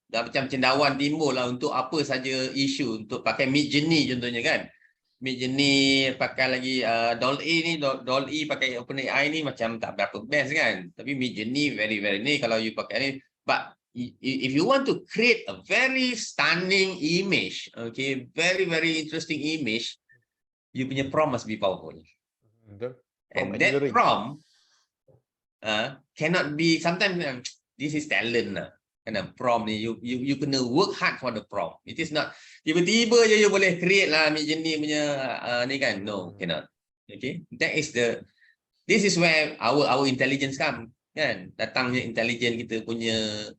dah macam cendawan timbul lah untuk apa saja isu. Untuk pakai Midjourney contohnya kan. Midjourney pakai lagi DALL-E pakai OpenAI ni macam tak berapa best kan. Tapi Midjourney very ni kalau you pakai ni. But if you want to create a very stunning image, okay, very interesting image, you punya prompt must be powerful. And that prompt cannot be, sometimes this is talent lah. Kena prompt ni, you kena work hard for the prompt. It is not tiba-tiba je you boleh create lah Midjourney punya ni kan. No, cannot. Okay, this is where our intelligence come kan. Datangnya intelligence, kita punya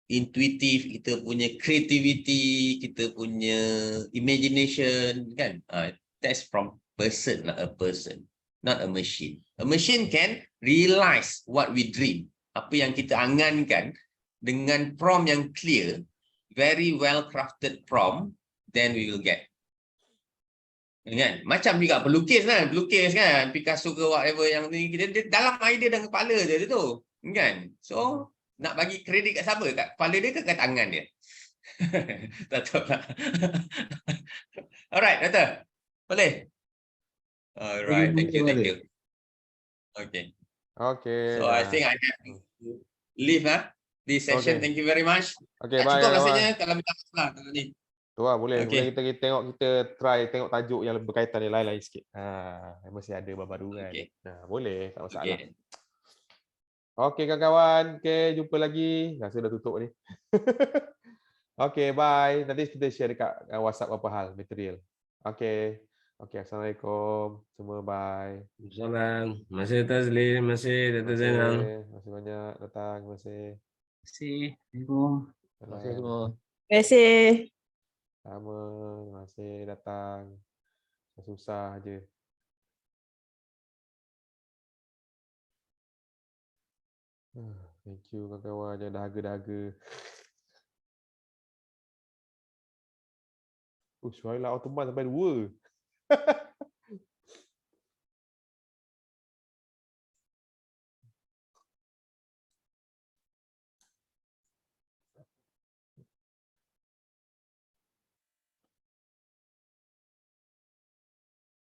intuitive, kita punya creativity, kita punya imagination kan. That's from person lah, a person, not a machine. A machine can realize what we dream, apa yang kita angankan dengan prompt yang clear, very well crafted prompt, then we will get. Kan? Macam juga pelukis kan, Picasso ke whatever yang ni, dia dalam idea dalam kepala dia tu, kan? So nak bagi kredit kat siapa? Kat kepala dia ke kat tangan dia? Tak tahu lah. Alright, Doctor. Boleh? Alright, thank you. Okay. So I think I have to leave this session. Thank you very much. Okay, bye. Cukup rasanya kalau minta maaf lah ni. Tu lah, boleh. Okay. Boleh kita try tengok tajuk yang berkaitan yang lain-lain sikit. Mesti ada baru-baru kan. Okay. Boleh, tak masalah. Okey kawan-kawan, jumpa lagi. Saya dah tutup ni. Okay, bye. Nanti kita share dekat WhatsApp apa hal material. Okay. Okay, Assalamualaikum. Semua bye. Salam. Masih Tazli, masih Dr. Zainal. Terima kasih banyak datang. Terima kasih. Assalamualaikum. Salam. Terima kasih. Sama. Terima kasih datang. Susah aje. Thank you kawan-kawan. Jangan dahaga-dahaga. Suara automat sampai 2.